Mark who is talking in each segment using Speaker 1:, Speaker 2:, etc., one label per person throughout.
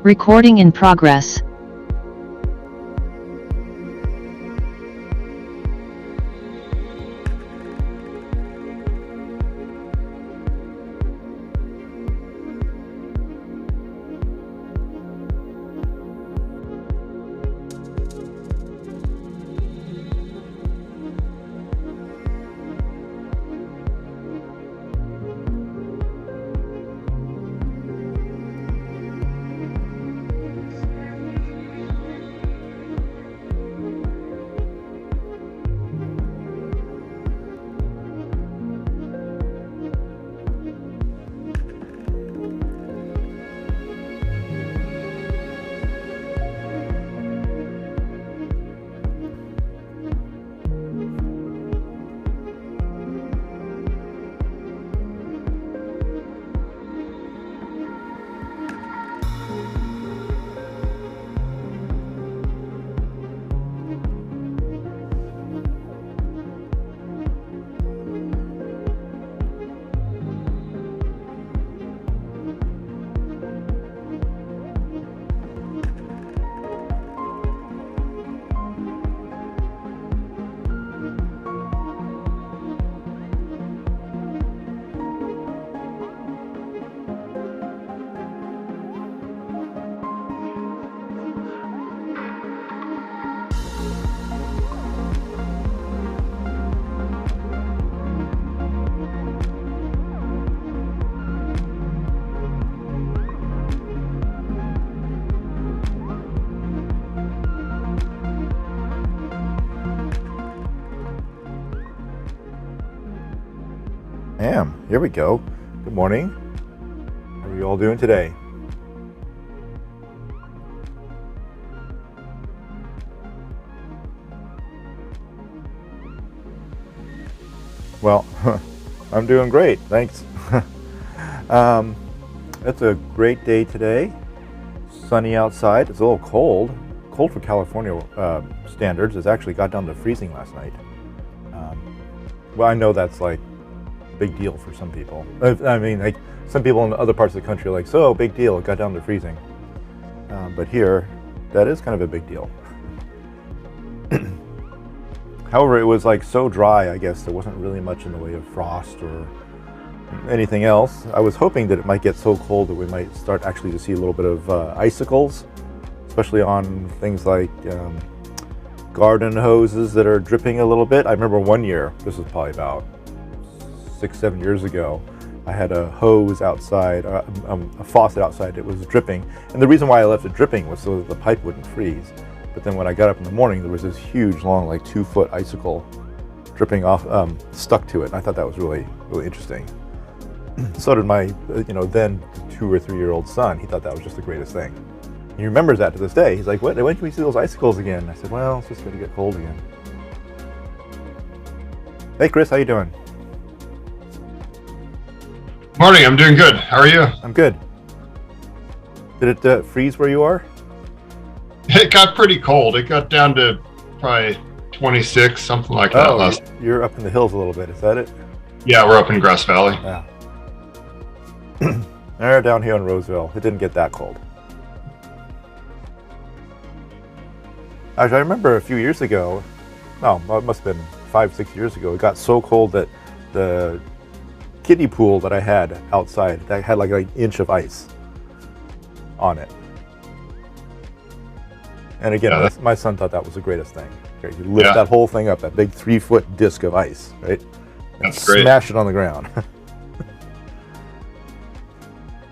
Speaker 1: Recording in progress.
Speaker 2: Here we go. Good morning. How are you all doing today? Well, I'm doing great, thanks. It's a great day today. Sunny outside. It's a little cold for California standards. It's actually got down to freezing last night. Well, I know that's like big deal for some people. I mean, like some people in other parts of the country are like, so big deal, it got down to freezing. But here, that is kind of a big deal. However, it was like so dry, I guess there wasn't really much in the way of frost or anything else. I was hoping that it might get so cold that we might start actually to see a little bit of icicles, especially on things like garden hoses that are dripping a little bit. I remember one year, this was probably about 6-7 years ago, I had a hose outside, a faucet outside, it was dripping. And the reason why I left it dripping was so that the pipe wouldn't freeze. But then when I got up in the morning, there was this huge, long, like 2-foot icicle dripping off, stuck to it. And I thought that was really, really interesting. So did my, then 2 or 3 year old son. He thought that was just the greatest thing. He remembers that to this day. He's like, when can we see those icicles again? I said, well, it's just going to get cold again. Hey, Chris, how you doing?
Speaker 3: Morning, I'm doing good. How are you?
Speaker 2: I'm good. Did it freeze where you are?
Speaker 3: It got pretty cold. It got down to probably 26, something like that.
Speaker 2: Oh, you're up in the hills a little bit. Is that it?
Speaker 3: Yeah, we're up in Grass Valley.
Speaker 2: Yeah. They're down here in Roseville. It didn't get that cold. Actually, I remember a few years ago, it must have been 5-6 years ago, it got so cold that the kiddie pool that I had outside, that had like an inch of ice on it. And again, my son thought that was the greatest thing. Okay, you lift that whole thing up, that big 3-foot disc of ice, right? And
Speaker 3: that's great.
Speaker 2: Smash it on the ground.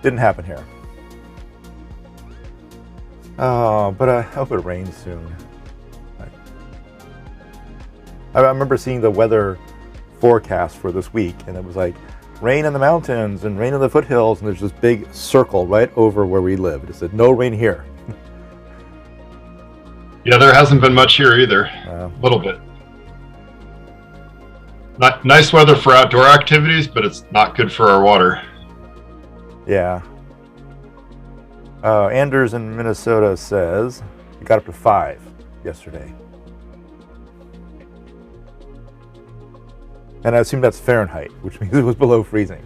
Speaker 2: Didn't happen here. Oh, but I hope it rains soon. I remember seeing the weather forecast for this week, and it was like rain in the mountains and rain in the foothills, and there's this big circle right over where we live. It said no rain here.
Speaker 3: Yeah, there hasn't been much here either. A little bit. Nice weather for outdoor activities, but it's not good for our water.
Speaker 2: Yeah. Anders in Minnesota says it got up to 5 yesterday. And I assume that's Fahrenheit, which means it was below freezing.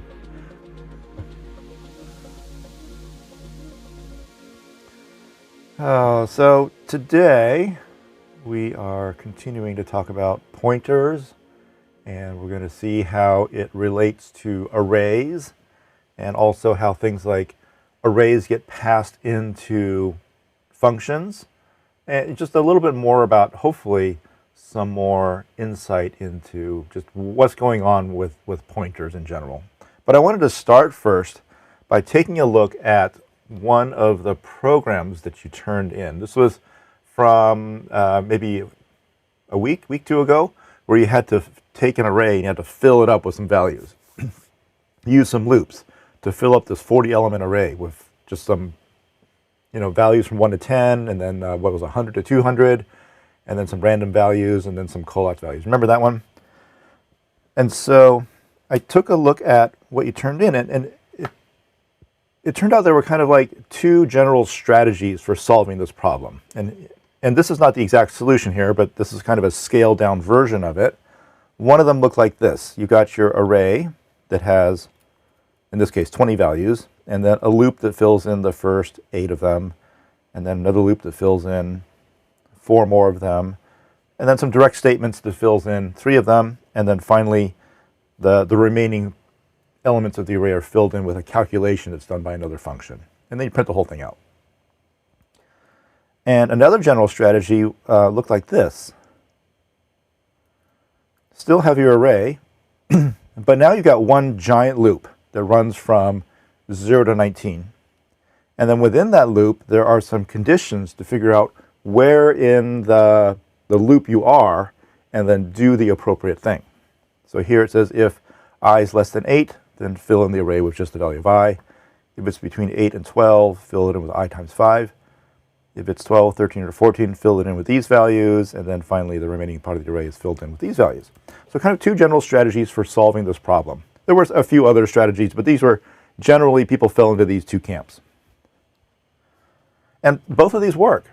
Speaker 2: So today we are continuing to talk about pointers, and we're going to see how it relates to arrays, and also how things like arrays get passed into functions, and just a little bit more about, hopefully, some more insight into just what's going on with pointers in general. But I wanted to start first by taking a look at one of the programs that you turned in. This was from maybe a week, two ago, where you had to take an array and you had to fill it up with some values. Use some loops to fill up this 40 element array with just some values from 1 to 10, and then what was 100 to 200, and then some random values, and then some collect values. Remember that one? And so I took a look at what you turned in, and it turned out there were kind of like two general strategies for solving this problem. And this is not the exact solution here, but this is kind of a scaled down version of it. One of them looked like this. You got your array that has, in this case, 20 values, and then a loop that fills in the first 8 of them, and then another loop that fills in 4 more of them, and then some direct statements that fills in 3 of them, and then finally the remaining elements of the array are filled in with a calculation that's done by another function. And then you print the whole thing out. And another general strategy looked like this. Still have your array, but now you've got one giant loop that runs from 0 to 19. And then within that loop, there are some conditions to figure out where in the loop you are, and then do the appropriate thing. So here it says if I is less than 8, then fill in the array with just the value of I. If it's between 8 and 12, fill it in with I times 5. If it's 12, 13, or 14, fill it in with these values, and then finally the remaining part of the array is filled in with these values. So kind of two general strategies for solving this problem. There were a few other strategies, but these were generally, people fell into these two camps. And both of these work.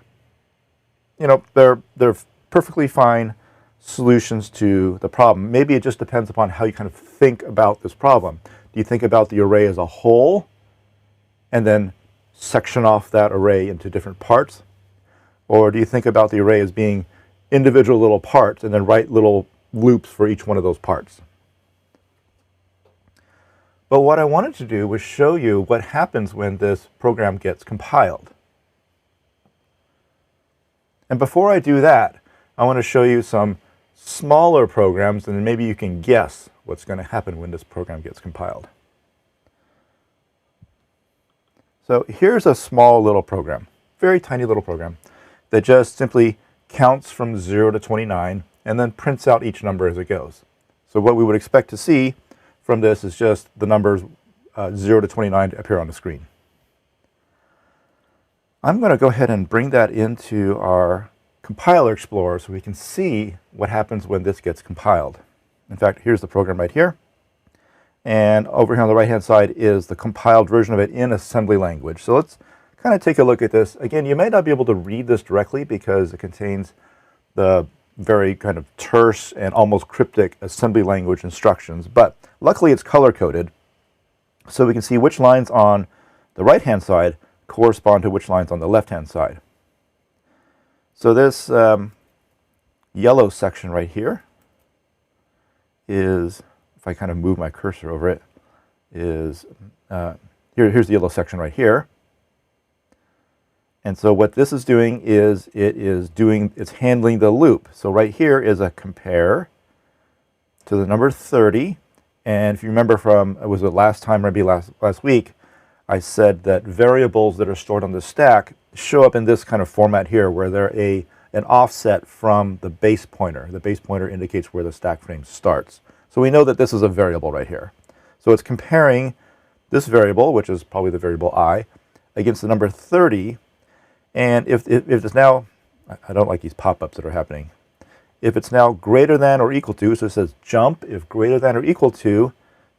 Speaker 2: They're perfectly fine solutions to the problem. Maybe it just depends upon how you kind of think about this problem. Do you think about the array as a whole and then section off that array into different parts? Or do you think about the array as being individual little parts and then write little loops for each one of those parts? But what I wanted to do was show you what happens when this program gets compiled. And before I do that, I want to show you some smaller programs, and then maybe you can guess what's going to happen when this program gets compiled. So here's a small little program, very tiny little program, that just simply counts from 0 to 29 and then prints out each number as it goes. So what we would expect to see from this is just the numbers 0 to 29 to appear on the screen. I'm going to go ahead and bring that into our Compiler Explorer so we can see what happens when this gets compiled. In fact, here's the program right here. And over here on the right-hand side is the compiled version of it in assembly language. So let's kind of take a look at this. Again, you may not be able to read this directly because it contains the very kind of terse and almost cryptic assembly language instructions, but luckily it's color-coded, so we can see which lines on the right-hand side correspond to which lines on the left-hand side. So this yellow section right here is, if I kind of move my cursor over it, is, here's the yellow section right here. And so what this is doing is it's handling the loop. So right here is a compare to the number 30. And if you remember from, it was the last time, maybe last week, I said that variables that are stored on the stack show up in this kind of format here, where they're an offset from the base pointer. The base pointer indicates where the stack frame starts. So we know that this is a variable right here. So it's comparing this variable, which is probably the variable I, against the number 30. And if it's now, I don't like these pop-ups that are happening. If it's now greater than or equal to, so it says jump if greater than or equal to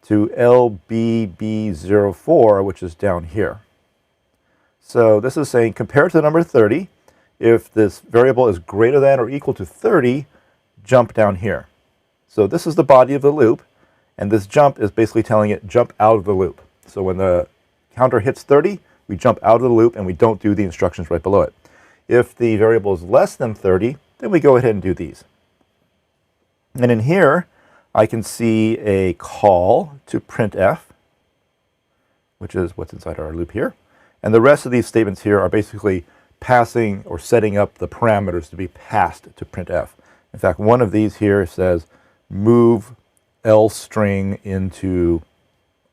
Speaker 2: LBB04, which is down here. So this is saying compare to the number 30. If this variable is greater than or equal to 30, jump down here. So this is the body of the loop, and this jump is basically telling it jump out of the loop. So when the counter hits 30, we jump out of the loop and we don't do the instructions right below it. If the variable is less than 30, then we go ahead and do these. And in here, I can see a call to printf, which is what's inside our loop here. And the rest of these statements here are basically passing or setting up the parameters to be passed to printf. In fact, one of these here says move L string into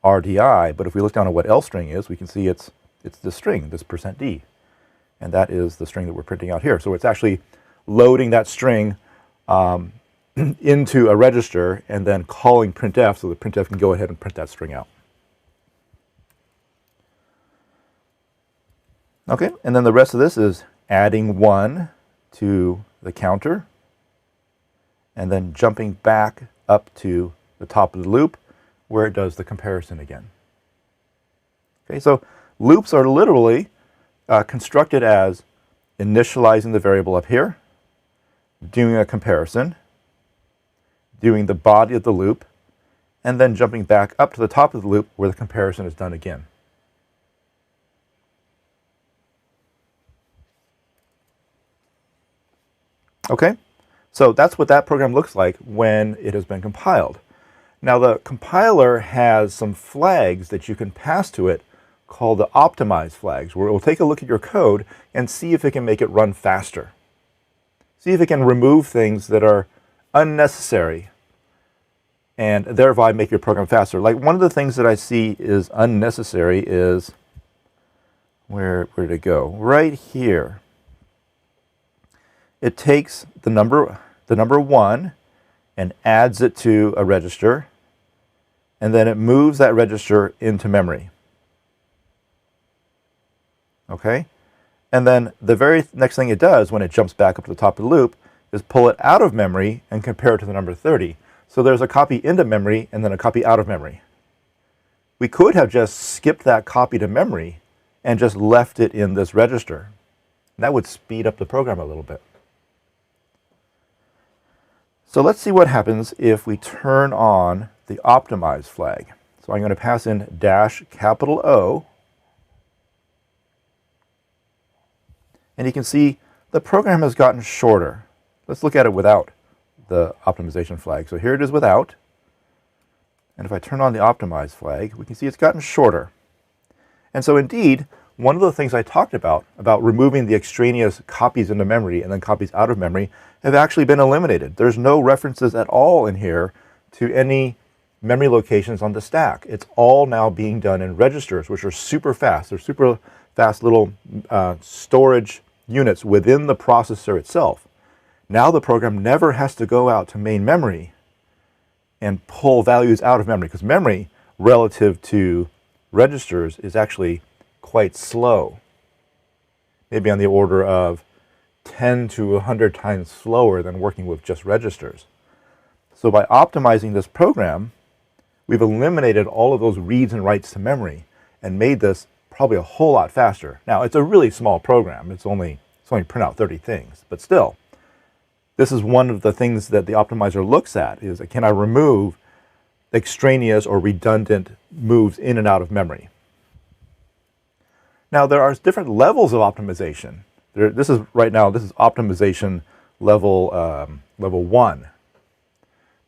Speaker 2: RDI, but if we look down at what L string is, we can see it's this string, this %d. And that is the string that we're printing out here. So it's actually loading that string into a register and then calling printf so that printf can go ahead and print that string out. Okay, and then the rest of this is adding 1 to the counter and then jumping back up to the top of the loop where it does the comparison again. Okay, so loops are literally constructed as initializing the variable up here, doing a comparison, doing the body of the loop, and then jumping back up to the top of the loop where the comparison is done again. Okay, so that's what that program looks like when it has been compiled. Now the compiler has some flags that you can pass to it called the optimize flags, where it will take a look at your code and see if it can make it run faster. See if it can remove things that are unnecessary and thereby make your program faster. Like one of the things that I see is unnecessary is, where did it go? Right here. It takes the number 1 and adds it to a register, and then it moves that register into memory. Okay? And then the very next thing it does when it jumps back up to the top of the loop is pull it out of memory and compare it to the number 30. So there's a copy into memory and then a copy out of memory. We could have just skipped that copy to memory and just left it in this register. That would speed up the program a little bit. So let's see what happens if we turn on the optimize flag. So I'm going to pass in -O, and you can see the program has gotten shorter. Let's look at it without the optimization flag. So here it is without, and if I turn on the optimize flag, we can see it's gotten shorter. And so indeed, one of the things I talked about removing the extraneous copies into memory and then copies out of memory, have actually been eliminated. There's no references at all in here to any memory locations on the stack. It's all now being done in registers, which are super fast. They're super fast little storage units within the processor itself. Now the program never has to go out to main memory and pull values out of memory, because memory relative to registers is actually quite slow, maybe on the order of 10 to 100 times slower than working with just registers. So by optimizing this program, we've eliminated all of those reads and writes to memory and made this probably a whole lot faster. Now, it's a really small program. It's only print out 30 things, but still, this is one of the things that the optimizer looks at, is can I remove extraneous or redundant moves in and out of memory. Now, there are different levels of optimization. This is optimization level 1.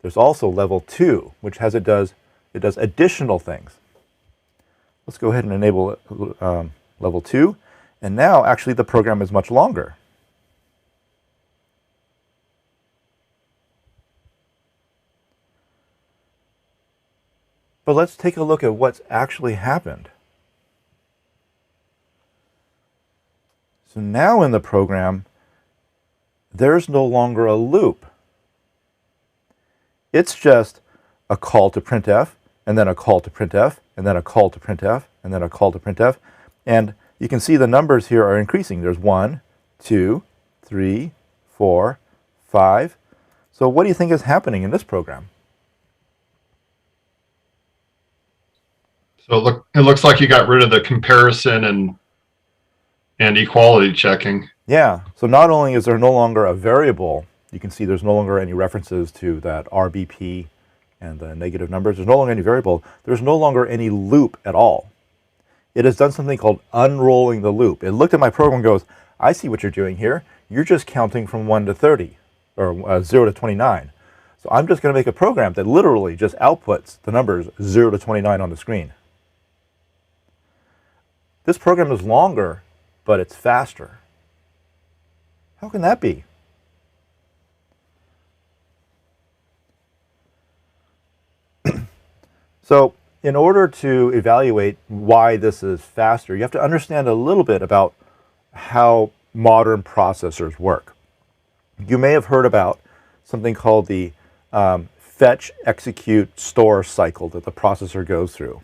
Speaker 2: There's also level 2, which it does additional things. Let's go ahead and enable level 2, and now actually the program is much longer. But let's take a look at what's actually happened. So now in the program, there's no longer a loop. It's just a call to printf, and then a call to printf, and then a call to printf, and then a call to printf. And you can see the numbers here are increasing. There's 1, 2, 3, 4, 5. So what do you think is happening in this program?
Speaker 3: So it looks like you got rid of the comparison and equality checking.
Speaker 2: Yeah, so not only is there no longer a variable, you can see there's no longer any references to that RBP and the negative numbers. There's no longer any variable. There's no longer any loop at all. It has done something called unrolling the loop. It looked at my program and goes, I see what you're doing here. You're just counting from 1 to 30, or 0 to 29. So I'm just going to make a program that literally just outputs the numbers 0 to 29 on the screen. This program is longer, but it's faster. How can that be? So in order to evaluate why this is faster, you have to understand a little bit about how modern processors work. You may have heard about something called the fetch, execute, store cycle that the processor goes through.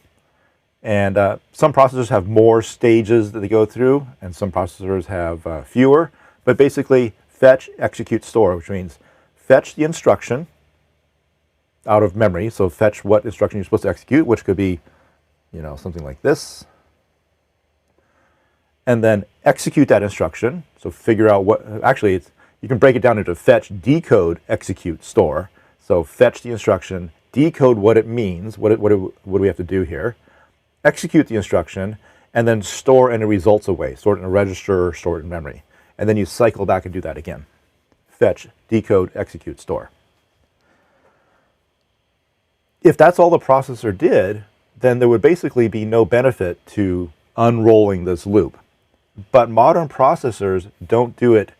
Speaker 2: And some processors have more stages that they go through, and some processors have fewer. But basically, fetch, execute, store, which means fetch the instruction out of memory. So fetch what instruction you're supposed to execute, which could be, something like this. And then execute that instruction. So figure out what, actually, you can break it down into fetch, decode, execute, store. So fetch the instruction, decode what it means, what do we have to do here, execute the instruction, and then store any results away, store it in a register or store it in memory. And then you cycle back and do that again. Fetch, decode, execute, store. If that's all the processor did, then there would basically be no benefit to unrolling this loop. But modern processors don't do it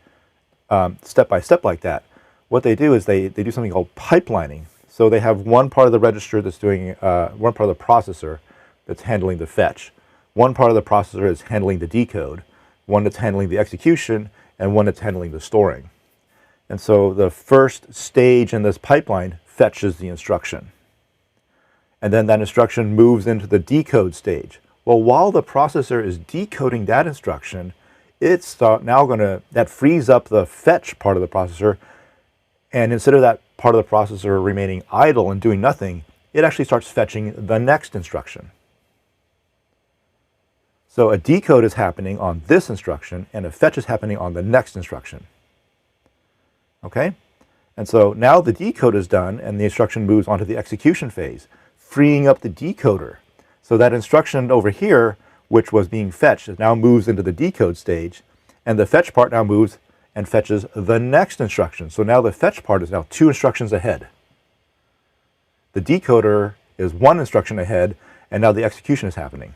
Speaker 2: step by step like that. What they do is they do something called pipelining. So they have one part of the register that's doing, one part of the processor that's handling the fetch. One part of the processor is handling the decode, one that's handling the execution, and one that's handling the storing. And so the first stage in this pipeline fetches the instruction. And then that instruction moves into the decode stage. Well, while the processor is decoding that instruction, it's now that frees up the fetch part of the processor, and instead of that part of the processor remaining idle and doing nothing, it actually starts fetching the next instruction. So a decode is happening on this instruction, and a fetch is happening on the next instruction. Okay? And so now the decode is done, and the instruction moves onto the execution phase, freeing up the decoder. So that instruction over here, which was being fetched, now moves into the decode stage, and the fetch part now moves and fetches the next instruction. So now the fetch part is now 2 instructions ahead. The decoder is 1 instruction ahead, and now the execution is happening.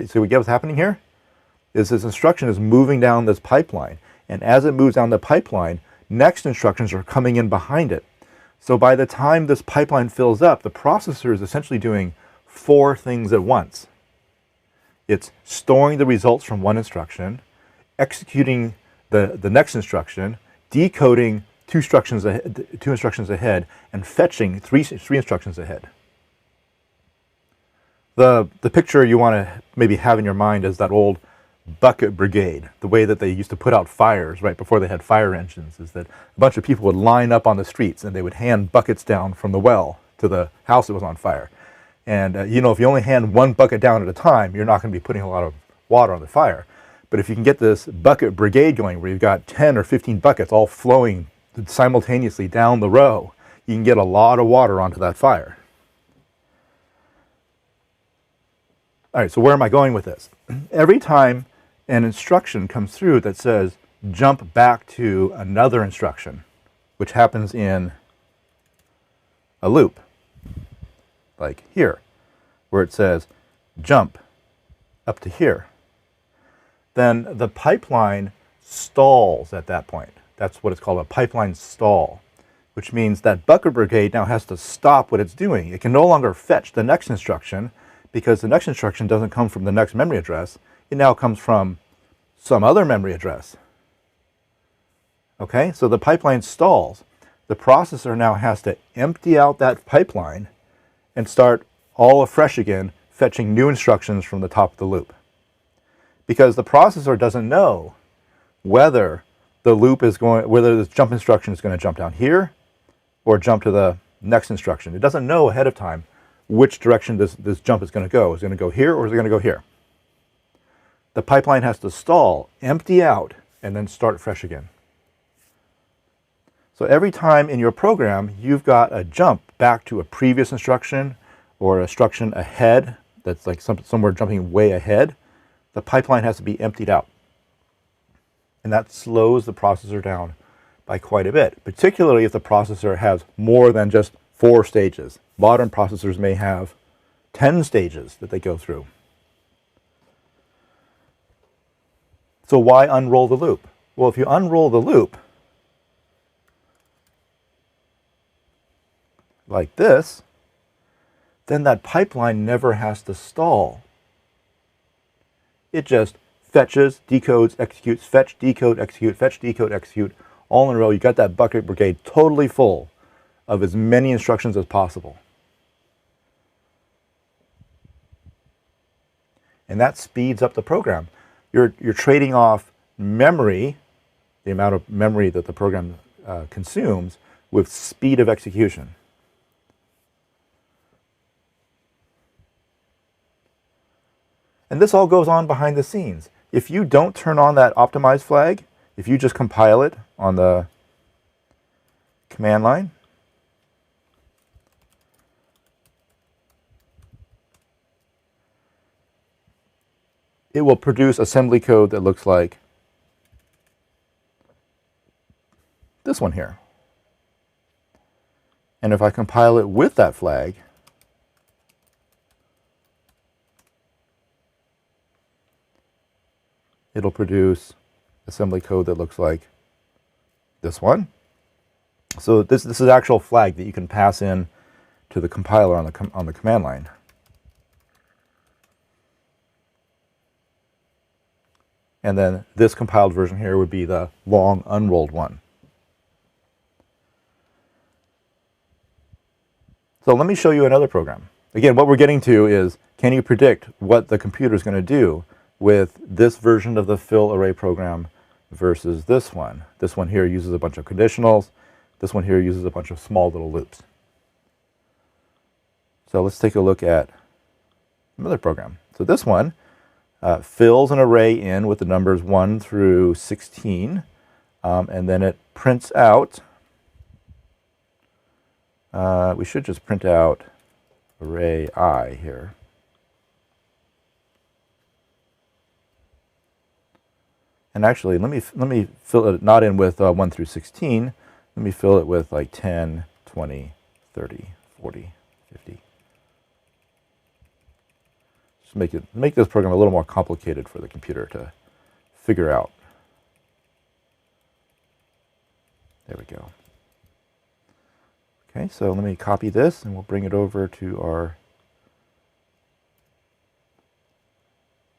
Speaker 2: So we get what's happening here? Is this instruction is moving down this pipeline, and as it moves down the pipeline, next instructions are coming in behind it. So by the time this pipeline fills up, the processor is essentially doing 4 things at once. It's storing the results from one instruction, executing the next instruction, decoding 2 instructions ahead, and fetching 3 instructions ahead. The picture you want to maybe have in your mind is that old bucket brigade, the way that they used to put out fires right before they had fire engines, is that a bunch of people would line up on the streets and they would hand buckets down from the well to the house that was on fire. And if you only hand 1 bucket down at a time, you're not going to be putting a lot of water on the fire. But if you can get this bucket brigade going, where you've got 10 or 15 buckets all flowing simultaneously down the row, you can get a lot of water onto that fire. All right, so where am I going with this? Every time an instruction comes through that says jump back to another instruction, which happens in a loop, like here, where it says jump up to here, then the pipeline stalls at that point. That's what it's called, a pipeline stall, which means that bucket brigade now has to stop what it's doing. It can no longer fetch the next instruction because the next instruction doesn't come from the next memory address. It now comes from some other memory address. Okay, so the pipeline stalls. The processor now has to empty out that pipeline and start all afresh again, fetching new instructions from the top of the loop. Because the processor doesn't know whether whether this jump instruction is going to jump down here or jump to the next instruction. It doesn't know ahead of time which direction this jump is going to go. Is it going to go here or is it going to go here? The pipeline has to stall, empty out, and then start fresh again. So every time in your program, you've got a jump back to a previous instruction or an instruction ahead that's like somewhere jumping way ahead, the pipeline has to be emptied out. And that slows the processor down by quite a bit, particularly if the processor has more than just 4 stages. Modern processors may have 10 stages that they go through. So why unroll the loop? Well, if you unroll the loop like this, then that pipeline never has to stall. It just fetches, decodes, executes, fetch, decode, execute, fetch, decode, execute, all in a row. You got that bucket brigade totally full of as many instructions as possible. And that speeds up the program. You're trading off memory, the amount of memory that the program consumes, with speed of execution. And this all goes on behind the scenes. If you don't turn on that optimize flag, if you just compile it on the command line, it will produce assembly code that looks like this one here. And if I compile it with that flag, it'll produce assembly code that looks like this one. So this is actual flag that you can pass in to the compiler on the command line. And then this compiled version here would be the long unrolled one. So let me show you another program. Again, what we're getting to is, can you predict what the computer is going to do with this version of the fill array program versus this one? This one here uses a bunch of conditionals. This one here uses a bunch of small little loops. So let's take a look at another program. So this one fills an array in with the numbers 1 through 16, and then it prints out, we should just print out array I here. And actually, let me fill it not in with 1 through 16. Let me fill it with like 10, 20, 30, 40, 50. Just make this program a little more complicated for the computer to figure out. There we go. Okay, so let me copy this and we'll bring it over to our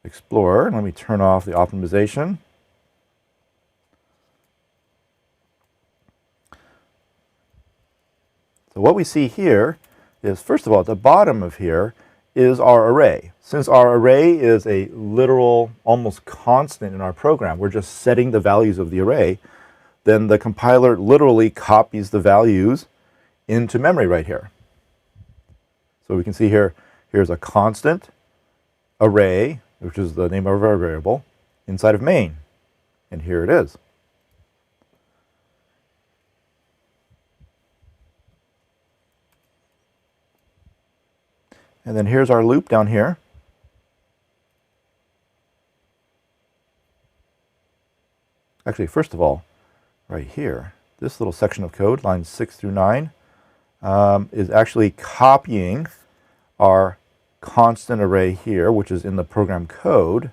Speaker 2: Explorer. Let me turn off the optimization. So what we see here is, first of all, at the bottom of here is our array. Since our array is a literal, almost constant in our program, we're just setting the values of the array, then the compiler literally copies the values into memory right here. So we can see here, here's a constant array, which is the name of our variable, inside of main. And here it is. And then here's our loop down here. Actually, first of all, right here, this little section of code, lines 6 through 9, is actually copying our constant array here, which is in the program code,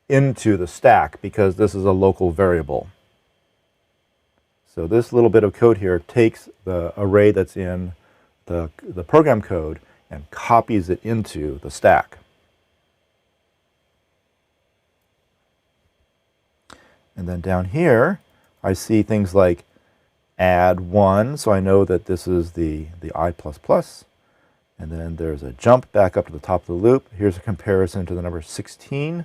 Speaker 2: into the stack, because this is a local variable. So this little bit of code here takes the array that's in the program code and copies it into the stack. And then down here, I see things like add 1, so I know that this is the I++. And then there's a jump back up to the top of the loop. Here's a comparison to the number 16.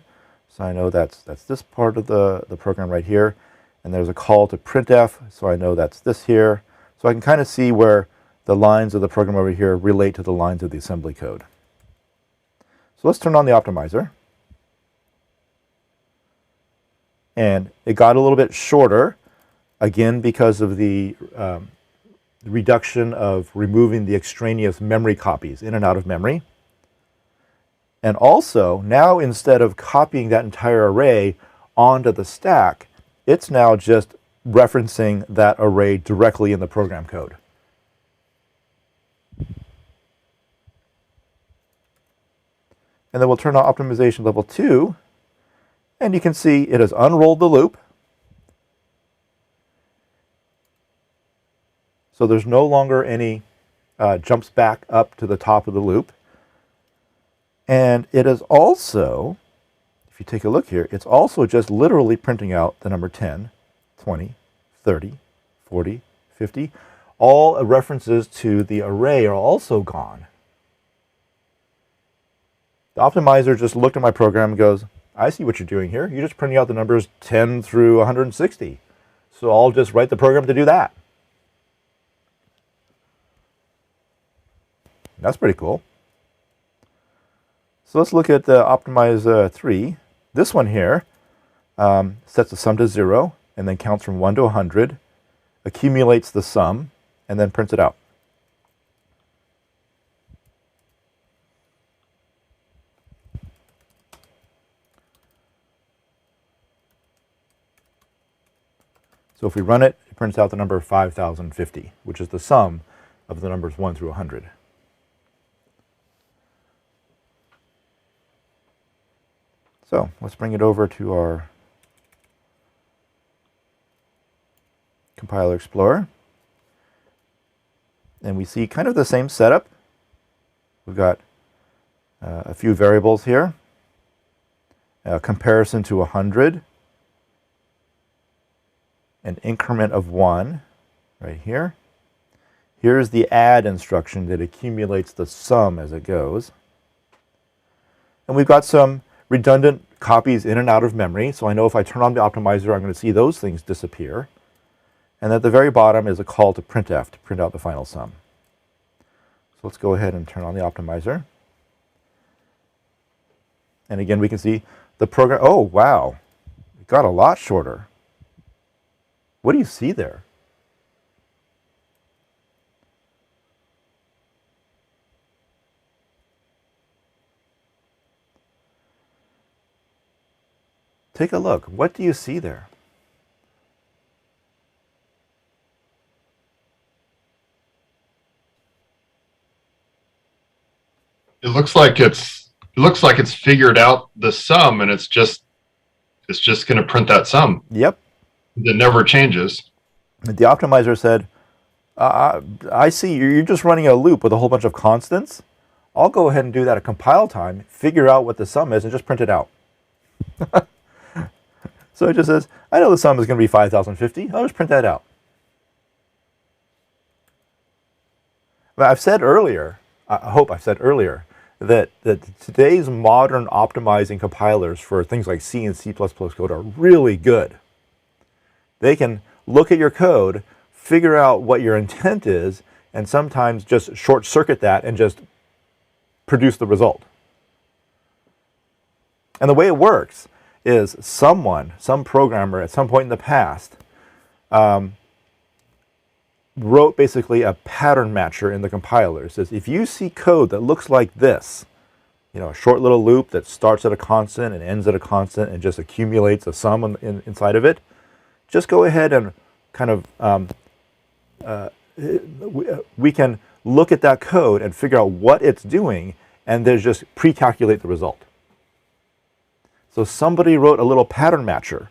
Speaker 2: So I know that's this part of the program right here. And there's a call to printf, so I know that's this here. So I can kind of see where the lines of the program over here relate to the lines of the assembly code. So let's turn on the optimizer. And it got a little bit shorter, again, because of the reduction of removing the extraneous memory copies in and out of memory. And also, now instead of copying that entire array onto the stack, it's now just referencing that array directly in the program code. And then we'll turn on optimization level 2, and you can see it has unrolled the loop. So there's no longer any jumps back up to the top of the loop. And it is also, if you take a look here, it's also just literally printing out the number 10, 20, 30, 40, 50. All references to the array are also gone. The optimizer just looked at my program and goes, I see what you're doing here. You're just printing out the numbers 10 through 160. So I'll just write the program to do that. That's pretty cool. So let's look at the optimize 3. This one here sets the sum to 0 and then counts from 1 to 100, accumulates the sum, and then prints it out. So if we run it, it prints out the number 5050, which is the sum of the numbers 1 through 100. So let's bring it over to our compiler explorer. And we see kind of the same setup. We've got a few variables here. A comparison to 100. An increment of 1 right here. Here's the add instruction that accumulates the sum as it goes. And we've got some redundant copies in and out of memory, so I know if I turn on the optimizer, I'm going to see those things disappear. And at the very bottom is a call to printf to print out the final sum. So let's go ahead and turn on the optimizer. And again, we can see the program. Oh, wow. It got a lot shorter. What do you see there? Take a look. What do you see there?
Speaker 3: It looks like it's figured out the sum, and it's just going to print that sum.
Speaker 2: Yep.
Speaker 3: That never changes.
Speaker 2: The optimizer said, I see you're just running a loop with a whole bunch of constants. I'll go ahead and do that at compile time, figure out what the sum is, and just print it out. So it just says, I know the sum is going to be 5050. I'll just print that out. But I've said earlier, I hope I've said earlier, that today's modern optimizing compilers for things like C and C++ code are really good. They can look at your code, figure out what your intent is, and sometimes just short circuit that and just produce the result. And the way it works is some programmer at some point in the past wrote basically a pattern matcher in the compiler. It says, if you see code that looks like this, a short little loop that starts at a constant and ends at a constant and just accumulates a sum inside of it, just go ahead and kind of, we can look at that code and figure out what it's doing and then just pre-calculate the result. So somebody wrote a little pattern matcher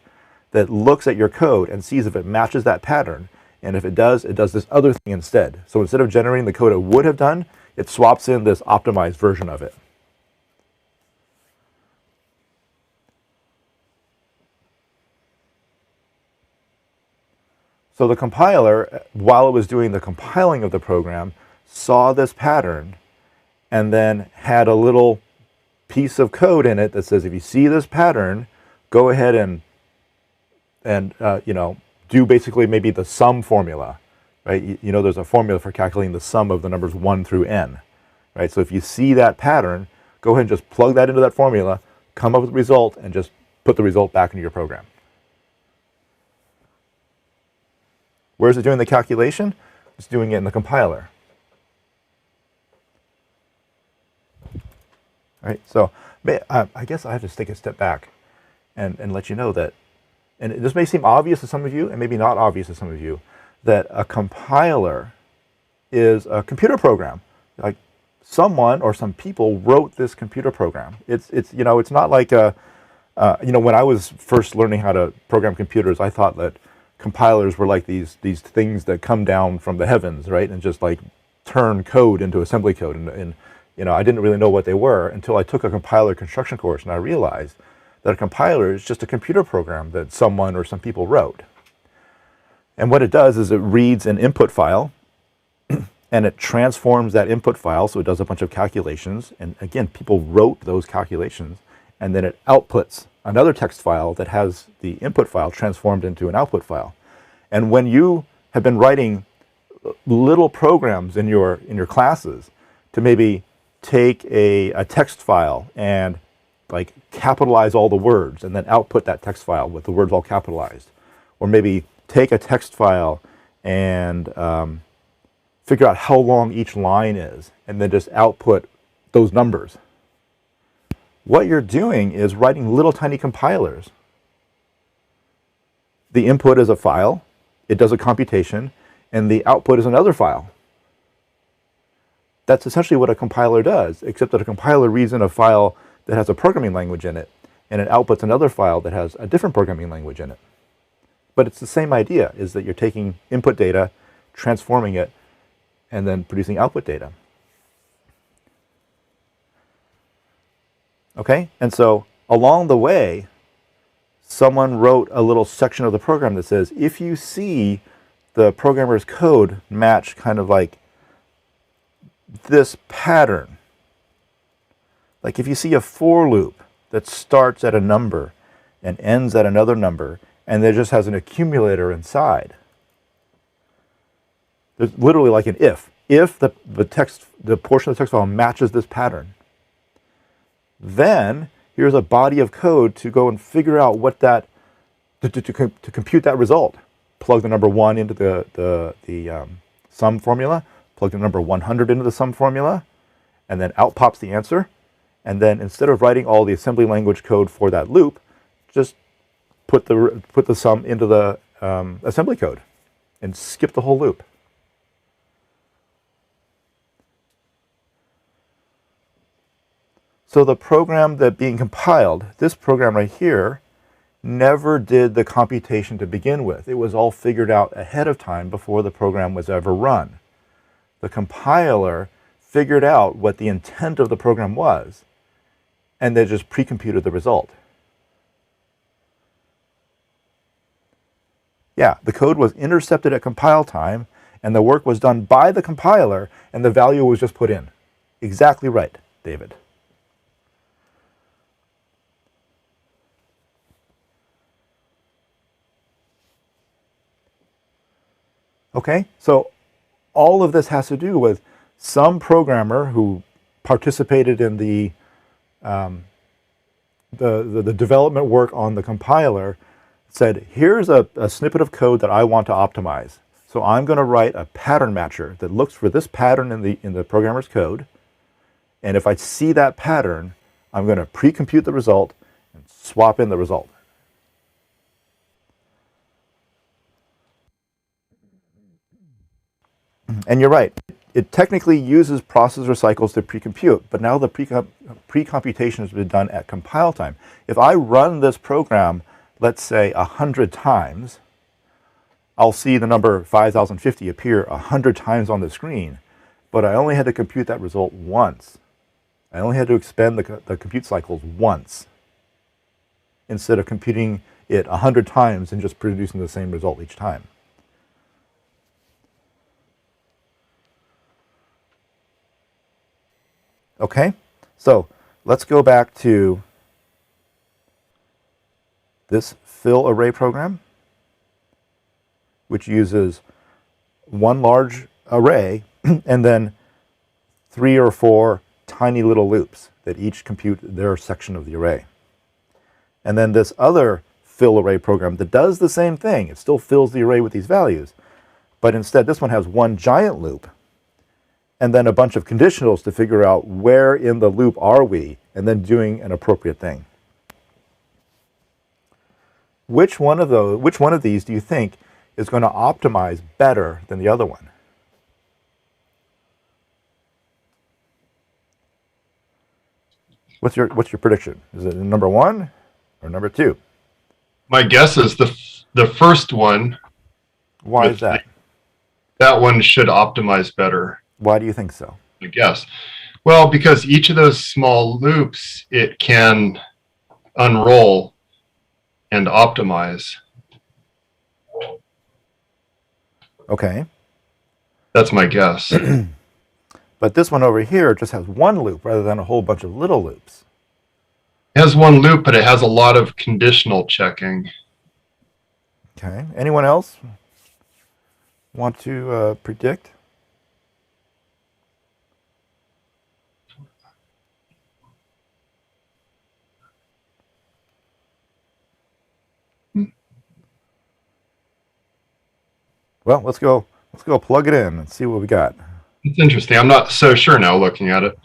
Speaker 2: that looks at your code and sees if it matches that pattern. And if it does this other thing instead. So instead of generating the code it would have done, it swaps in this optimized version of it. So the compiler, while it was doing the compiling of the program, saw this pattern and then had a little piece of code in it that says, if you see this pattern, go ahead and do basically maybe the sum formula, right? There's a formula for calculating the sum of the numbers 1 through n, right? So if you see that pattern, go ahead and just plug that into that formula, come up with the result, and just put the result back into your program. Where is it doing the calculation? It's doing it in the compiler. All right, so I guess I have to take a step back. and let you know that, and this may seem obvious to some of you and maybe not obvious to some of you, that a compiler is a computer program. Like someone or some people wrote this computer program. It's you know, it's not like a you know, when I was first learning how to program computers, I thought that compilers were like these things that come down from the heavens, right, and just like turn code into assembly code. And you know, I didn't really know what they were until I took a compiler construction course, and I realized that a compiler is just a computer program that someone or some people wrote. And what it does is it reads an input file, and it transforms that input file, so it does a bunch of calculations. And again, people wrote those calculations, and then it outputs another text file that has the input file transformed into an output file. And when you have been writing little programs in your classes to maybe take a text file and like capitalize all the words and then output that text file with the words all capitalized, or maybe take a text file and figure out how long each line is and then just output those numbers. What you're doing is writing little tiny compilers. The input is a file, it does a computation, and the output is another file. That's essentially what a compiler does, except that a compiler reads in a file that has a programming language in it, and it outputs another file that has a different programming language in it. But it's the same idea, is that you're taking input data, transforming it, and then producing output data. Okay, and so along the way, someone wrote a little section of the program that says, if you see the programmer's code match kind of like this pattern, like if you see a for loop that starts at a number and ends at another number, and there just has an accumulator inside, there's literally like an if the portion of the text file matches this pattern, then here's a body of code to go and figure out what that, to compute that result. Plug the number 1 into the sum formula, plug the number 100 into the sum formula, and then out pops the answer. And then instead of writing all the assembly language code for that loop, just put the sum into the assembly code and skip the whole loop. So the program that being compiled, this program right here, never did the computation to begin with. It was all figured out ahead of time before the program was ever run. The compiler figured out what the intent of the program was, and they just pre-computed the result. Yeah, the code was intercepted at compile time, and the work was done by the compiler, and the value was just put in. Exactly right, David. Okay, so all of this has to do with some programmer who participated in the development work on the compiler said, here's a snippet of code that I want to optimize. So I'm going to write a pattern matcher that looks for this pattern in the programmer's code. And if I see that pattern, I'm going to pre-compute the result and swap in the result. And you're right, it technically uses processor cycles to pre-compute, but now the pre-computation has been done at compile time. If I run this program, let's say 100 times, I'll see the number 5050 appear 100 times on the screen, but I only had to compute that result once. I only had to expend the compute cycles once, instead of computing it 100 times and just producing the same result each time. Okay, so let's go back to this fill array program, which uses one large array and then 3 or 4 tiny little loops that each compute their section of the array. And then this other fill array program that does the same thing. It still fills the array with these values, but instead this one has one giant loop and then a bunch of conditionals to figure out where in the loop are we, and then doing an appropriate thing. Which one of these do you think is going to optimize better than the other one? What's your prediction? Is it number 1 or number 2?
Speaker 3: My guess is the first one
Speaker 2: Why is
Speaker 3: with
Speaker 2: that?
Speaker 3: that one should optimize better.
Speaker 2: Why do you think so?
Speaker 3: I guess. Well, because each of those small loops, it can unroll and optimize.
Speaker 2: Okay.
Speaker 3: That's my guess.
Speaker 2: But this one over here just has one loop rather than a whole bunch of little loops.
Speaker 3: It has one loop, but it has a lot of conditional checking.
Speaker 2: Okay. Anyone else want to predict? Well, let's go plug it in and see what we got.
Speaker 3: It's interesting. I'm not so sure now looking at it.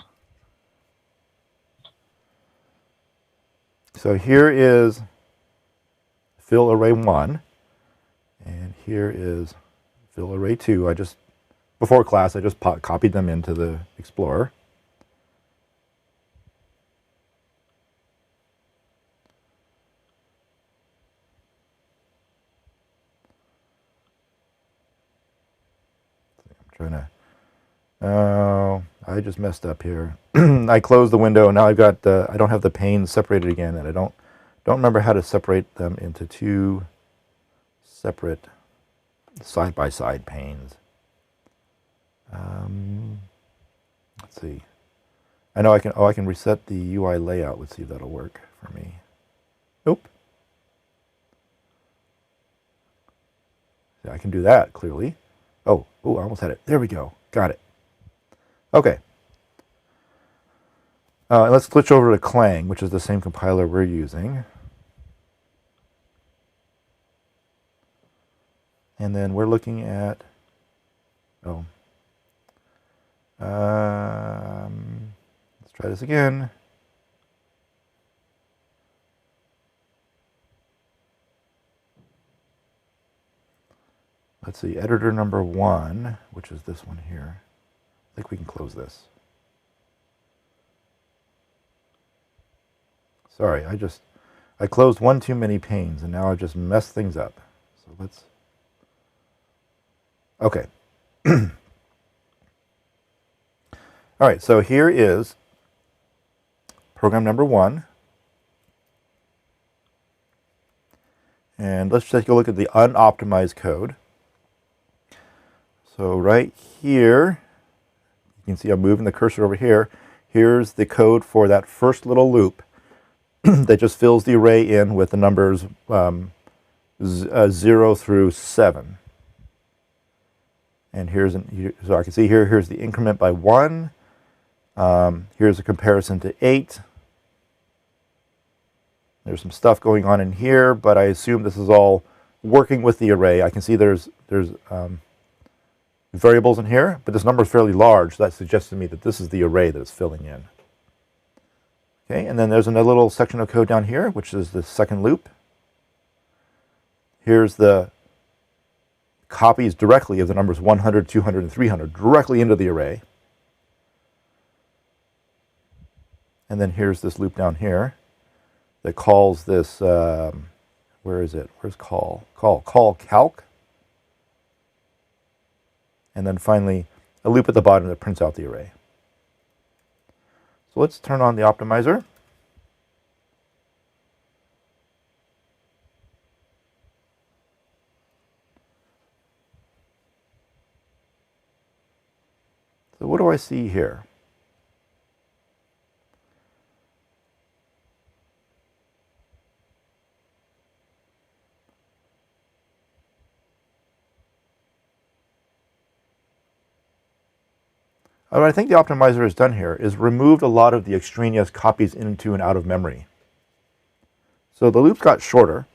Speaker 2: So here is fill array 1, and here is fill array 2. Before class, I just copied them into the Explorer. I'm trying to. Oh, I just messed up here. I closed the window, and now I don't have the panes separated again, and I don't remember how to separate them into 2 separate side-by-side panes. Let's see. I know I can. Oh, I can reset the UI layout. Let's see if that'll work for me. Nope. Yeah, I can do that clearly. Oh, I almost had it. There we go. Got it. Okay. Let's switch over to Clang, which is the same compiler we're using. And then we're looking at, let's try this again. Let's see, editor number 1, which is this one here. I think we can close this. Sorry, I closed one too many panes, and now I've just messed things up. So let's, okay. All right, so here is program number 1. And let's take a look at the unoptimized code. So right here, you can see I'm moving the cursor over here. Here's the code for that first little loop that just fills the array in with the numbers 0 through 7. And so I can see here's the increment by 1. Here's a comparison to 8. There's some stuff going on in here, but I assume this is all working with the array. I can see there's variables in here, but this number is fairly large. That suggests to me that this is the array that it's filling in. Okay, and then there's another little section of code down here, which is the second loop. Here's the copies directly of the numbers 100, 200, and 300 directly into the array. And then here's this loop down here that calls this, where is it? Where's call? Call calc. And then finally, a loop at the bottom that prints out the array. So let's turn on the optimizer. So what do I see here? What I think the optimizer has done here is removed a lot of the extraneous copies into and out of memory. So the loops got shorter.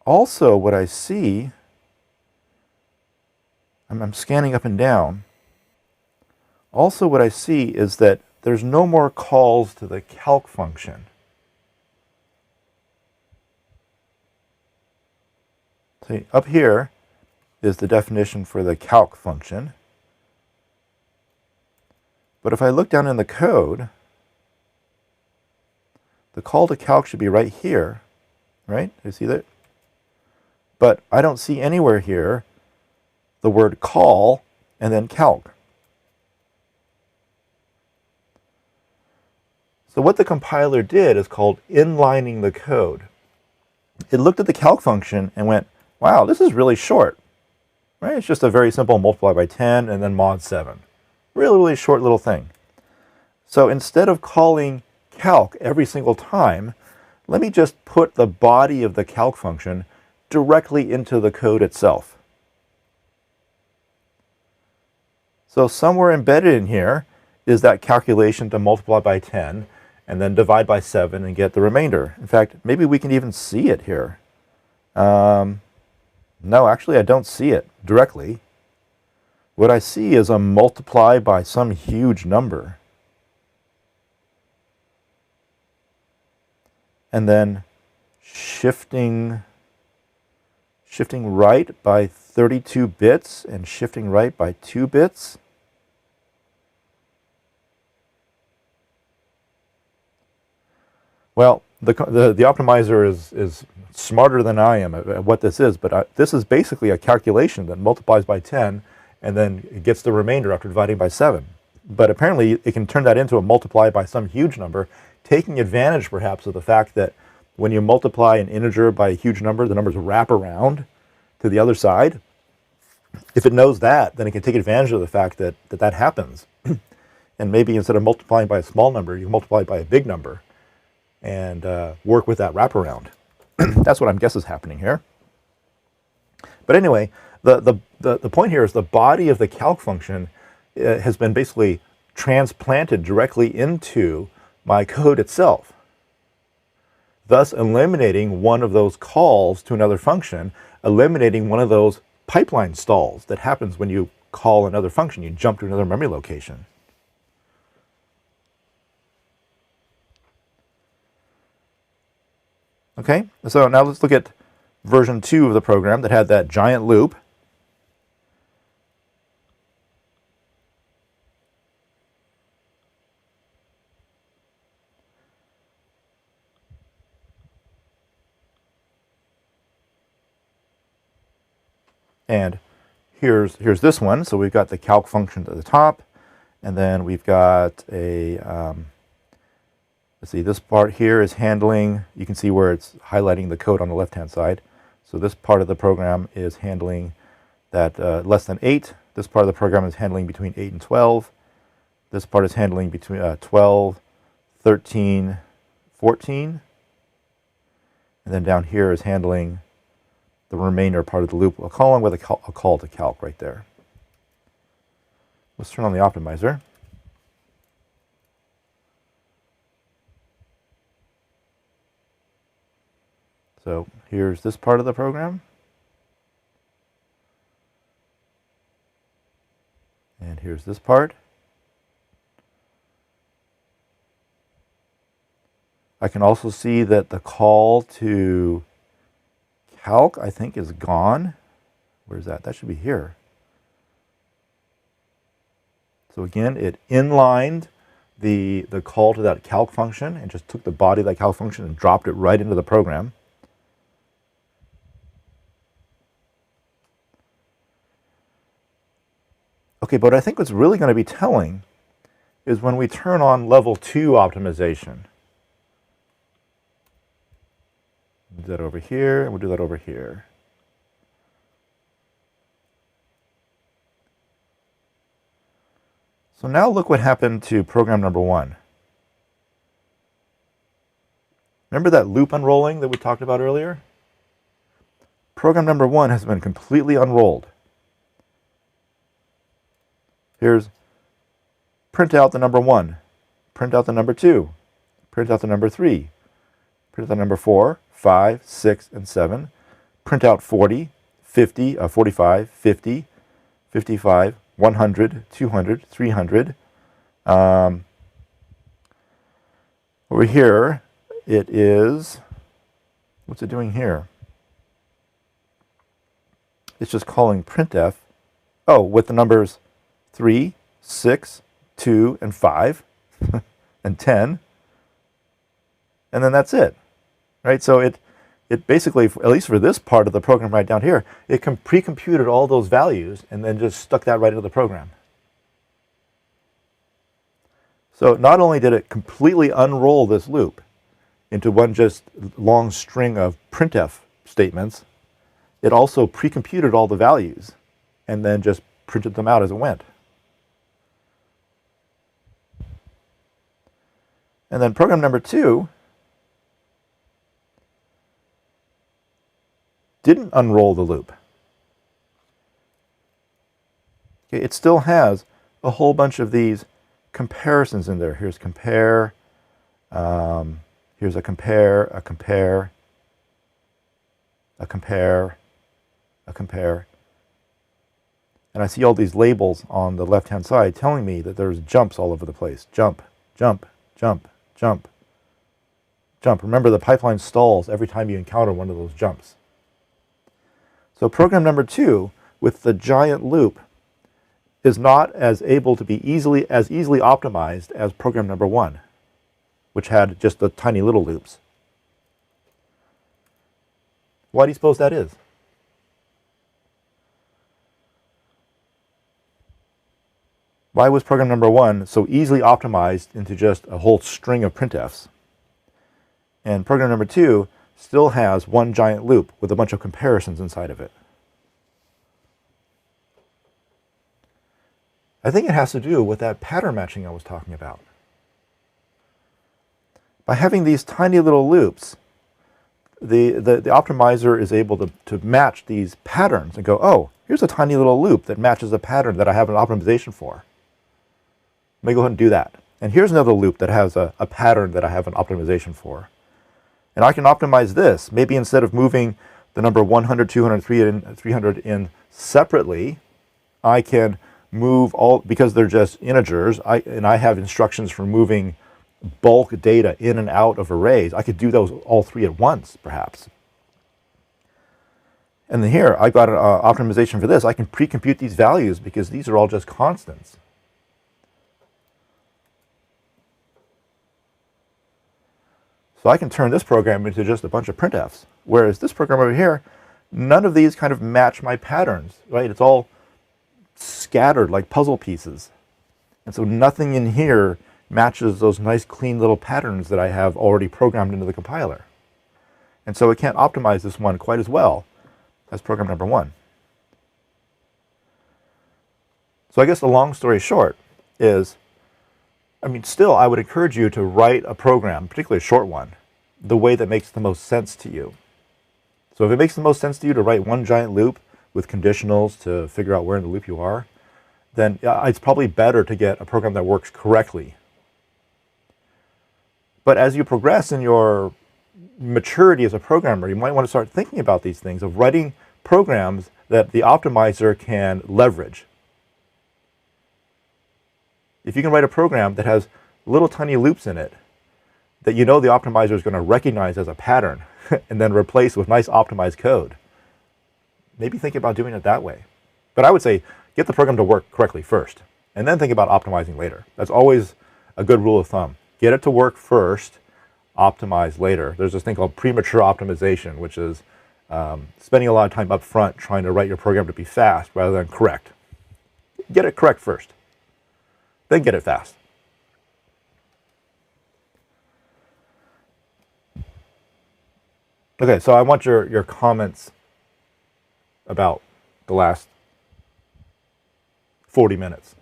Speaker 2: Also, what I see I'm scanning up and down. Also, what I see is that there's no more calls to the calc function. See, up here is the definition for the calc function. But if I look down in the code, the call to calc should be right here, right? You see that? But I don't see anywhere here the word call and then calc. So what the compiler did is called inlining the code. It looked at the calc function and went, wow, this is really short. Right? It's just a very simple multiply by 10 and then mod 7. Really, really short little thing. So instead of calling calc every single time, let me just put the body of the calc function directly into the code itself. So somewhere embedded in here is that calculation to multiply by 10 and then divide by 7 and get the remainder. In fact, maybe we can even see it here. No, actually I don't see it directly. What I see is a multiply by some huge number. And then shifting right by 32 bits and shifting right by 2 bits. Well, the optimizer is smarter than I am at what this is, but this is basically a calculation that multiplies by 10 and then it gets the remainder after dividing by 7. But apparently it can turn that into a multiply by some huge number, taking advantage perhaps of the fact that when you multiply an integer by a huge number, the numbers wrap around to the other side. If it knows that, then it can take advantage of the fact that that happens. And maybe instead of multiplying by a small number, you multiply by a big number and work with that wraparound. That's what I'm guessing is happening here. But anyway, the point here is the body of the calc function has been basically transplanted directly into my code itself, thus eliminating one of those calls to another function, eliminating one of those pipeline stalls that happens when you call another function. You jump to another memory location. Okay, so now let's look at version 2 of the program that had that giant loop. And here's this one. So we've got the calc function at the top, and then we've got a, let's see, this part here is handling, you can see where it's highlighting the code on the left-hand side. So this part of the program is handling that less than 8. This part of the program is handling between 8 and 12. This part is handling between 12, 13, 14. And then down here is handling the remainder part of the loop. I'll call on with a call to calc right there. Let's turn on the optimizer. So here's this part of the program. And here's this part. I can also see that the call to calc, I think, is gone. Where's that? That should be here. So again, it inlined the call to that calc function and just took the body of that calc function and dropped it right into the program. Okay, but I think what's really going to be telling is when we turn on level 2 optimization. We'll do that over here, and we'll do that over here. So now look what happened to program number 1. Remember that loop unrolling that we talked about earlier? Program number 1 has been completely unrolled. Here's print out the number 1, print out the number 2, print out the number 3, print out the number 4, 5, 6, and 7, print out 40, 50, 45, 50, 55, 100, 200, 300. Over here, it is, what's it doing here? It's just calling printf, oh, with the numbers 3, 6, 2, and 5, and 10, and then that's it, right? So it basically, at least for this part of the program right down here, it pre-computed all those values and then just stuck that right into the program. So not only did it completely unroll this loop into one just long string of printf statements, it also pre-computed all the values and then just printed them out as it went. And then program number 2 didn't unroll the loop. Okay, it still has a whole bunch of these comparisons in there. Here's compare, here's a compare, a compare, a compare, a compare. And I see all these labels on the left-hand side telling me that there's jumps all over the place. Jump, jump, jump, jump, jump. Remember, the pipeline stalls every time you encounter one of those jumps. So program number 2, with the giant loop, is not as able to be easily optimized as program number 1, which had just the tiny little loops. Why do you suppose that is? Why was program number 1 so easily optimized into just a whole string of printfs? And program number 2 still has one giant loop with a bunch of comparisons inside of it. I think it has to do with that pattern matching I was talking about. By having these tiny little loops, the optimizer is able to match these patterns and go, oh, here's a tiny little loop that matches a pattern that I have an optimization for. Let me go ahead and do that. And here's another loop that has a pattern that I have an optimization for. And I can optimize this. Maybe instead of moving the number 100, 200, 300 in separately, I can move all, because they're just integers, and I have instructions for moving bulk data in and out of arrays. I could do those all 3 at once, perhaps. And then here, I've got an optimization for this. I can pre-compute these values because these are all just constants. So I can turn this program into just a bunch of printfs. Whereas this program over here, none of these kind of match my patterns, right? It's all scattered like puzzle pieces. And so nothing in here matches those nice clean little patterns that I have already programmed into the compiler. And so it can't optimize this one quite as well as program number 1. So I guess the long story short is, I mean, still, I would encourage you to write a program, particularly a short one, the way that makes the most sense to you. So if it makes the most sense to you to write one giant loop with conditionals to figure out where in the loop you are, then it's probably better to get a program that works correctly. But as you progress in your maturity as a programmer, you might want to start thinking about these things, of writing programs that the optimizer can leverage. If you can write a program that has little tiny loops in it that you know the optimizer is going to recognize as a pattern and then replace with nice optimized code, maybe think about doing it that way. But I would say get the program to work correctly first and then think about optimizing later. That's always a good rule of thumb. Get it to work first, optimize later. There's this thing called premature optimization, which is spending a lot of time up front trying to write your program to be fast rather than correct. Get it correct first, then get it fast. Okay, so I want your comments about the last 40 minutes.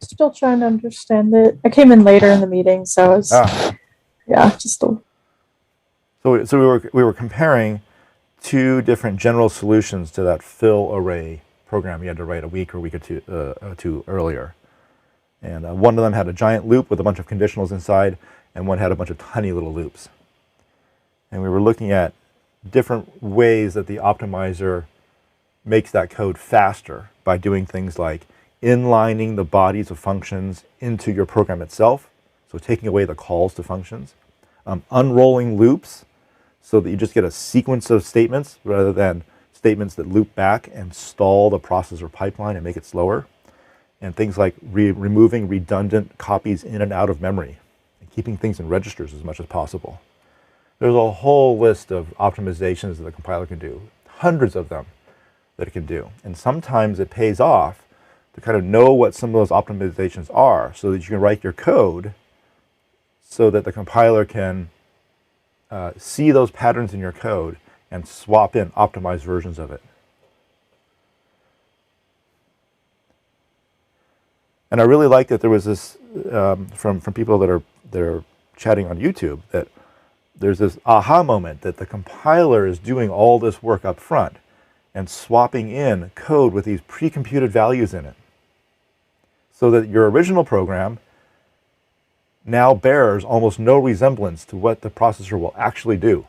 Speaker 1: Still trying to understand it. I came in later in the meeting, so I was, yeah, just a...
Speaker 2: So we were comparing 2 different general solutions to that fill array program you had to write a week or two earlier. And one of them had a giant loop with a bunch of conditionals inside, and one had a bunch of tiny little loops. And we were looking at different ways that the optimizer makes that code faster by doing things like inlining the bodies of functions into your program itself, so taking away the calls to functions, unrolling loops so that you just get a sequence of statements rather than statements that loop back and stall the processor pipeline and make it slower, and things like removing redundant copies in and out of memory and keeping things in registers as much as possible. There's a whole list of optimizations that the compiler can do, hundreds of them that it can do. And sometimes it pays off to kind of know what some of those optimizations are so that you can write your code so that the compiler can see those patterns in your code and swap in optimized versions of it. And I really like that there was this, from people that are chatting on YouTube, that there's this aha moment that the compiler is doing all this work up front and swapping in code with these pre-computed values in it, so that your original program now bears almost no resemblance to what the processor will actually do.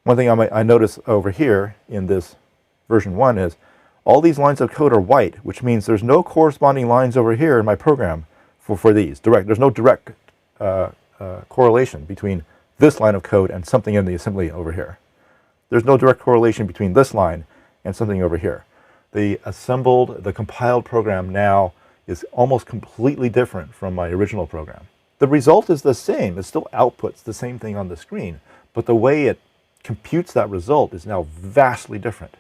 Speaker 2: One thing I notice over here in this version 1 is all these lines of code are white, which means there's no corresponding lines over here in my program for these. There's no direct correlation between this line of code and something in the assembly over here. There's no direct correlation between this line and something over here. The compiled program now is almost completely different from my original program. The result is the same. It still outputs the same thing on the screen, but the way it computes that result is now vastly different.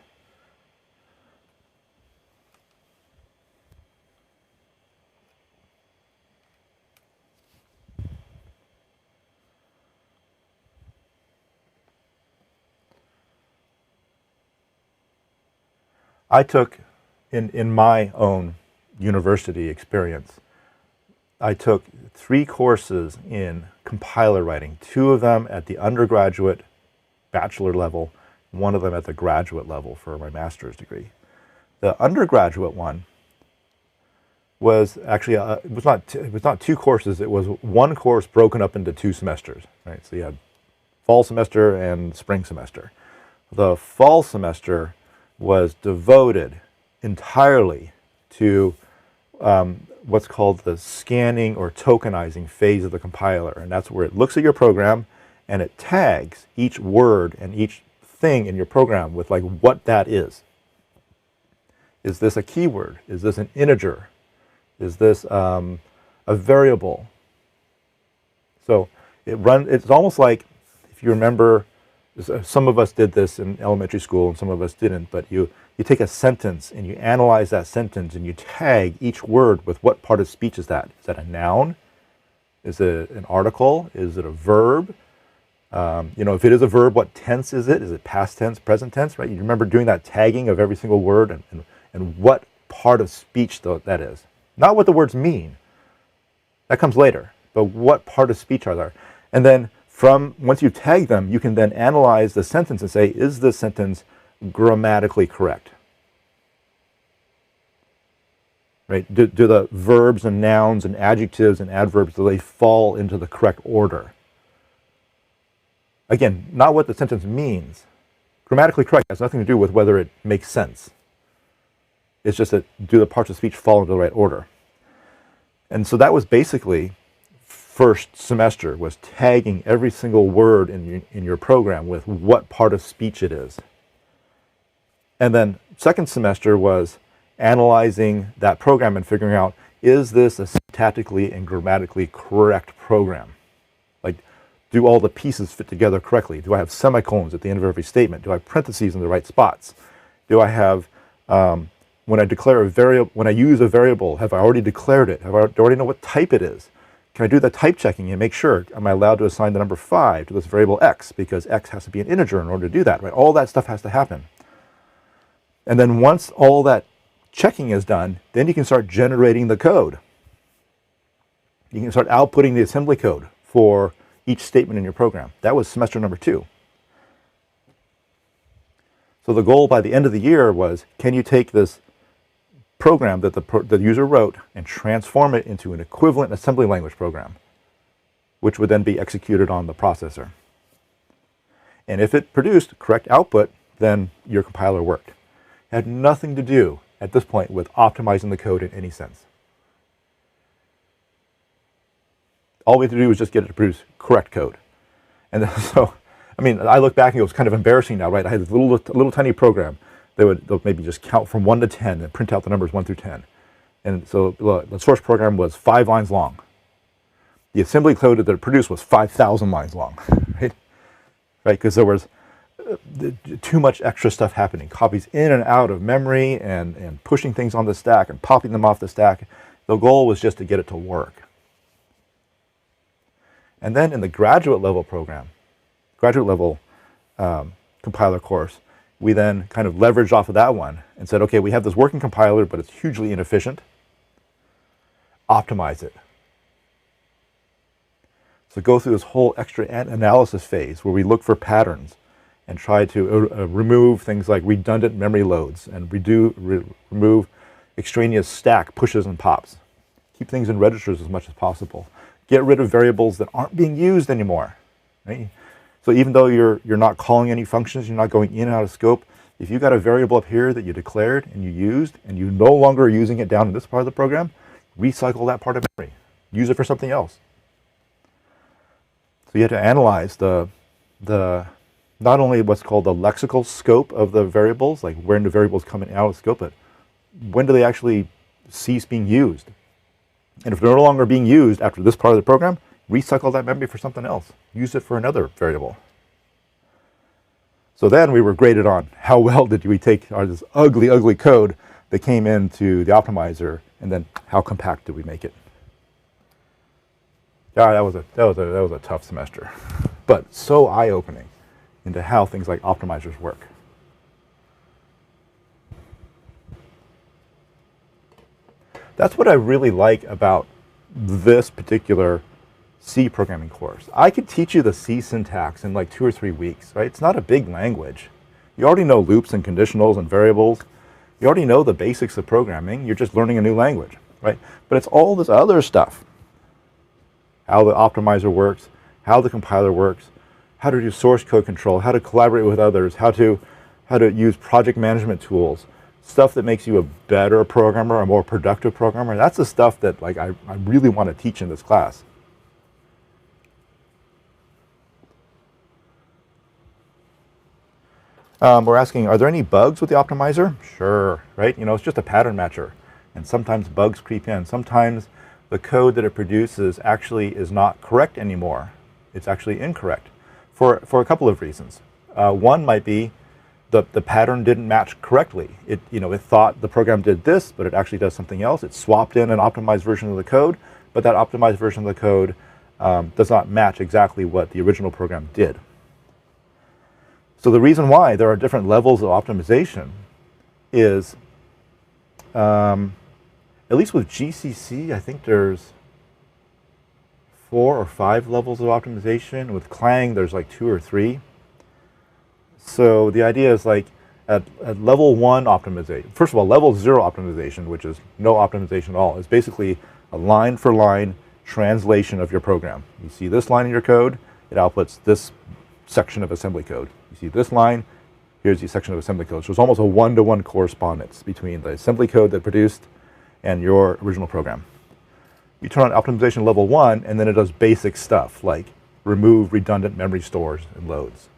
Speaker 2: I took, in my own university experience, I took 3 courses in compiler writing, 2 of them at the undergraduate bachelor level, 1 of them at the graduate level for my master's degree. The undergraduate one was actually, it was not 2 courses, it was 1 course broken up into 2 semesters, right? So you had fall semester and spring semester. The fall semester was devoted entirely to what's called the scanning or tokenizing phase of the compiler. And that's where it looks at your program and it tags each word and each thing in your program with like what that is. Is this a keyword? Is this an integer? Is this a variable? So it's almost like, if you remember, some of us did this in elementary school and some of us didn't, but you take a sentence and you analyze that sentence and you tag each word with what part of speech is that. Is that a noun? Is it an article? Is it a verb? If it is a verb, what tense is it? Is it past tense, present tense, right? You remember doing that tagging of every single word and what part of speech that is. Not what the words mean. That comes later, but what part of speech are there? And then once you tag them, you can then analyze the sentence and say, is this sentence grammatically correct? Right? Do the verbs and nouns and adjectives and adverbs, do they fall into the correct order? Again, not what the sentence means. Grammatically correct has nothing to do with whether it makes sense. It's just that do the parts of speech fall into the right order? And so that was basically first semester, was tagging every single word in your program with what part of speech it is. And then second semester was analyzing that program and figuring out, is this a syntactically and grammatically correct program? Like, do all the pieces fit together correctly? Do I have semicolons at the end of every statement? Do I have parentheses in the right spots? Do I have, when I use a variable, have I already declared it? Do I already know what type it is? Can I do the type checking and make sure, am I allowed to assign the number 5 to this variable x, because x has to be an integer in order to do that, right? All that stuff has to happen. And then once all that checking is done, then you can start generating the code. You can start outputting the assembly code for each statement in your program. That was semester number 2. So the goal by the end of the year was, can you take this program that the user wrote and transform it into an equivalent assembly language program, which would then be executed on the processor. And if it produced correct output, then your compiler worked. It had nothing to do at this point with optimizing the code in any sense. All we had to do was just get it to produce correct code. And then, so, I mean, I look back and it was kind of embarrassing now, right? I had this little tiny program. They'll maybe just count from 1 to 10 and print out the numbers 1 through 10. And so the source program was 5 lines long. The assembly code that it produced was 5,000 lines long, right? Because there was too much extra stuff happening, copies in and out of memory and pushing things on the stack and popping them off the stack. The goal was just to get it to work. And then in the graduate level compiler course, we then kind of leveraged off of that one and said, okay, we have this working compiler, but it's hugely inefficient. Optimize it. So go through this whole extra analysis phase where we look for patterns and try to remove things like redundant memory loads and remove extraneous stack pushes and pops. Keep things in registers as much as possible. Get rid of variables that aren't being used anymore. Right? So even though you're not calling any functions, you're not going in and out of scope, if you got a variable up here that you declared and you used and you no longer are using it down in this part of the program, recycle that part of memory. Use it for something else. So you have to analyze the not only what's called the lexical scope of the variables, like when do variables come in and out of scope, but when do they actually cease being used? And if they're no longer being used after this part of the program, recycle that memory for something else. Use it for another variable. So then we were graded on how well did we take this ugly, ugly code that came into the optimizer, and then how compact did we make it? Yeah, that was a tough semester, but so eye-opening into how things like optimizers work. That's what I really like about this particular C programming course. I could teach you the C syntax in like 2 or 3 weeks, right? It's not a big language. You already know loops and conditionals and variables. You already know the basics of programming. You're just learning a new language, right? But it's all this other stuff. How the optimizer works, how the compiler works, how to do source code control, how to collaborate with others, how to use project management tools, stuff that makes you a better programmer, a more productive programmer. That's the stuff that like I really want to teach in this class. We're asking, are there any bugs with the optimizer? Sure, right? You know, it's just a pattern matcher. And sometimes bugs creep in. Sometimes the code that it produces actually is not correct anymore. It's actually incorrect for a couple of reasons. One might be the pattern didn't match correctly. It thought the program did this, but it actually does something else. It swapped in an optimized version of the code, but that optimized version of the code does not match exactly what the original program did. So the reason why there are different levels of optimization is, at least with GCC, I think there's 4 or 5 levels of optimization. With Clang, there's like 2 or 3. So the idea is like at level 1 optimization, first of all, level 0 optimization, which is no optimization at all, is basically a line for line translation of your program. You see this line in your code, it outputs this section of assembly code. You see this line, here's the section of assembly code. So it's almost a one-to-one correspondence between the assembly code that produced and your original program. You turn on optimization level 1, and then it does basic stuff like remove redundant memory stores and loads.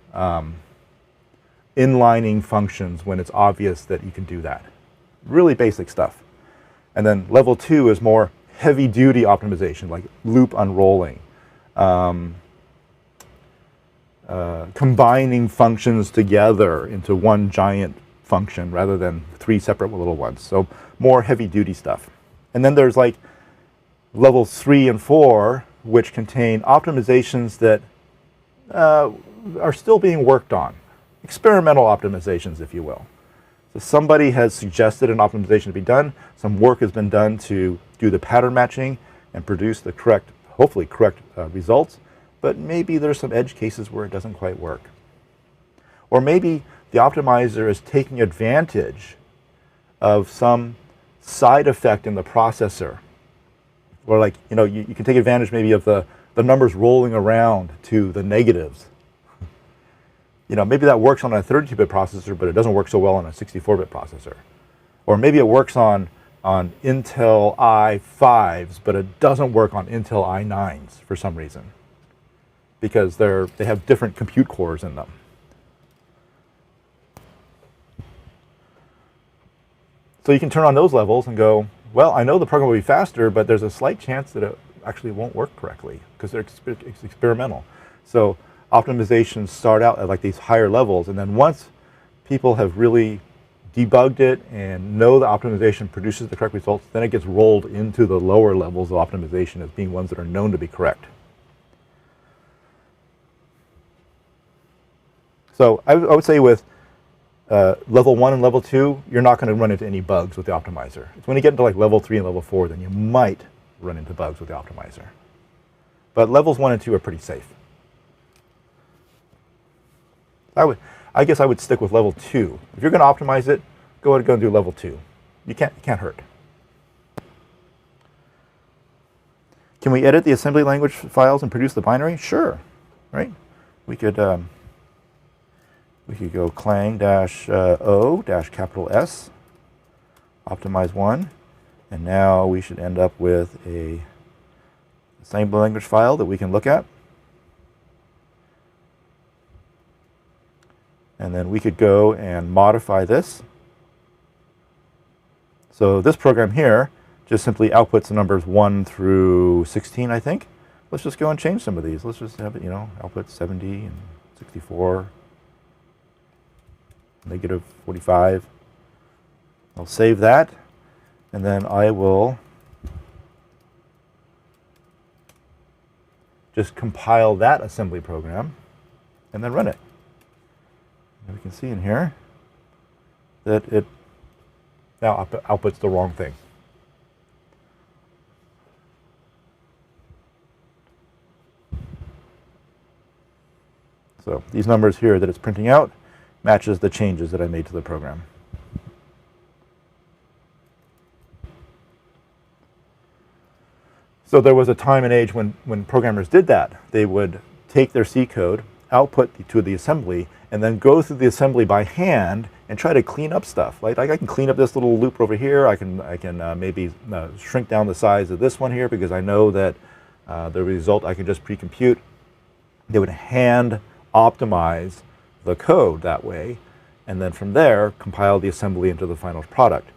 Speaker 2: Inlining functions when it's obvious that you can do that. Really basic stuff. And then level 2 is more heavy-duty optimization, like loop unrolling, combining functions together into one giant function rather than 3 separate little ones. So more heavy-duty stuff. And then there's like levels 3 and 4, which contain optimizations that are still being worked on. Experimental optimizations, if you will. So somebody has suggested an optimization to be done. Some work has been done to do the pattern matching and produce the correct, hopefully correct results. But maybe there's some edge cases where it doesn't quite work. Or maybe the optimizer is taking advantage of some side effect in the processor. Or like, you know, you can take advantage maybe of the numbers rolling around to the negatives. You know, maybe that works on a 32-bit processor, but it doesn't work so well on a 64-bit processor. Or maybe it works on Intel i5s, but it doesn't work on Intel i9s for some reason, because they have different compute cores in them. So you can turn on those levels and go, well, I know the program will be faster, but there's a slight chance that it actually won't work correctly because it's experimental. So optimizations start out at like these higher levels, and then once people have really debugged it and know the optimization produces the correct results, then it gets rolled into the lower levels of optimization as being ones that are known to be correct. So I would say with level 1 and level 2, you're not going to run into any bugs with the optimizer. It's when you get into like level 3 and level 4, then you might run into bugs with the optimizer. But levels 1 and 2 are pretty safe. I guess I would stick with level 2. If you're going to optimize it, go ahead and go and do level 2. You can't hurt. Can we edit the assembly language files and produce the binary? Sure, right? We could go clang-o-capital-S, optimize 1, and now we should end up with a assembly language file that we can look at. And then we could go and modify this. So this program here just simply outputs the numbers 1 through 16, I think. Let's just go and change some of these. Let's just have it, you know, output 70 and 64. Negative 45. I'll save that, and then I will just compile that assembly program and then run it. And we can see in here that it now outputs the wrong thing. So these numbers here that it's printing out matches the changes that I made to the program. So there was a time and age when programmers did that. They would take their C code, output to the assembly, and then go through the assembly by hand and try to clean up stuff. Like I can clean up this little loop over here. I can maybe shrink down the size of this one here because I know that the result I can just pre-compute. They would hand optimize the code that way, and then from there compile the assembly into the final product.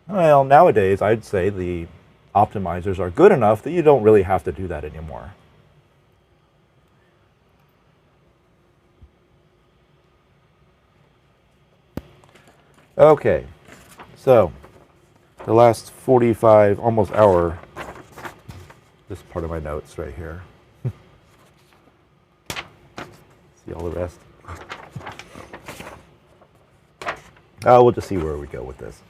Speaker 2: Well, nowadays I'd say the optimizers are good enough that you don't really have to do that anymore. Okay, so the last 45, almost hour, this part of my notes right here. See all the rest? We'll just see where we go with this.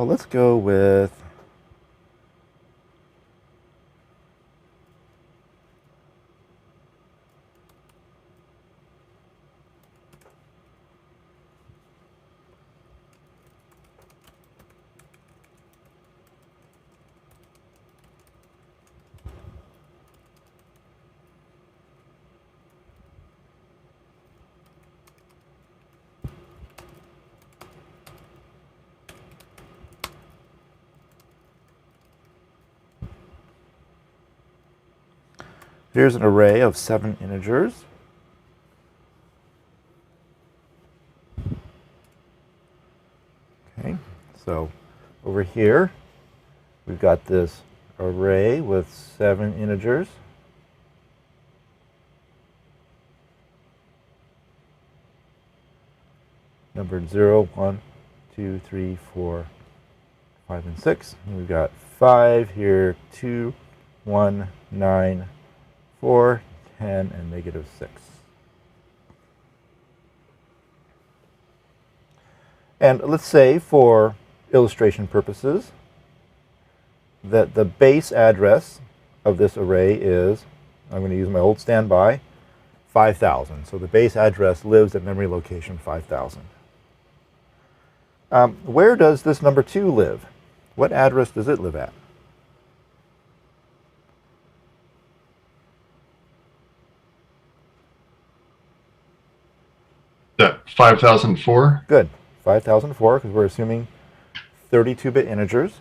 Speaker 2: Let's go with here's an array of 7 integers. Okay, so over here we've got this array with 7 integers. Numbered 0, 1, 2, 3, 4, 5, and 6. And we've got 5 here, 2, 1, 9, 4, 10, and -6. And let's say, for illustration purposes, that the base address of this array is, I'm going to use my old standby, 5,000. So the base address lives at memory location 5,000. Where does this number 2 live? What address does it live at?
Speaker 3: That 5004?
Speaker 2: Good. 5004, because we're assuming 32-bit integers,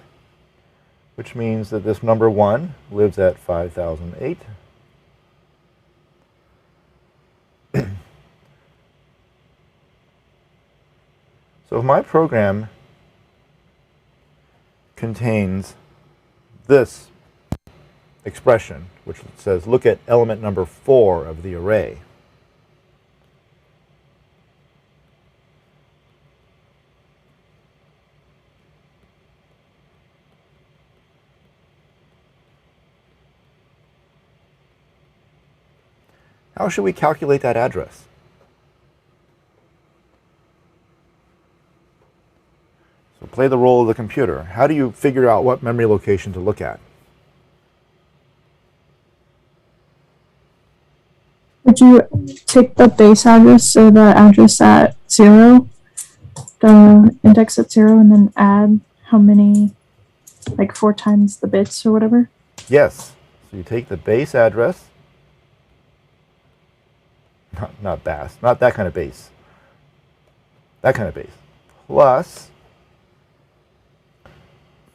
Speaker 2: which means that this number 1 lives at 5008. So if my program contains this expression, which says look at element number 4 of the array, how should we calculate that address? So play the role of the computer. How do you figure out what memory location to look at?
Speaker 1: Would you take the base address, so the address at 0, the index at 0, and then add how many, like 4 times the bits or whatever?
Speaker 2: Yes. So you take the base address, not BAS, not that kind of base, that kind of base, plus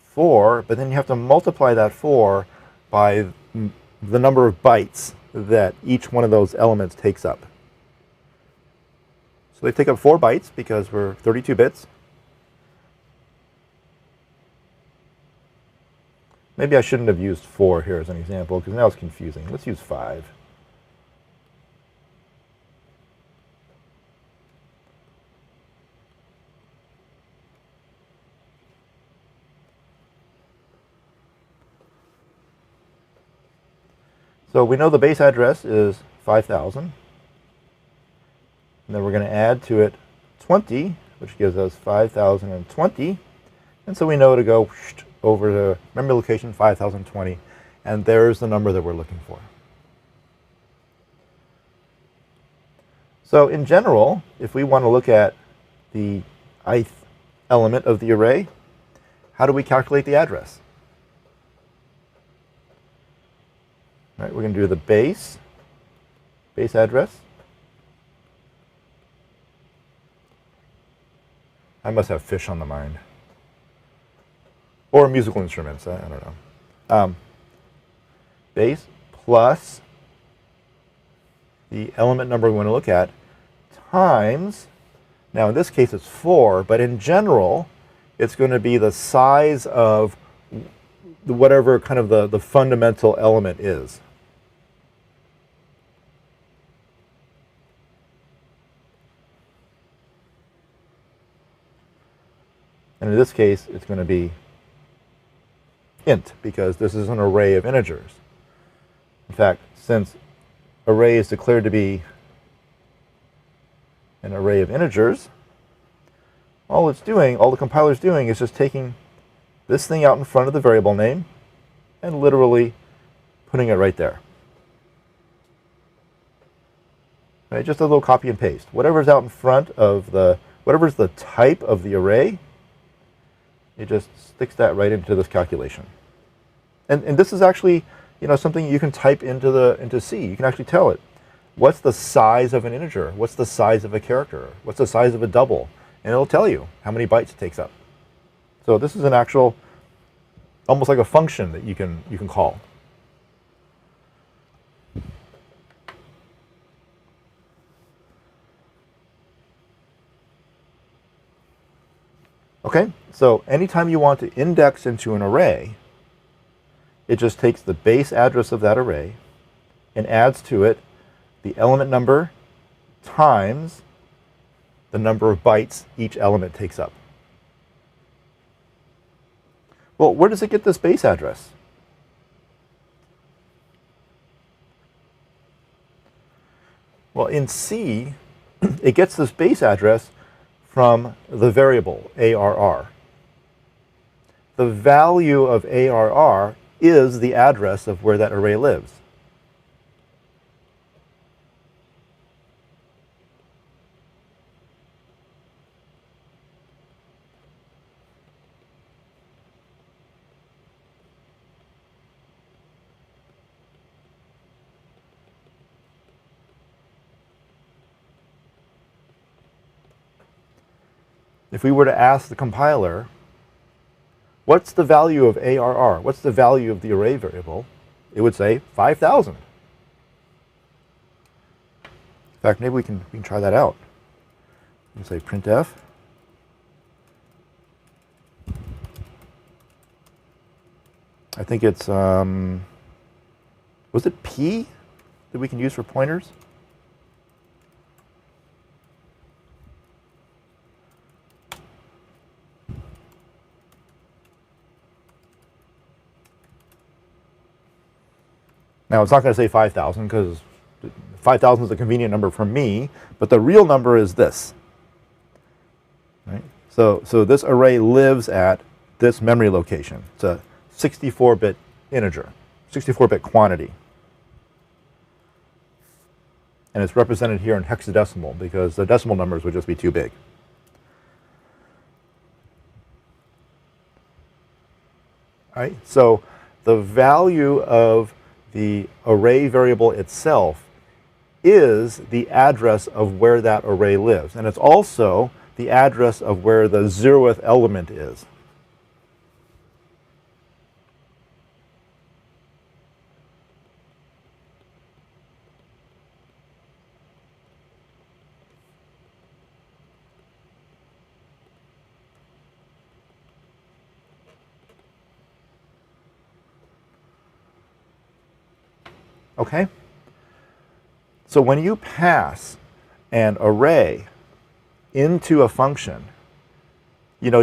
Speaker 2: 4, but then you have to multiply that 4 by the number of bytes that each one of those elements takes up. So they take up 4 bytes because we're 32 bits. Maybe I shouldn't have used 4 here as an example because now it's confusing. Let's use 5. So we know the base address is 5,000. And then we're going to add to it 20, which gives us 5,020. And so we know to go over to memory location 5,020. And there's the number that we're looking for. So in general, if we want to look at the ith element of the array, how do we calculate the address? Right, we're going to do the base address. I must have fish on the mind. Or musical instruments, I don't know. Base plus the element number we want to look at times, now in this case it's 4, but in general it's going to be the size of whatever kind of the fundamental element is. And in this case, it's going to be int, because this is an array of integers. In fact, since array is declared to be an array of integers, all it's doing, all the compiler's doing, is just taking this thing out in front of the variable name and literally putting it right there. Right, just a little copy and paste. Whatever's out in front of whatever's the type of the array, it just sticks that right into this calculation. And this is actually, something you can type into C. You can actually tell it, what's the size of an integer? What's the size of a character? What's the size of a double? And it'll tell you how many bytes it takes up. So this is an actual, almost like a function that you can call. Okay, so anytime you want to index into an array, it just takes the base address of that array and adds to it the element number times the number of bytes each element takes up. Well, where does it get this base address? Well, in C, it gets this base address from the variable ARR. The value of ARR is the address of where that array lives. If we were to ask the compiler, what's the value of ARR? What's the value of the array variable? It would say 5,000. In fact, maybe we can try that out. We say printf. I think it's, was it P that we can use for pointers? Now, it's not going to say 5,000 because 5,000 is a convenient number for me, but the real number is this. Right? So this array lives at this memory location. It's a 64-bit integer, 64-bit quantity. And it's represented here in hexadecimal because the decimal numbers would just be too big. All right? So the value of the array variable itself is the address of where that array lives. And it's also the address of where the 0th element is. Okay? So when you pass an array into a function, you know,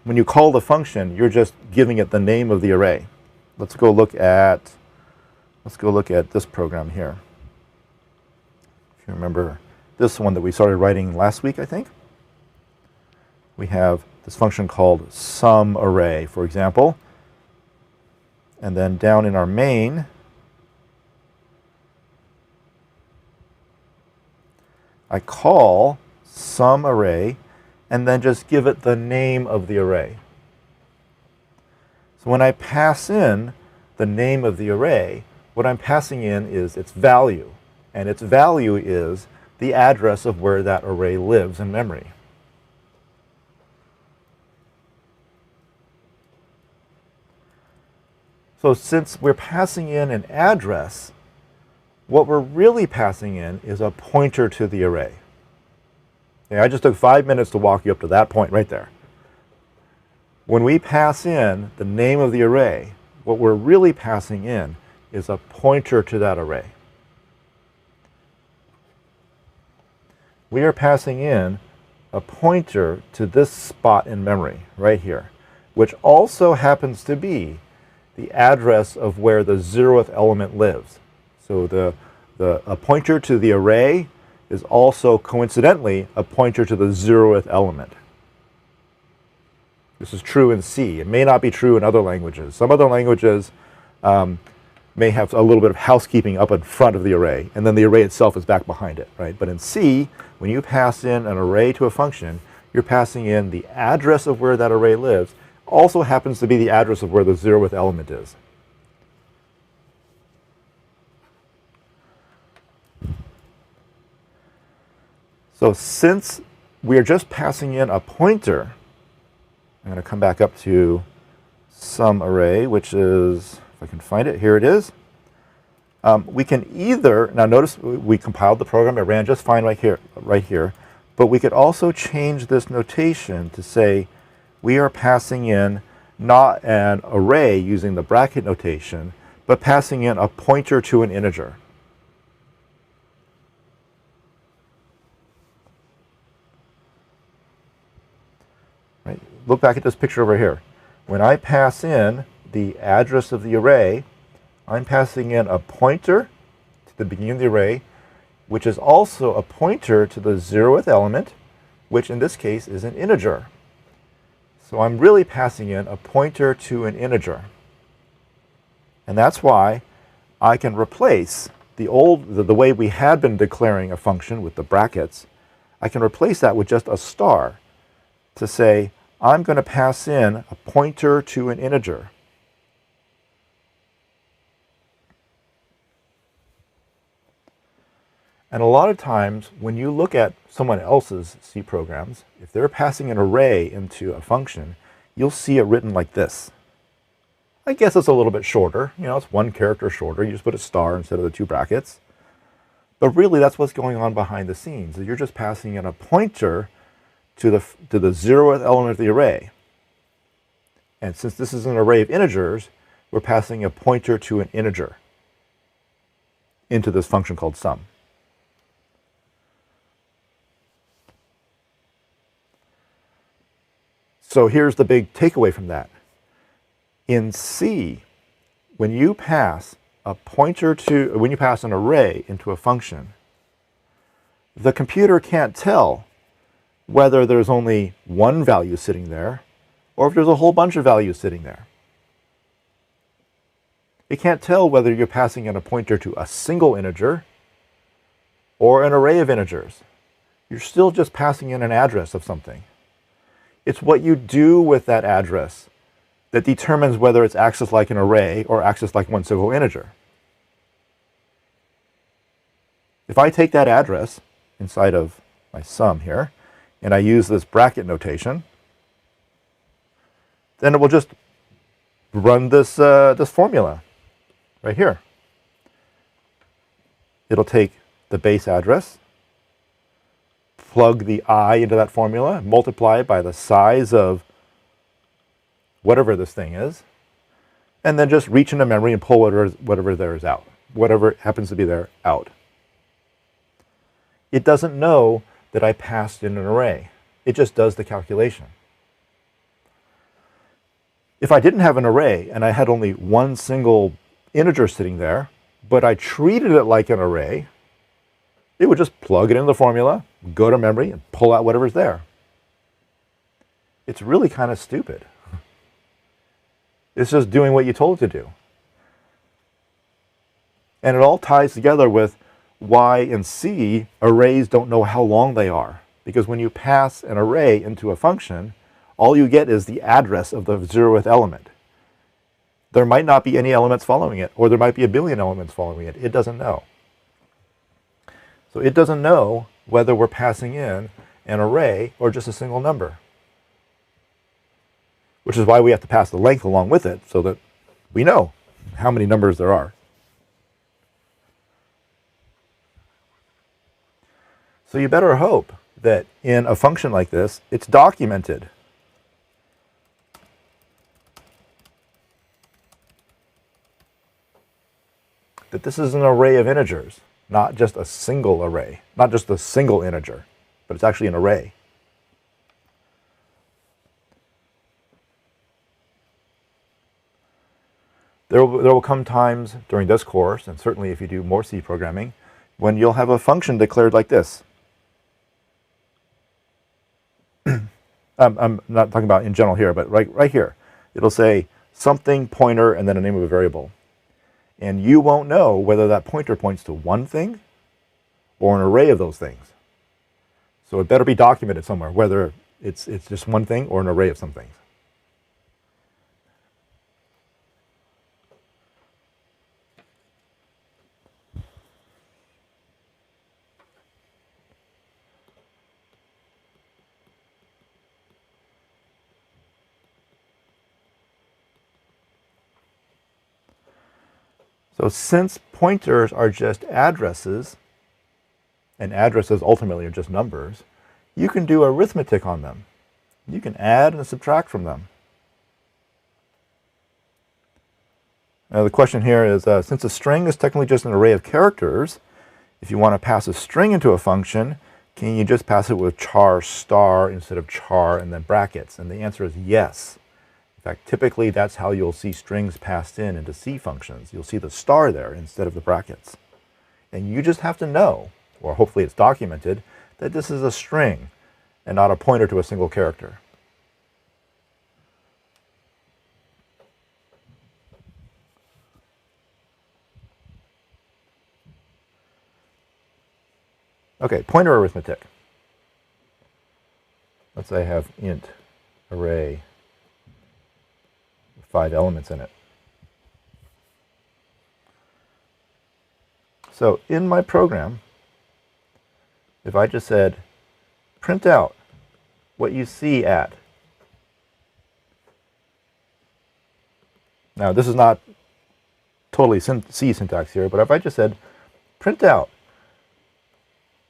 Speaker 2: when you call the function, you're just giving it the name of the array. Let's go look at this program here. If you remember this one that we started writing last week, I think. We have this function called SumArray, for example. And then down in our main, I call SumArray and then just give it the name of the array. So when I pass in the name of the array, what I'm passing in is its value. And its value is the address of where that array lives in memory. So since we're passing in an address, what we're really passing in is a pointer to the array. Okay, I just took 5 minutes to walk you up to that point right there. When we pass in the name of the array, what we're really passing in is a pointer to that array. We are passing in a pointer to this spot in memory right here, which also happens to be the address of where the 0th element lives. So a pointer to the array is also coincidentally a pointer to the 0th element. This is true in C. It may not be true in other languages. Some other languages may have a little bit of housekeeping up in front of the array, and then the array itself is back behind it, right? But in C, when you pass in an array to a function, you're passing in the address of where that array lives. Also happens to be the address of where the 0th element is. So since we're just passing in a pointer, I'm going to come back up to SumArray, which is, if I can find it, here it is. We can either, now notice we compiled the program, it ran just fine right here, but we could also change this notation to say we are passing in not an array using the bracket notation, but passing in a pointer to an integer. Right? Look back at this picture over here. When I pass in the address of the array, I'm passing in a pointer to the beginning of the array, which is also a pointer to the 0th element, which in this case is an integer. So I'm really passing in a pointer to an integer. And that's why I can replace the way we had been declaring a function with the brackets. I can replace that with just a star to say, I'm going to pass in a pointer to an integer. And a lot of times when you look at someone else's C programs, if they're passing an array into a function, you'll see it written like this. I guess it's a little bit shorter. You know, it's one character shorter. You just put a star instead of the two brackets. But really, that's what's going on behind the scenes. You're just passing in a pointer to the 0th element of the array. And since this is an array of integers, we're passing a pointer to an integer into this function called sum. So here's the big takeaway from that. In C, when you pass an array into a function, the computer can't tell whether there's only one value sitting there or if there's a whole bunch of values sitting there. It can't tell whether you're passing in a pointer to a single integer or an array of integers. You're still just passing in an address of something. It's what you do with that address that determines whether it's accessed like an array or accessed like one single integer. If I take that address inside of my sum here, and I use this bracket notation, then it will just run this, this formula right here. It'll take the base address, plug the I into that formula, multiply it by the size of whatever this thing is, and then just reach into memory and pull whatever there is out, whatever happens to be there out. It doesn't know that I passed in an array. It just does the calculation. If I didn't have an array and I had only one single integer sitting there, but I treated it like an array, it would just plug it in the formula, go to memory, and pull out whatever's there. It's really kind of stupid. It's just doing what you told it to do. And it all ties together with why in C, arrays don't know how long they are. Because when you pass an array into a function, all you get is the address of the 0th element. There might not be any elements following it, or there might be a billion elements following it. It doesn't know. So it doesn't know whether we're passing in an array or just a single number. Which is why we have to pass the length along with it so that we know how many numbers there are. So you better hope that in a function like this, it's documented. That this is an array of integers, not just a single array, not just a single integer, but it's actually an array. There will come times during this course, and certainly if you do more C programming, when you'll have a function declared like this. I'm not talking about in general here, but right here. It'll say something, pointer, and then a name of a variable. And you won't know whether that pointer points to one thing or an array of those things. So it better be documented somewhere, whether it's just one thing or an array of some things. So since pointers are just addresses, and addresses ultimately are just numbers, you can do arithmetic on them. You can add and subtract from them. Now the question here is, since a string is technically just an array of characters, if you want to pass a string into a function, can you just pass it with char star instead of char and then brackets? And the answer is yes. In fact, typically that's how you'll see strings passed into C functions. You'll see the star there instead of the brackets. And you just have to know, or hopefully it's documented, that this is a string, and not a pointer to a single character. Okay, pointer arithmetic. Let's say I have int array with 5 elements in it. So in my program, if I just said print out what you see at, now this is not totally C syntax here, but if I just said print out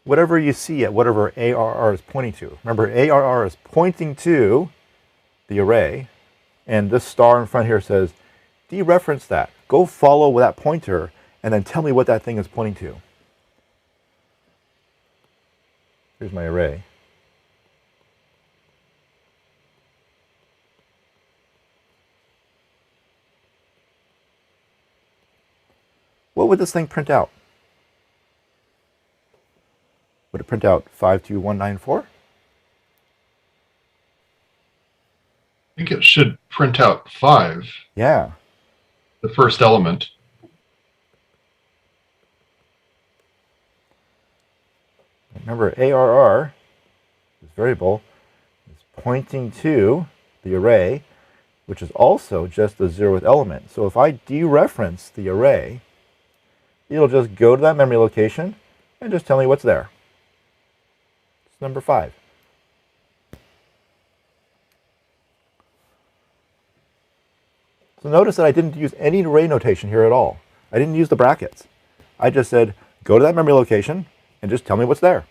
Speaker 2: whatever you see at whatever ARR is pointing to. Remember, ARR is pointing to the array, and this star in front here says dereference that. Go follow that pointer and then tell me what that thing is pointing to. Here's my array. What would this thing print out? Would it print out 52194?
Speaker 3: I think it should print out 5.
Speaker 2: Yeah.
Speaker 3: The first element.
Speaker 2: Remember, ARR, this variable, is pointing to the array, which is also just the 0th element. So if I dereference the array, it'll just go to that memory location and just tell me what's there. It's number 5. So notice that I didn't use any array notation here at all. I didn't use the brackets. I just said, go to that memory location and just tell me what's there.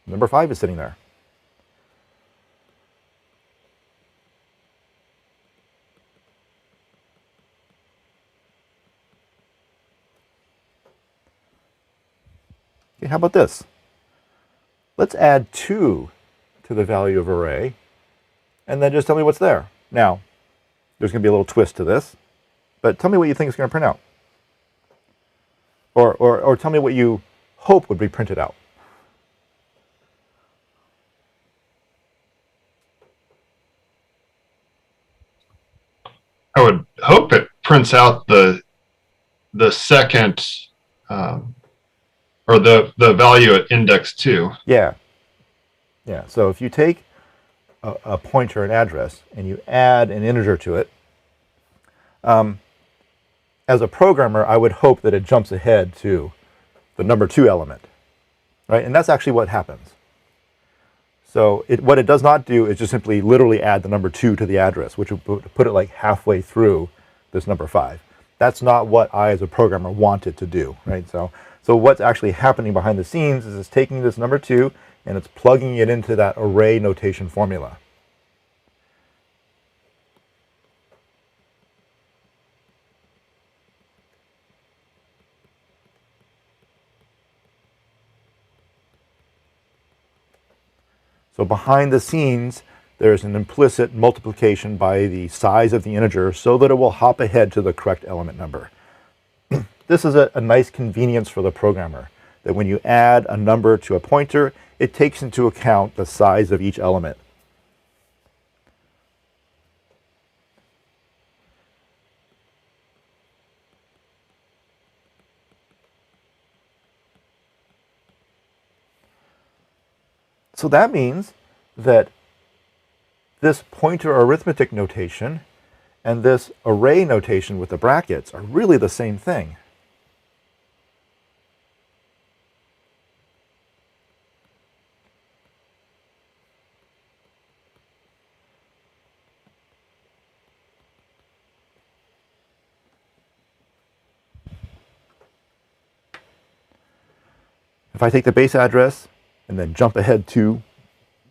Speaker 2: Number 5 is sitting there. Okay, how about this? Let's add 2 to the value of array, and then just tell me what's there. Now, there's going to be a little twist to this, but tell me what you think is going to print out. Or tell me what you hope would be printed out.
Speaker 3: I would hope it prints out the second or the value at index 2.
Speaker 2: Yeah. Yeah. So if you take a pointer, an address, and you add an integer to it, as a programmer, I would hope that it jumps ahead to the number 2 element, right? And that's actually what happens. So what it does not do is just simply literally add the number 2 to the address, which would put it like halfway through this number 5. That's not what I, as a programmer, want it to do, right? So what's actually happening behind the scenes is it's taking this number 2 and it's plugging it into that array notation formula. So behind the scenes, there's an implicit multiplication by the size of the integer so that it will hop ahead to the correct element number. This is a nice convenience for the programmer, that when you add a number to a pointer, it takes into account the size of each element. So that means that this pointer arithmetic notation and this array notation with the brackets are really the same thing. If I take the base address and then jump ahead to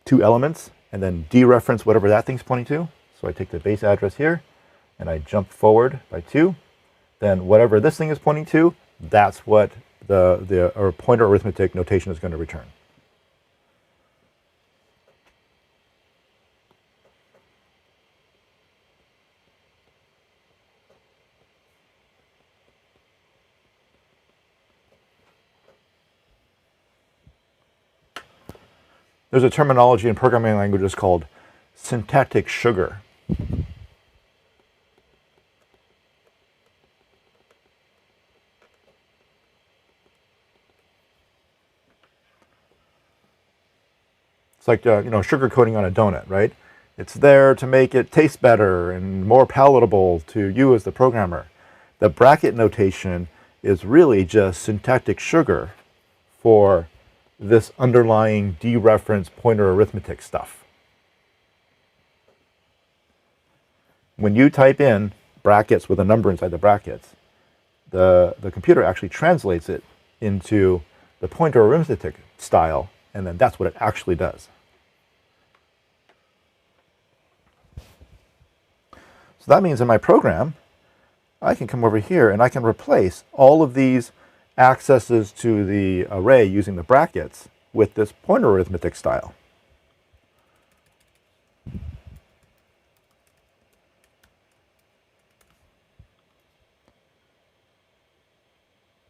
Speaker 2: 2 elements and then dereference whatever that thing's pointing to, so I take the base address here and I jump forward by 2, then whatever this thing is pointing to, that's what the pointer arithmetic notation is going to return. There's a terminology in programming languages called syntactic sugar. It's like sugar coating on a donut, right? It's there to make it taste better and more palatable to you as the programmer. The bracket notation is really just syntactic sugar for this underlying dereference pointer arithmetic stuff. When you type in brackets with a number inside the brackets, the computer actually translates it into the pointer arithmetic style, and then that's what it actually does. So that means in my program, I can come over here and I can replace all of these accesses to the array using the brackets with this pointer arithmetic style.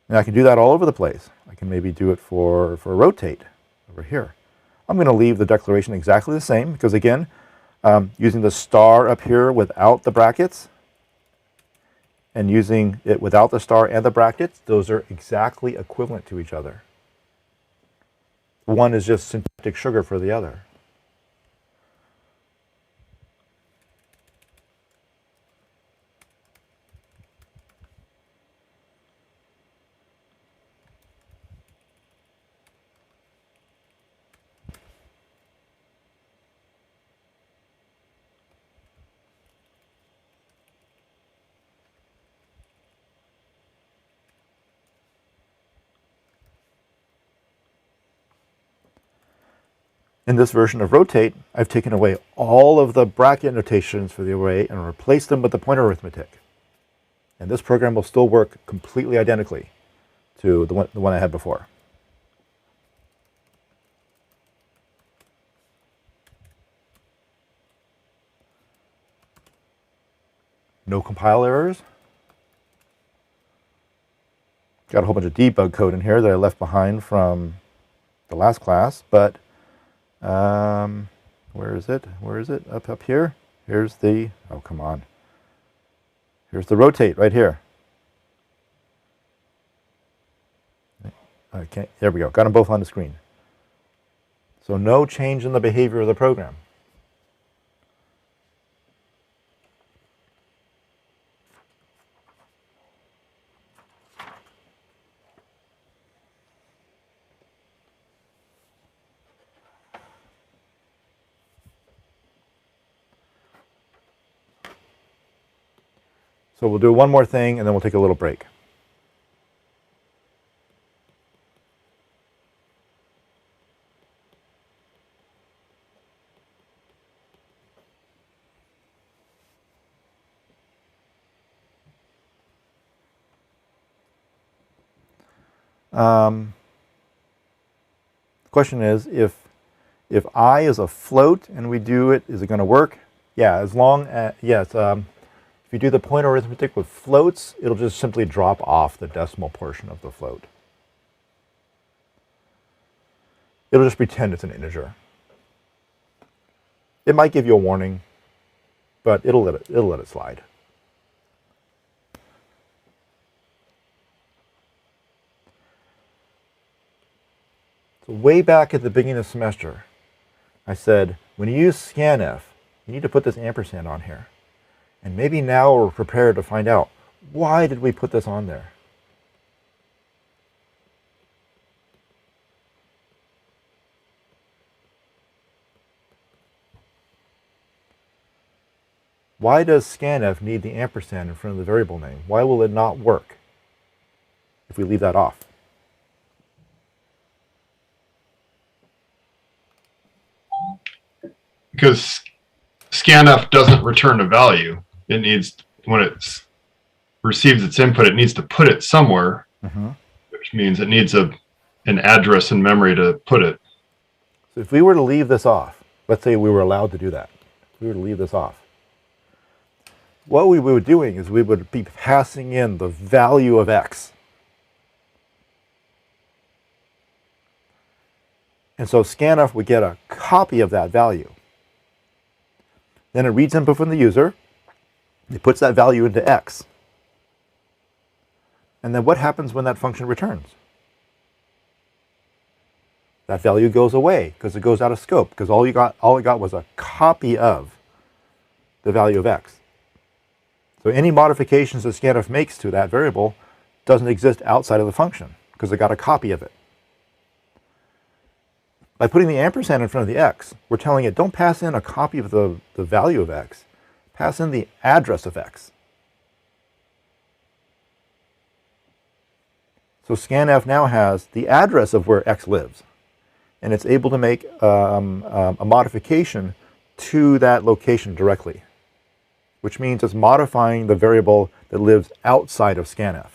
Speaker 2: And I can do that all over the place. I can maybe do it for rotate over here. I'm going to leave the declaration exactly the same because, again, using the star up here without the brackets and using it without the star and the brackets, those are exactly equivalent to each other. One is just syntactic sugar for the other. In this version of rotate, I've taken away all of the bracket notations for the array and replaced them with the pointer arithmetic. And this program will still work completely identically to the one I had before. No compile errors. Got a whole bunch of debug code in here that I left behind from the last class, but where is it? Where is it? Up here? Here's the, oh, come on. Here's the rotate right here. Okay, there we go. Got them both on the screen. So no change in the behavior of the program. So we'll do one more thing and then we'll take a little break. The question is, if I is a float and we do it, is it going to work? Yeah, as long as, yes. If you do the pointer arithmetic with floats, it'll just simply drop off the decimal portion of the float. It'll just pretend it's an integer. It might give you a warning, but it'll let it slide. So way back at the beginning of the semester, I said, when you use scanf, you need to put this ampersand on here. And maybe now we're prepared to find out, why did we put this on there? Why does scanf need the ampersand in front of the variable name? Why will it not work if we leave that off?
Speaker 3: Because scanf doesn't return a value. It needs, when it receives its input, it needs to put it somewhere, which means it needs an address in memory to put it.
Speaker 2: So if we were to leave this off, let's say we were allowed to do that. If we were to leave this off, what we would be doing is we would be passing in the value of x. And so scanf would get a copy of that value. Then it reads input from the user. It puts that value into X. And then what happens when that function returns? That value goes away because it goes out of scope, because all it got was a copy of the value of X. So any modifications that scanf makes to that variable doesn't exist outside of the function because it got a copy of it. By putting the ampersand in front of the X, we're telling it, don't pass in a copy of the value of X, pass in the address of X. So scanf now has the address of where X lives, and it's able to make a modification to that location directly, which means it's modifying the variable that lives outside of scanf.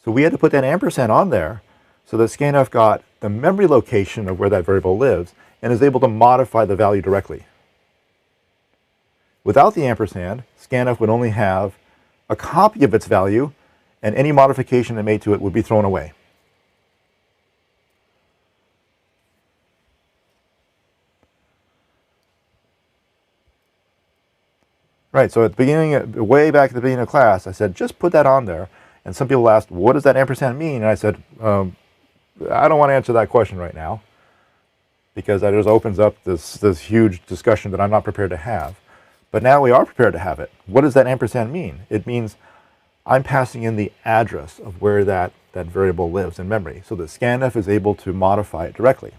Speaker 2: So we had to put that ampersand on there so that scanf got the memory location of where that variable lives and is able to modify the value directly. Without the ampersand, scanf would only have a copy of its value, and any modification it made to it would be thrown away. Right, so at the beginning, way back at the beginning of class, I said, just put that on there. And some people asked, what does that ampersand mean? And I said, I don't want to answer that question right now, because that just opens up this huge discussion that I'm not prepared to have. But now we are prepared to have it. What does that ampersand mean? It means I'm passing in the address of where that variable lives in memory, so that scanf is able to modify it directly.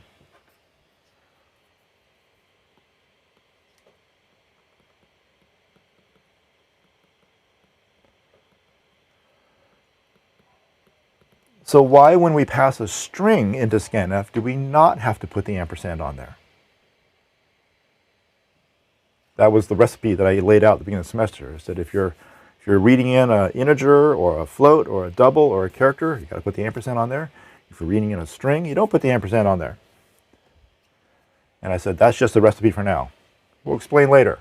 Speaker 2: So why, when we pass a string into scanf, do we not have to put the ampersand on there? That was the recipe that I laid out at the beginning of the semester. I said if you're reading in an integer or a float or a double or a character, you got to put the ampersand on there. If you're reading in a string, you don't put the ampersand on there. And I said that's just the recipe for now. We'll explain later.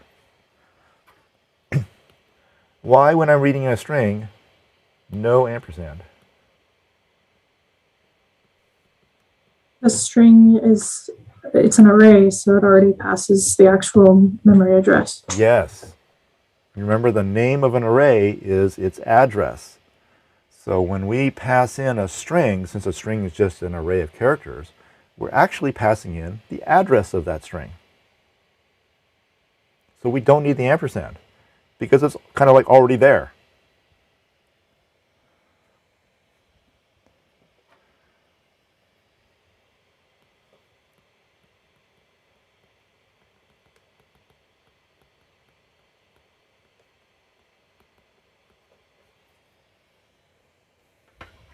Speaker 2: Why, when I'm reading in a string, no ampersand?
Speaker 1: A string it's an array, so it already passes the actual memory address.
Speaker 2: Yes. Remember, the name of an array is its address. So when we pass in a string, since a string is just an array of characters, we're actually passing in the address of that string. So we don't need the ampersand, because it's kind of like already there.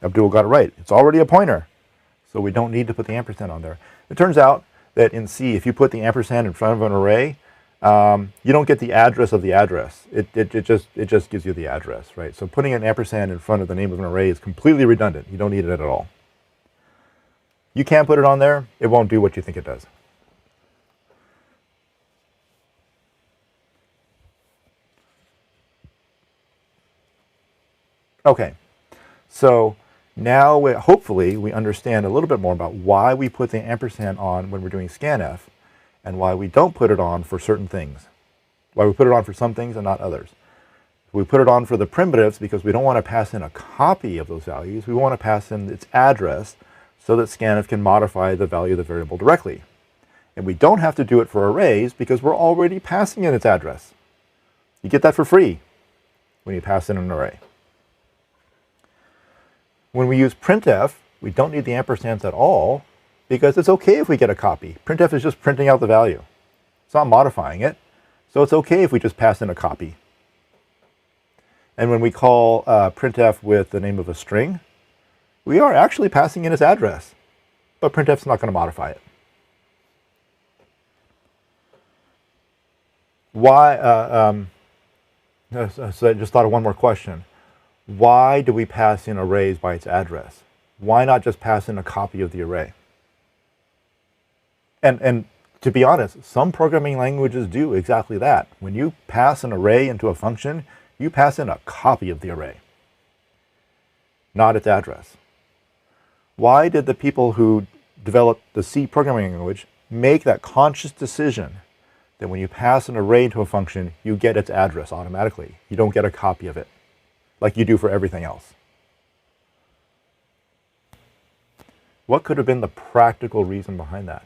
Speaker 2: Abdul got it right. It's already a pointer, so we don't need to put the ampersand on there. It turns out that in C, if you put the ampersand in front of an array, you don't get the address of the address. It just gives you the address, right? So putting an ampersand in front of the name of an array is completely redundant. You don't need it at all. You can't put it on there. It won't do what you think it does. Okay, so now hopefully we understand a little bit more about why we put the ampersand on when we're doing scanf, and why we don't put it on for certain things. Why we put it on for some things and not others. We put it on for the primitives because we don't want to pass in a copy of those values. We want to pass in its address so that scanf can modify the value of the variable directly. And we don't have to do it for arrays because we're already passing in its address. You get that for free when you pass in an array. When we use printf, we don't need the ampersands at all because it's okay if we get a copy. Printf is just printing out the value. It's not modifying it. So it's okay if we just pass in a copy. And when we call printf with the name of a string, we are actually passing in its address, but printf's not going to modify it. Why? So I just thought of one more question. Why do we pass in arrays by its address? Why not just pass in a copy of the array? And to be honest, some programming languages do exactly that. When you pass an array into a function, you pass in a copy of the array, not its address. Why did the people who develop the C programming language make that conscious decision that when you pass an array into a function, you get its address automatically. You don't get a copy of it like you do for everything else. What could have been the practical reason behind that?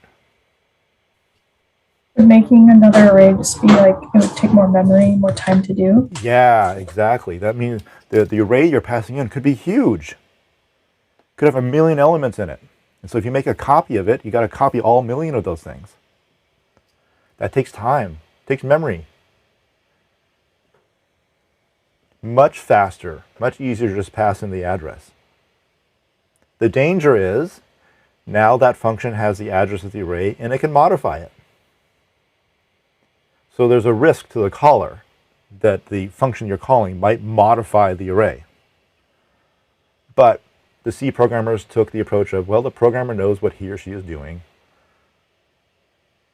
Speaker 1: Making another array just be like, it would take more memory, more time to do.
Speaker 2: Yeah, exactly. That means the array you're passing in could be huge. Could have 1,000,000 elements in it. And so if you make a copy of it, you got to copy all 1,000,000 of those things. That takes time, takes memory. Much faster, much easier to just pass in the address. The danger is, now that function has the address of the array and it can modify it. So there's a risk to the caller that the function you're calling might modify the array. But the C programmers took the approach of, well, the programmer knows what he or she is doing.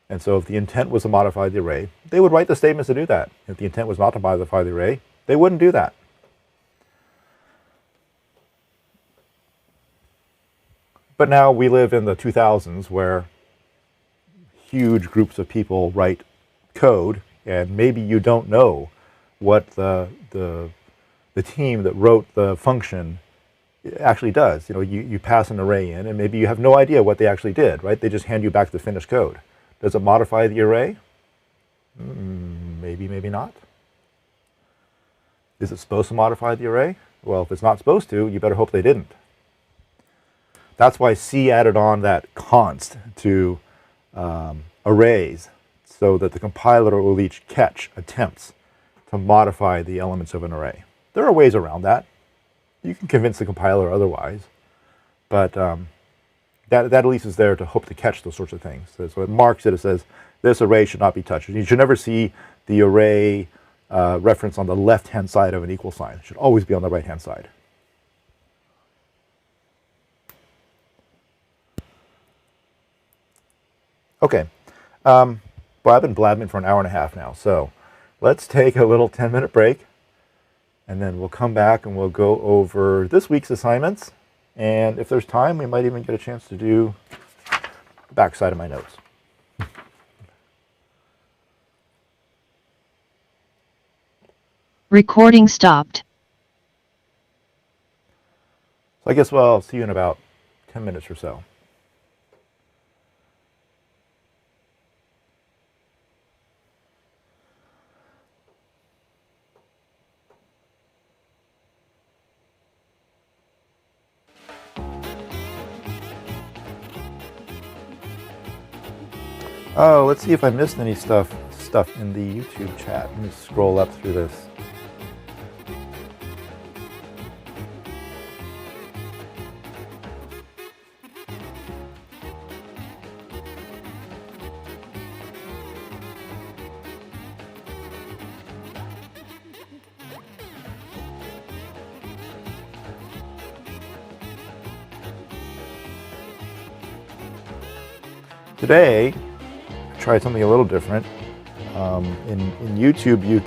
Speaker 2: And so if the intent was to modify the array, they would write the statements to do that. If the intent was not to modify the array, they wouldn't do that. But now we live in the 2000s where huge groups of people write code, and maybe you don't know what the team that wrote the function actually does. You know, you pass an array in, and maybe you have no idea what they actually did, right? They just hand you back the finished code. Does it modify the array? Maybe, maybe not. Is it supposed to modify the array? Well, if it's not supposed to, you better hope they didn't. That's why C added on that const to arrays, so that the compiler will each catch attempts to modify the elements of an array. There are ways around that. You can convince the compiler otherwise, but that at least is there to hope to catch those sorts of things. So it marks it, it says, this array should not be touched. You should never see the array reference on the left-hand side of an equal sign. It should always be on the right-hand side. Okay. Well, I've been blabbing for an hour and a half now, so let's take a little 10-minute break, and then we'll come back and we'll go over this week's assignments, and if there's time, we might even get a chance to do the back side of my notes.
Speaker 4: Recording stopped.
Speaker 2: So I guess, well, I'll see you in about 10 minutes or so. Oh, let's see if I missed any stuff in the YouTube chat. Let me scroll up through this. Today, try something a little different. In YouTube, you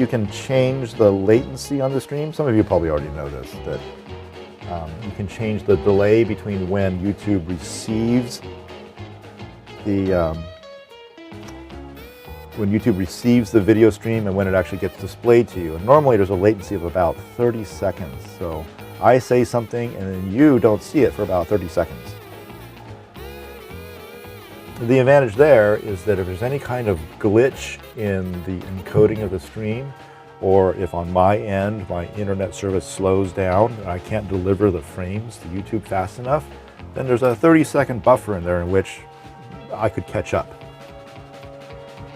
Speaker 2: can change the latency on the stream. Some of you probably already know this, that you can change the delay between when YouTube receives the video stream and when it actually gets displayed to you. And normally there's a latency of about 30 seconds. So I say something and then you don't see it for about 30 seconds. The advantage there is that if there's any kind of glitch in the encoding of the stream, or if on my end my internet service slows down and I can't deliver the frames to YouTube fast enough, then there's a 30-second buffer in there in which I could catch up.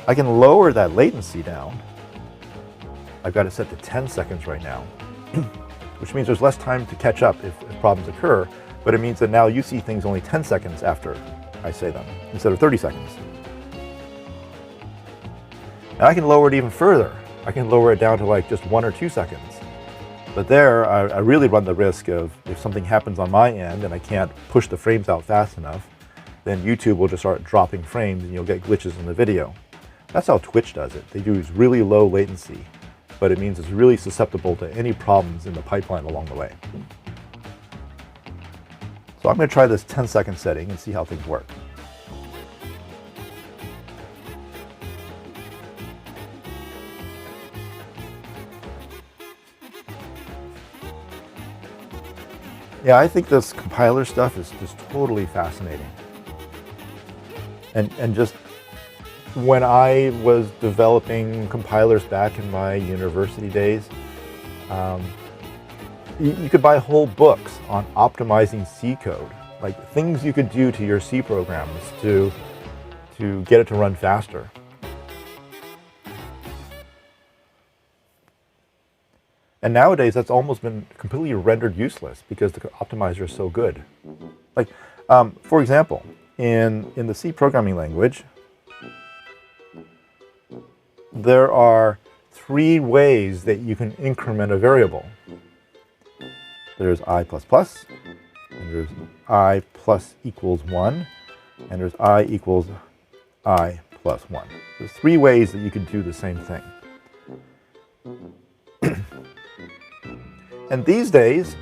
Speaker 2: I can lower that latency down. I've got it set to 10 seconds right now, which means there's less time to catch up if problems occur, but it means that now you see things only 10 seconds after I say them, instead of 30 seconds. And I can lower it even further. I can lower it down to like just 1 or 2 seconds. But there, I really run the risk of, if something happens on my end and I can't push the frames out fast enough, then YouTube will just start dropping frames and you'll get glitches in the video. That's how Twitch does it. They do really low latency, but it means it's really susceptible to any problems in the pipeline along the way. So So I'm going to try this 10-second setting and see how things work. Yeah, I think this compiler stuff is just totally fascinating. And just when I was developing compilers back in my university days, you could buy whole books on optimizing C code, like things you could do to your C programs to get it to run faster. And nowadays, that's almost been completely rendered useless because the optimizer is so good. Like, for example, in the C programming language, there are 3 ways that you can increment a variable. There's I++, and there's I plus equals 1, and there's I equals I plus 1. There's 3 ways that you can do the same thing. And these days,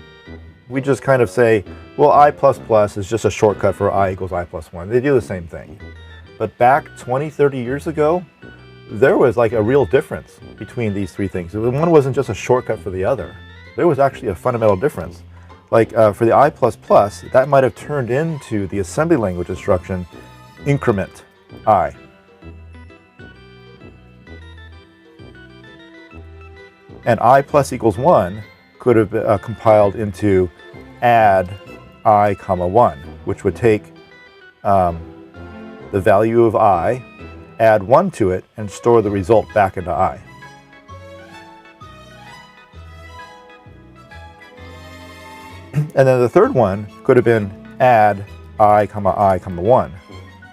Speaker 2: we just kind of say, well, I++ is just a shortcut for I equals I plus 1. They do the same thing. But back 20, 30 years ago, there was like a real difference between these 3 things. One wasn't just a shortcut for the other. There was actually a fundamental difference. Like for the I++, that might have turned into the assembly language instruction, increment I. And I plus equals 1 could have compiled into add I comma 1, which would take the value of I, add 1 to it, and store the result back into I. And then the third one could have been add I comma 1,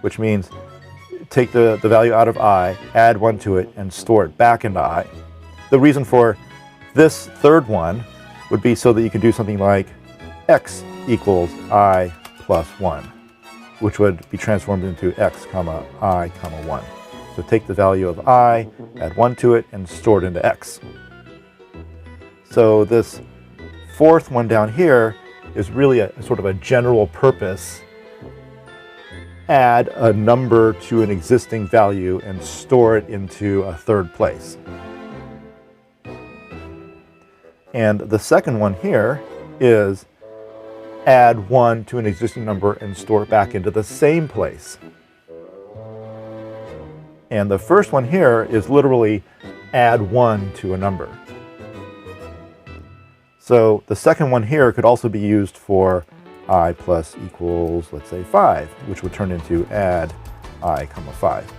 Speaker 2: which means take the value out of I, add 1 to it, and store it back into I. The reason for this third one would be so that you could do something like x equals I plus 1, which would be transformed into x comma I comma 1. So take the value of I, add 1 to it, and store it into x. So this fourth one down here is really a sort of a general purpose, add a number to an existing value and store it into a third place. And the second one here is add 1 to an existing number and store it back into the same place. And the first one here is literally add 1 to a number. So the second one here could also be used for I plus equals, let's say, 5, which would turn into add I comma 5.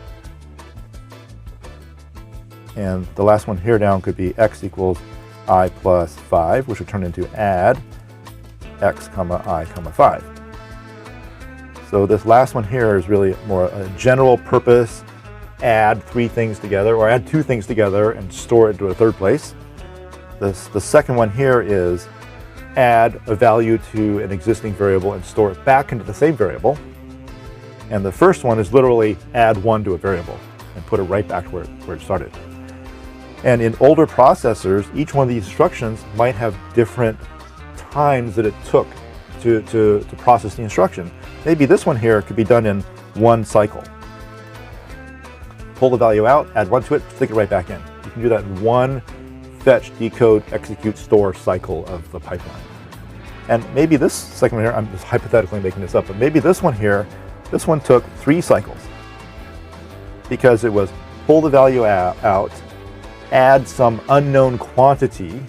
Speaker 2: And the last one here down could be x equals I plus 5, which would turn into add x comma I comma 5. So this last one here is really more a general purpose, add 3 things together, or add 2 things together and store it to a third place. The second one here is add a value to an existing variable and store it back into the same variable. And the first one is literally add 1 to a variable and put it right back to where it started. And in older processors, each one of these instructions might have different times that it took to process the instruction. Maybe this one here could be done in 1 cycle. Pull the value out, add 1 to it, stick it right back in. You can do that in 1 fetch, decode, execute, store cycle of the pipeline. And maybe this second one here, I'm just hypothetically making this up, but maybe this one here, this one took 3 cycles because it was pull the value out, add some unknown quantity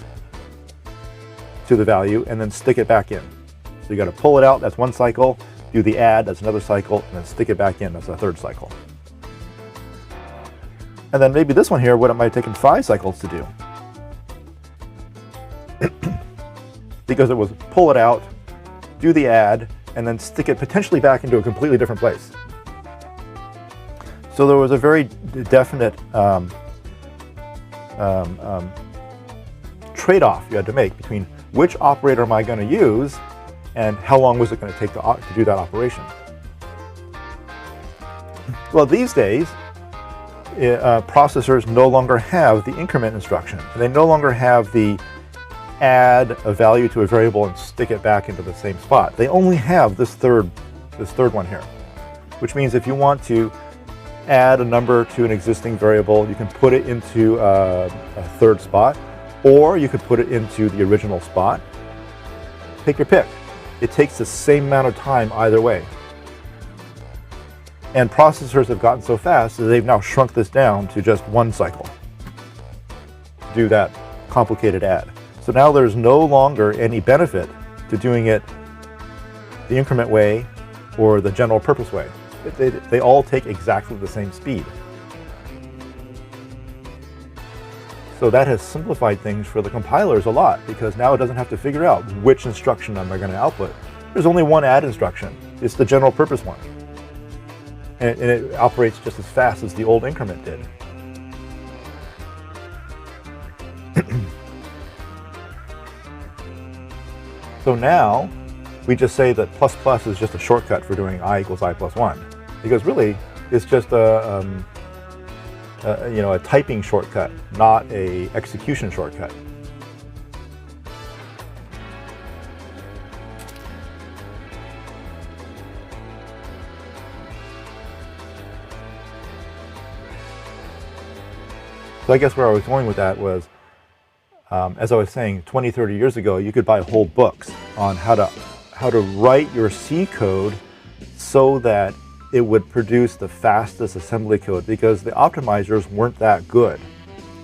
Speaker 2: to the value, and then stick it back in. So you got to pull it out, that's 1 cycle, do the add, that's another cycle, and then stick it back in, that's a 3rd cycle. And then maybe this one here, what it might have taken 5 cycles to do. Because it was pull it out, do the add, and then stick it potentially back into a completely different place. So there was a very definite trade-off you had to make between which operator am I going to use and how long was it going to take to do that operation. Well, these days, processors no longer have the increment instruction. They no longer have the add a value to a variable and stick it back into the same spot. They only have this third one here, which means if you want to add a number to an existing variable, you can put it into a third spot, or you could put it into the original spot. Take your pick. It takes the same amount of time either way. And processors have gotten so fast that they've now shrunk this down to just one cycle to do that complicated add. So now there's no longer any benefit to doing it the increment way or the general purpose way. They all take exactly the same speed. So that has simplified things for the compilers a lot, because now it doesn't have to figure out which instruction am I going to output. There's only one add instruction. It's the general purpose one. And it operates just as fast as the old increment did. So now we just say that plus plus is just a shortcut for doing I equals I plus 1, because really it's just a typing shortcut, not a execution shortcut. So I guess where I was going with that was, as I was saying, 20, 30 years ago, you could buy whole books on how to write your C code so that it would produce the fastest assembly code, because the optimizers weren't that good.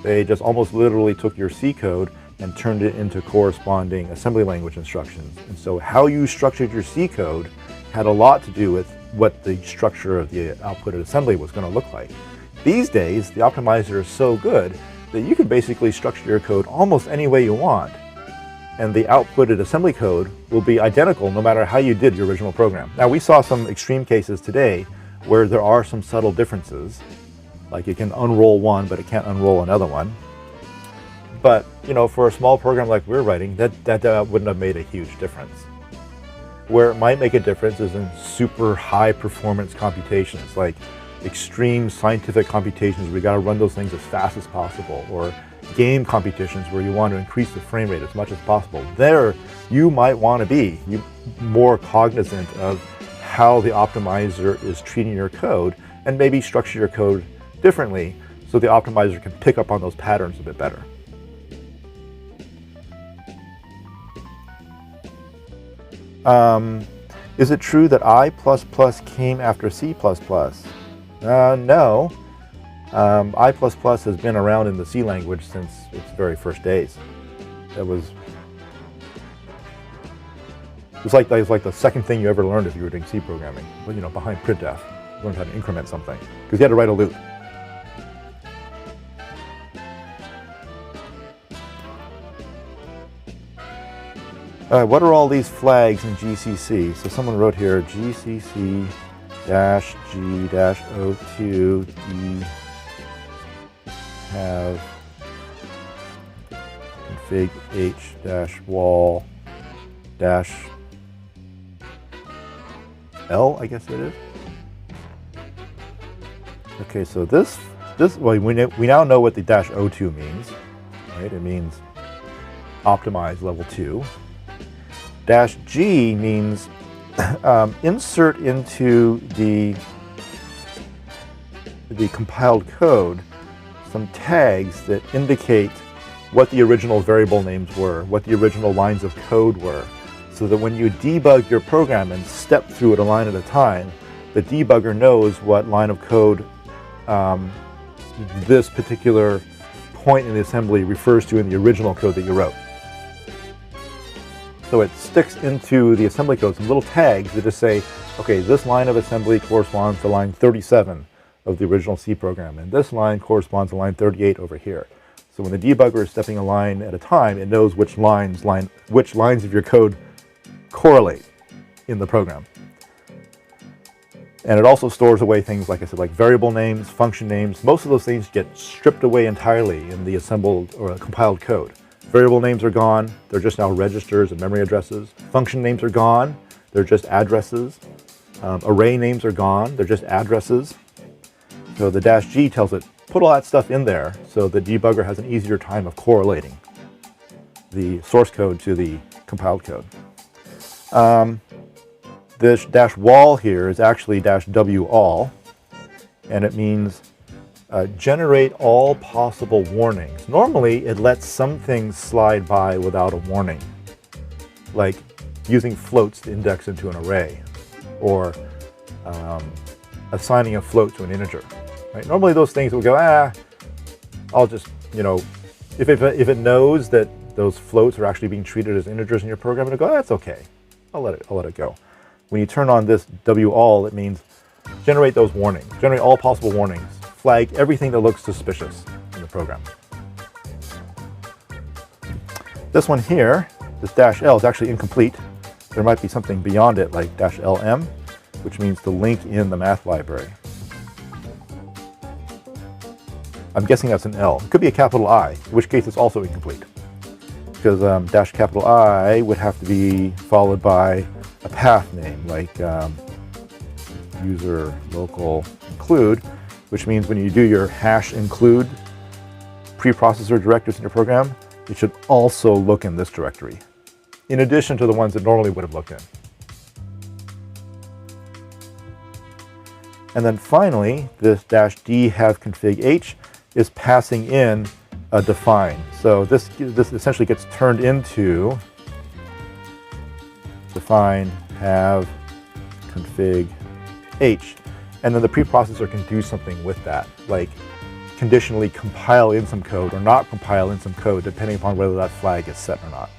Speaker 2: They just almost literally took your C code and turned it into corresponding assembly language instructions. And so how you structured your C code had a lot to do with what the structure of the outputted assembly was going to look like. These days, the optimizer is so good that you can basically structure your code almost any way you want, and the outputted assembly code will be identical no matter how you did your original program. Now, we saw some extreme cases today where there are some subtle differences, like it can unroll one, but it can't unroll another one. But, for a small program like we're writing, that wouldn't have made a huge difference. Where it might make a difference is in super high performance computations, like extreme scientific computations where you got to run those things as fast as possible, or game competitions where you want to increase the frame rate as much as possible. There, you might want to be more cognizant of how the optimizer is treating your code, and maybe structure your code differently so the optimizer can pick up on those patterns a bit better. Is it true that I++ came after C++? No. I++ has been around in the C language since its very first days. It was like the second thing you ever learned if you were doing C programming. Well, behind printf, you learned how to increment something, because you had to write a loop. What are all these flags in GCC? So someone wrote here, GCC-G-O2 D have config H-wall -L, I guess it is. Okay, so this well, we now know what the -O2 means, right? It means optimize level 2. -G means insert into the compiled code some tags that indicate what the original variable names were, what the original lines of code were, so that when you debug your program and step through it a line at a time, the debugger knows what line of code this particular point in the assembly refers to in the original code that you wrote. So it sticks into the assembly code some little tags that just say, okay, this line of assembly corresponds to line 37 of the original C program, and this line corresponds to line 38 over here. So when the debugger is stepping a line at a time, it knows which lines of your code correlate in the program. And it also stores away things, like I said, like variable names, function names. Most of those things get stripped away entirely in the assembled or compiled code. Variable names are gone. They're just now registers and memory addresses. Function names are gone. They're just addresses. Array names are gone. They're just addresses. So the -G tells it, put all that stuff in there so the debugger has an easier time of correlating. the source code to the compiled code. This dash wall here is actually dash w all, and it means generate all possible warnings. Normally, it lets some things slide by without a warning, like using floats to index into an array, or assigning a float to an integer. Right? Normally, those things will go, I'll just, if it knows that those floats are actually being treated as integers in your program, it'll go, that's okay. I'll let it go. When you turn on this w all, it means generate those warnings, generate all possible warnings, flag everything that looks suspicious in the program. This one here, this dash L, is actually incomplete. There might be something beyond it, like dash LM, which means to link in the math library. I'm guessing that's an L. It could be a capital I, in which case it's also incomplete, because dash capital I would have to be followed by a path name, like user local include, which means when you do your hash include preprocessor directives in your program, it should also look in this directory, in addition to the ones that normally would have looked in. And then finally, this dash D have config H is passing in a define. So this essentially gets turned into define have config H. And then the preprocessor can do something with that, like conditionally compile in some code or not compile in some code, depending upon whether that flag is set or not.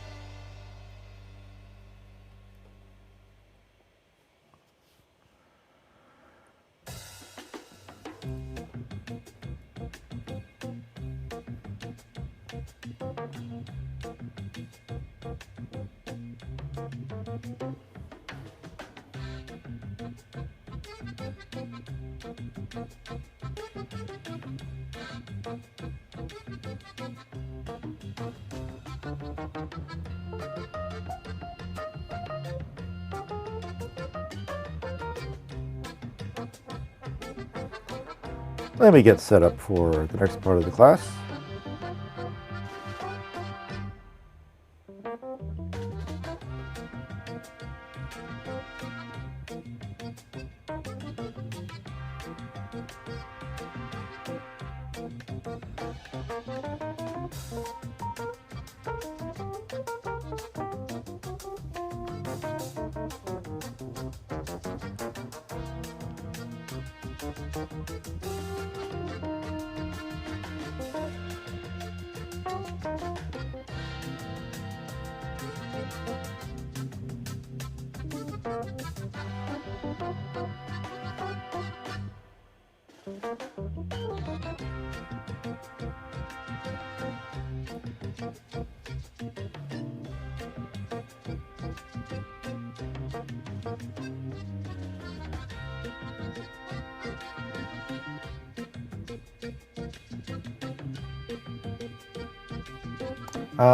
Speaker 2: Let me get set up for the next part of the class.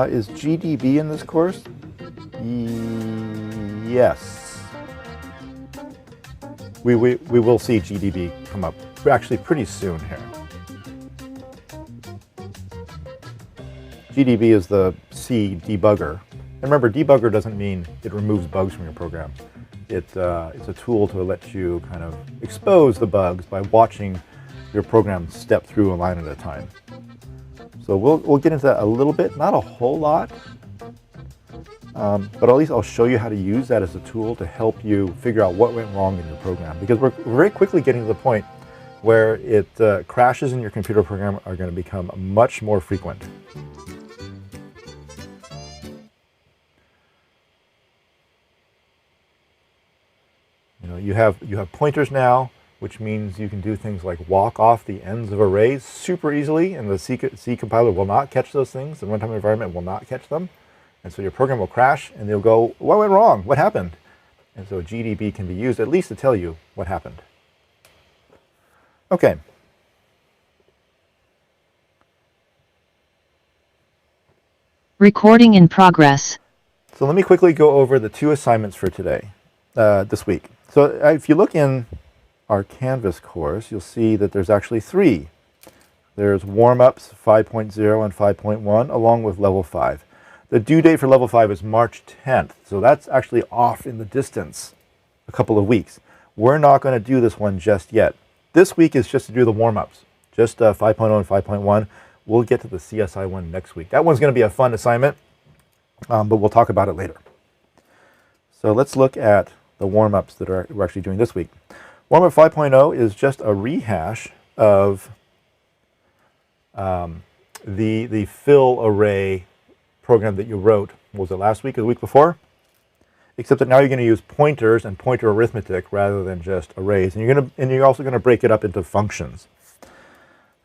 Speaker 2: Is GDB in this course? Yes. We will see GDB come up actually pretty soon here. GDB is the C debugger. And remember, debugger doesn't mean it removes bugs from your program. It's a tool to let you kind of expose the bugs by watching your program step through a line at a time. So we'll get into that a little bit, not a whole lot, but at least I'll show you how to use that as a tool to help you figure out what went wrong in your program. Because we're very quickly getting to the point where crashes in your computer program are going to become much more frequent. You have pointers now, which means you can do things like walk off the ends of arrays super easily, and the C compiler will not catch those things. The runtime environment will not catch them. And so your program will crash, and they'll go, what went wrong? What happened? And so GDB can be used at least to tell you what happened. Okay.
Speaker 4: Recording in progress.
Speaker 2: So let me quickly go over the 2 assignments for today, this week. So if you look in our Canvas course, you'll see that there's actually 3. There's warm-ups 5.0 and 5.1, along with level 5. The due date for level 5 is March 10th, so that's actually off in the distance a couple of weeks. We're not going to do this one just yet. This week is just to do the warm-ups, just 5.0 and 5.1. We'll get to the CSI one next week. That one's going to be a fun assignment, but we'll talk about it later. So let's look at the warm-ups that we're actually doing this week. Warm-up 5.0 is just a rehash of the fill array program that you wrote. Was it last week or the week before? Except that now you're going to use pointers and pointer arithmetic rather than just arrays, and you're also going to break it up into functions.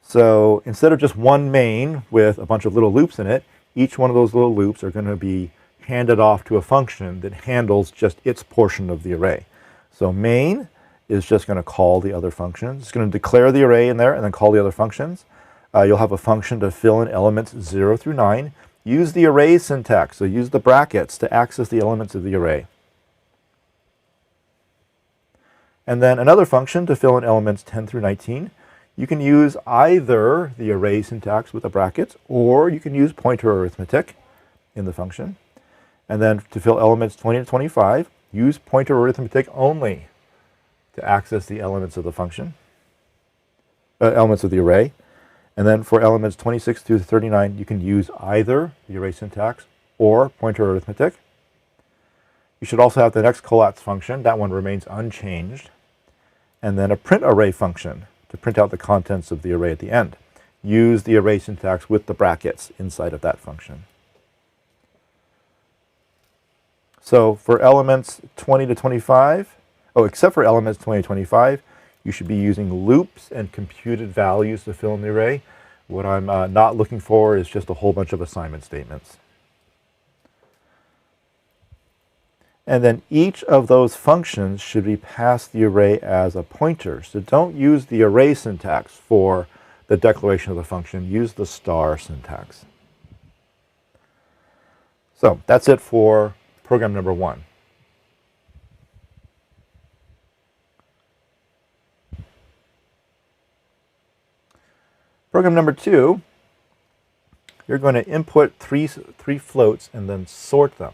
Speaker 2: So instead of just one main with a bunch of little loops in it, each one of those little loops are going to be handed off to a function that handles just its portion of the array. So main is just going to call the other functions. It's going to declare the array in there and then call the other functions. You'll have a function to fill in elements 0 through 9. Use the array syntax, so use the brackets to access the elements of the array. And then another function to fill in elements 10 through 19. You can use either the array syntax with the brackets, or you can use pointer arithmetic in the function. And then to fill elements 20 to 25, use pointer arithmetic only to access the elements of the function, elements of the array. And then for elements 26 through 39, you can use either the array syntax or pointer arithmetic. You should also have the next collats function. That one remains unchanged. And then a print array function to print out the contents of the array at the end. Use the array syntax with the brackets inside of that function. So for elements 20 to 25, except for elements 20 to 25, you should be using loops and computed values to fill in the array. What I'm not looking for is just a whole bunch of assignment statements. And then each of those functions should be passed the array as a pointer. So don't use the array syntax for the declaration of the function. Use the star syntax. So that's it for program number 1. Program number 2, you're going to input three floats and then sort them.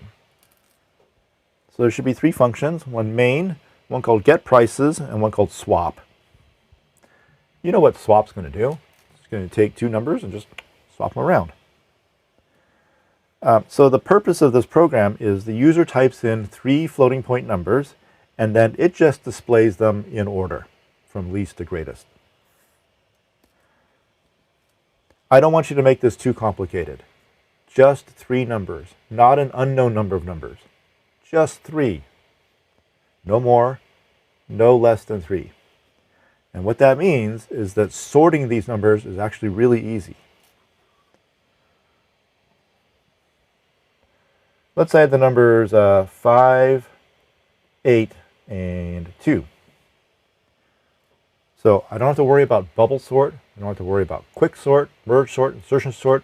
Speaker 2: So there should be 3 functions, one main, one called getPrices, and one called swap. You know what swap's going to do. It's going to take 2 numbers and just swap them around. So the purpose of this program is the user types in 3 floating point numbers, and then it just displays them in order, from least to greatest. I don't want you to make this too complicated. Just 3 numbers, not an unknown number of numbers. Just 3. No more, no less than 3. And what that means is that sorting these numbers is actually really easy. Let's say the numbers 5, 8, and 2. So I don't have to worry about bubble sort. I don't have to worry about quick sort, merge sort, insertion sort,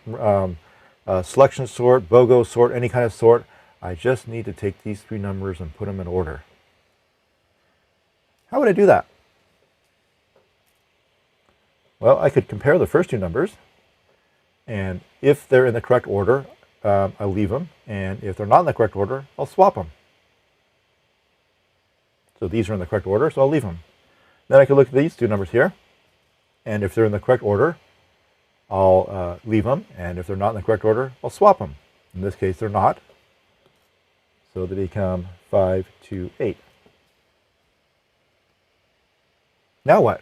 Speaker 2: selection sort, BOGO sort, any kind of sort. I just need to take these 3 numbers and put them in order. How would I do that? Well, I could compare the first 2 numbers, and if they're in the correct order, I'll leave them, and if they're not in the correct order, I'll swap them. So these are in the correct order, so I'll leave them. Then I can look at these 2 numbers here, and if they're in the correct order, I'll leave them, and if they're not in the correct order, I'll swap them. In this case, they're not, so they become 5, 2, 8. Now what?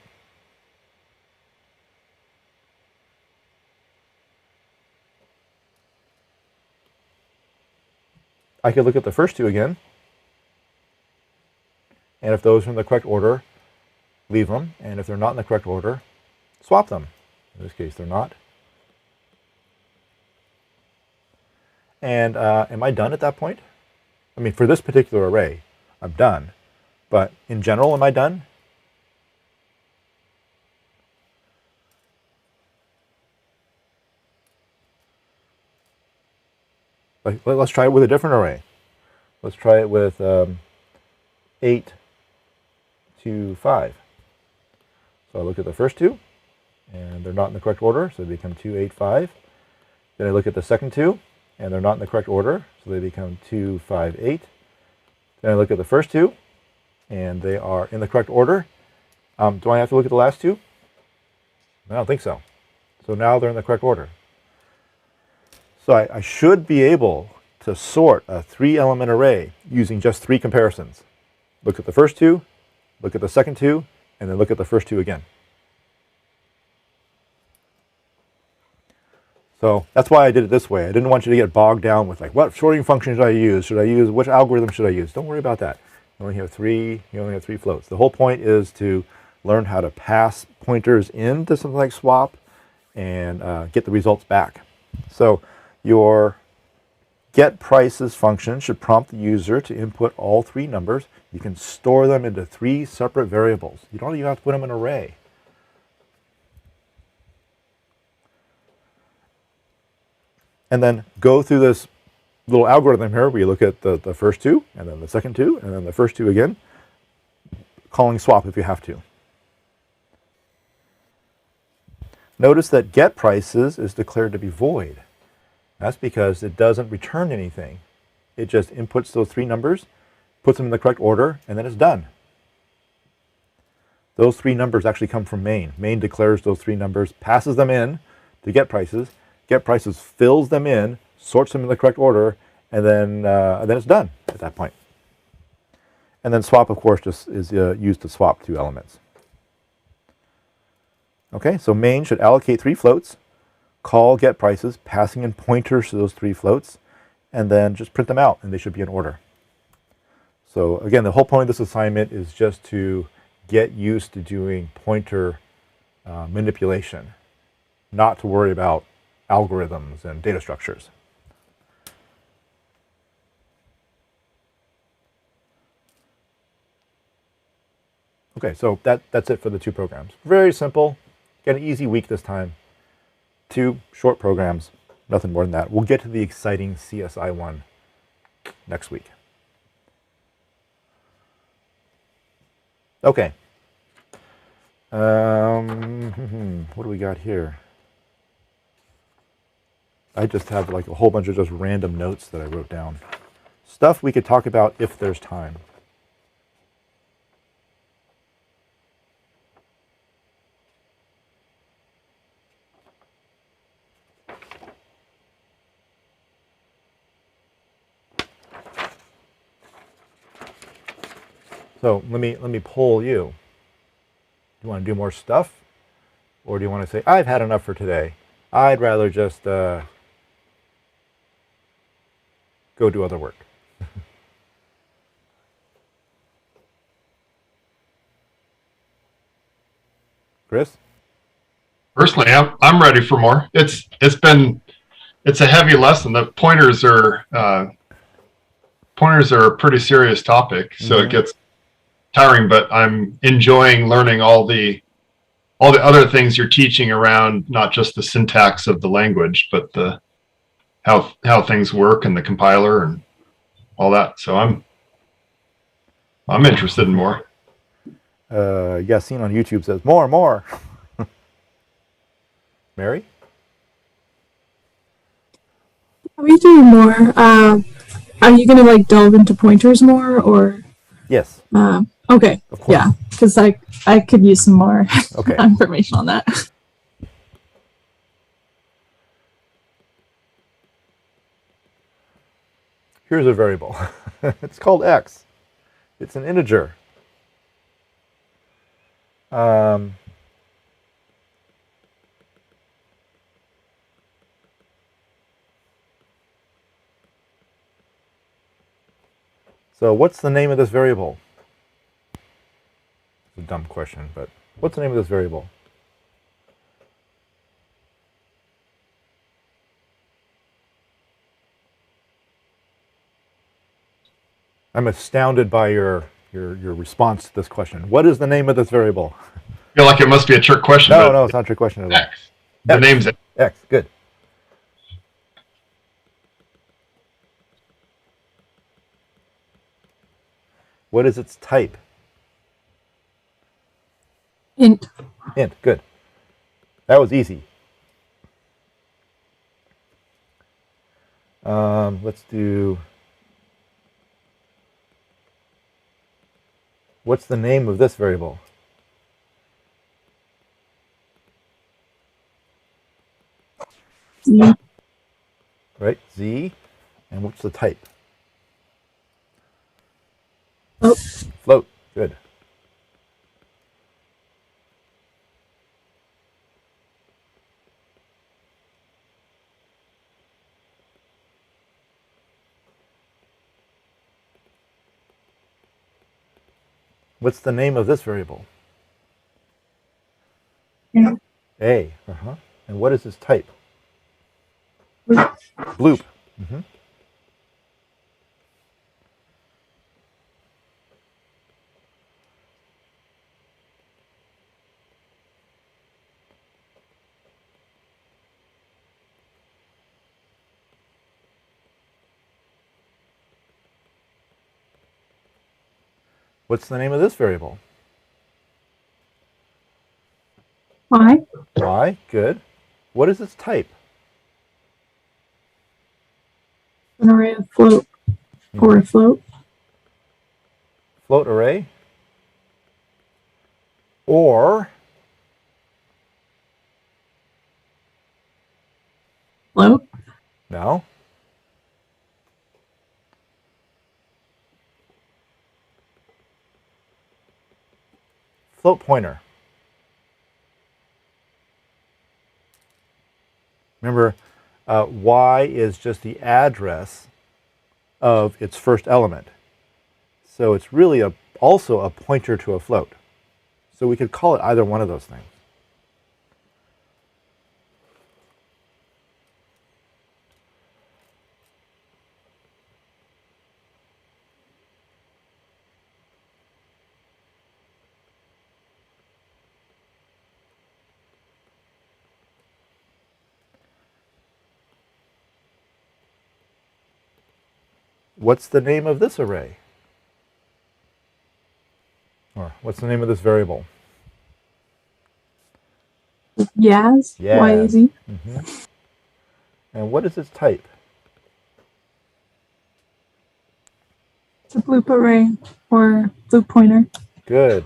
Speaker 2: I could look at the first 2 again, and if those are in the correct order, leave them, and if they're not in the correct order, swap them. In this case, they're not. And am I done at that point? I mean, for this particular array, I'm done. But in general, am I done? Let's try it with a different array. Let's try it with 8 to 5. So I look at the first 2, and they're not in the correct order, so they become 2, 8, 5. Then I look at the second 2, and they're not in the correct order, so they become 2, 5, 8. Then I look at the first two, and they are in the correct order. Do I have to look at the last two? I don't think so. So now they're in the correct order. So I should be able to sort a 3-element array using just 3 comparisons. Look at the first two, look at the second two, and then look at the first two again. So that's why I did it this way. I didn't want you to get bogged down with like, what sorting function should I use? Which algorithm should I use? Don't worry about that. You only have three floats. The whole point is to learn how to pass pointers into something like swap and get the results back. So your get prices function should prompt the user to input all 3 numbers. You can store them into 3 separate variables. You don't even have to put them in an array. And then go through this little algorithm here where you look at the first two, and then the second two, and then the first two again, calling swap if you have to. Notice that get prices is declared to be void. That's because it doesn't return anything. It just inputs those 3 numbers, puts them in the correct order, and then it's done. Those 3 numbers actually come from main. Main declares those 3 numbers, passes them in to get prices. Get prices fills them in, sorts them in the correct order, and then it's done at that point. And then swap, of course, just is used to swap 2 elements. Okay, so main should allocate 3 floats, call get prices, passing in pointers to those 3 floats, and then just print them out, and they should be in order. So again, the whole point of this assignment is just to get used to doing pointer manipulation, not to worry about algorithms and data structures. Okay, so that's it for the 2 programs. Very simple. Get an easy week this time. 2 short programs, nothing more than that. We'll get to the exciting CSI one next week. Okay. What do we got here? I just have like a whole bunch of just random notes that I wrote down. Stuff we could talk about if there's time. So let me poll you. Do you want to do more stuff? Or do you want to say, I've had enough for today? I'd rather just go do other work. Chris?
Speaker 3: Personally, I'm ready for more. It's a heavy lesson. The pointers are a pretty serious topic, so it gets tiring, but I'm enjoying learning all the other things you're teaching around, not just the syntax of the language, but the how things work and the compiler and all that. So I'm interested in more.
Speaker 2: Yassine on YouTube says more. Mary?
Speaker 1: Are we doing more? Are you gonna like delve into pointers more, or?
Speaker 2: Yes.
Speaker 1: Okay.
Speaker 2: Of course.
Speaker 1: Yeah, because I could use some more
Speaker 2: Okay.
Speaker 1: information on that.
Speaker 2: Here's a variable. It's called x. It's an integer. So what's the name of this variable? It's a dumb question, but what's the name of this variable? I'm astounded by your response to this question. What is the name of this variable?
Speaker 3: I feel like it must be a trick question.
Speaker 2: No, it's not a trick question at all.
Speaker 3: X. The name's X.
Speaker 2: X, good. What is its type?
Speaker 1: Int.
Speaker 2: Int, good. That was easy. Let's do, what's the name of this variable?
Speaker 1: Z.
Speaker 2: Right, Z. And what's the type?
Speaker 1: Oh,
Speaker 2: Float. Good. What's the name of this variable?
Speaker 1: yeah.
Speaker 2: A. Uh-huh. And what is its type?
Speaker 1: Bloop.
Speaker 2: Bloop. Mm-hmm. What's the name of this variable?
Speaker 1: Y.
Speaker 2: Y. Good. What is its type?
Speaker 1: An array of float or a float.
Speaker 2: Float array. Or
Speaker 1: Float.
Speaker 2: no. Float pointer. Remember, Y is just the address of its first element. So it's really also a pointer to a float. So we could call it either one of those things. What's the name of this array? Or what's the name of this variable?
Speaker 1: Yaz.
Speaker 2: Yes.
Speaker 1: Y-A-Z.
Speaker 2: Mm-hmm. And what is its type?
Speaker 1: It's a bloop array or bloop pointer.
Speaker 2: Good.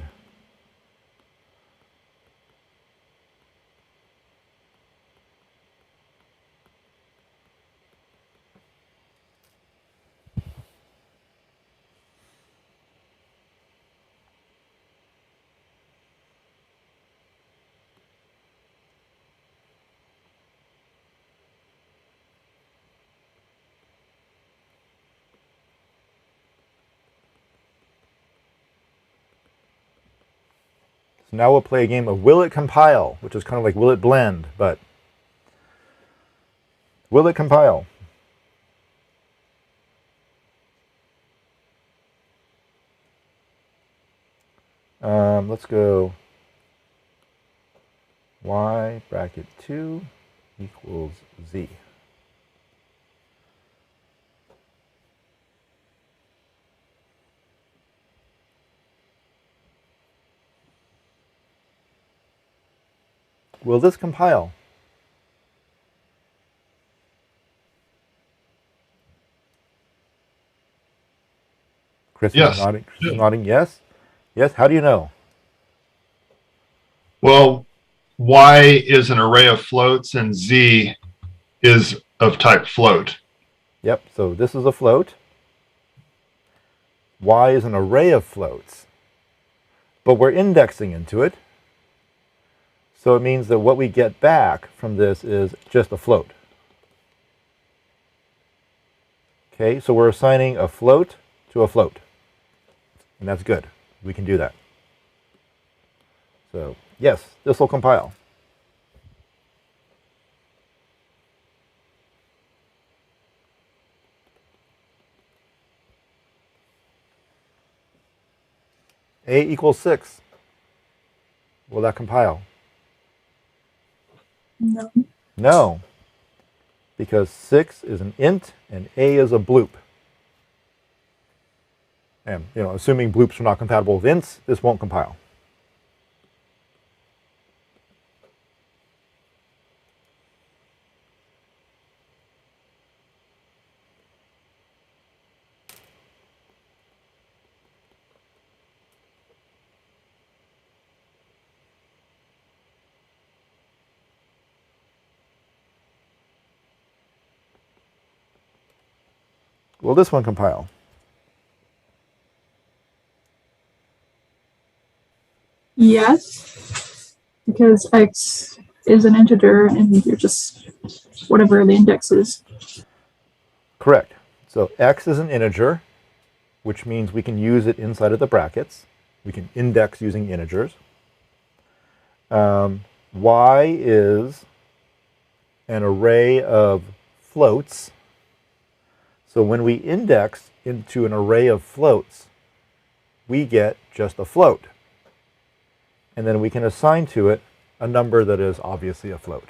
Speaker 2: So now we'll play a game of Will It Compile, which is kind of like Will It Blend, but will it compile? Let's go y bracket 2 equals z. Will this compile? Chris is
Speaker 3: Yes.
Speaker 2: nodding. Chris is nodding. Yes. Yes. How do you know?
Speaker 3: Well, Y is an array of floats and Z is of type float.
Speaker 2: Yep. So this is a float. Y is an array of floats, but we're indexing into it. So it means that what we get back from this is just a float. Okay, so we're assigning a float to a float. And that's good. We can do that. So yes, this will compile. A equals 6. Will that compile?
Speaker 1: No.
Speaker 2: No, because 6 is an int and A is a bloop. And assuming bloops are not compatible with ints, this won't compile. Will this one compile?
Speaker 1: Yes, because x is an integer and you're just whatever the index is.
Speaker 2: Correct. So x is an integer, which means we can use it inside of the brackets. We can index using integers. Y is an array of floats. So when we index into an array of floats, we get just a float. And then we can assign to it a number that is obviously a float.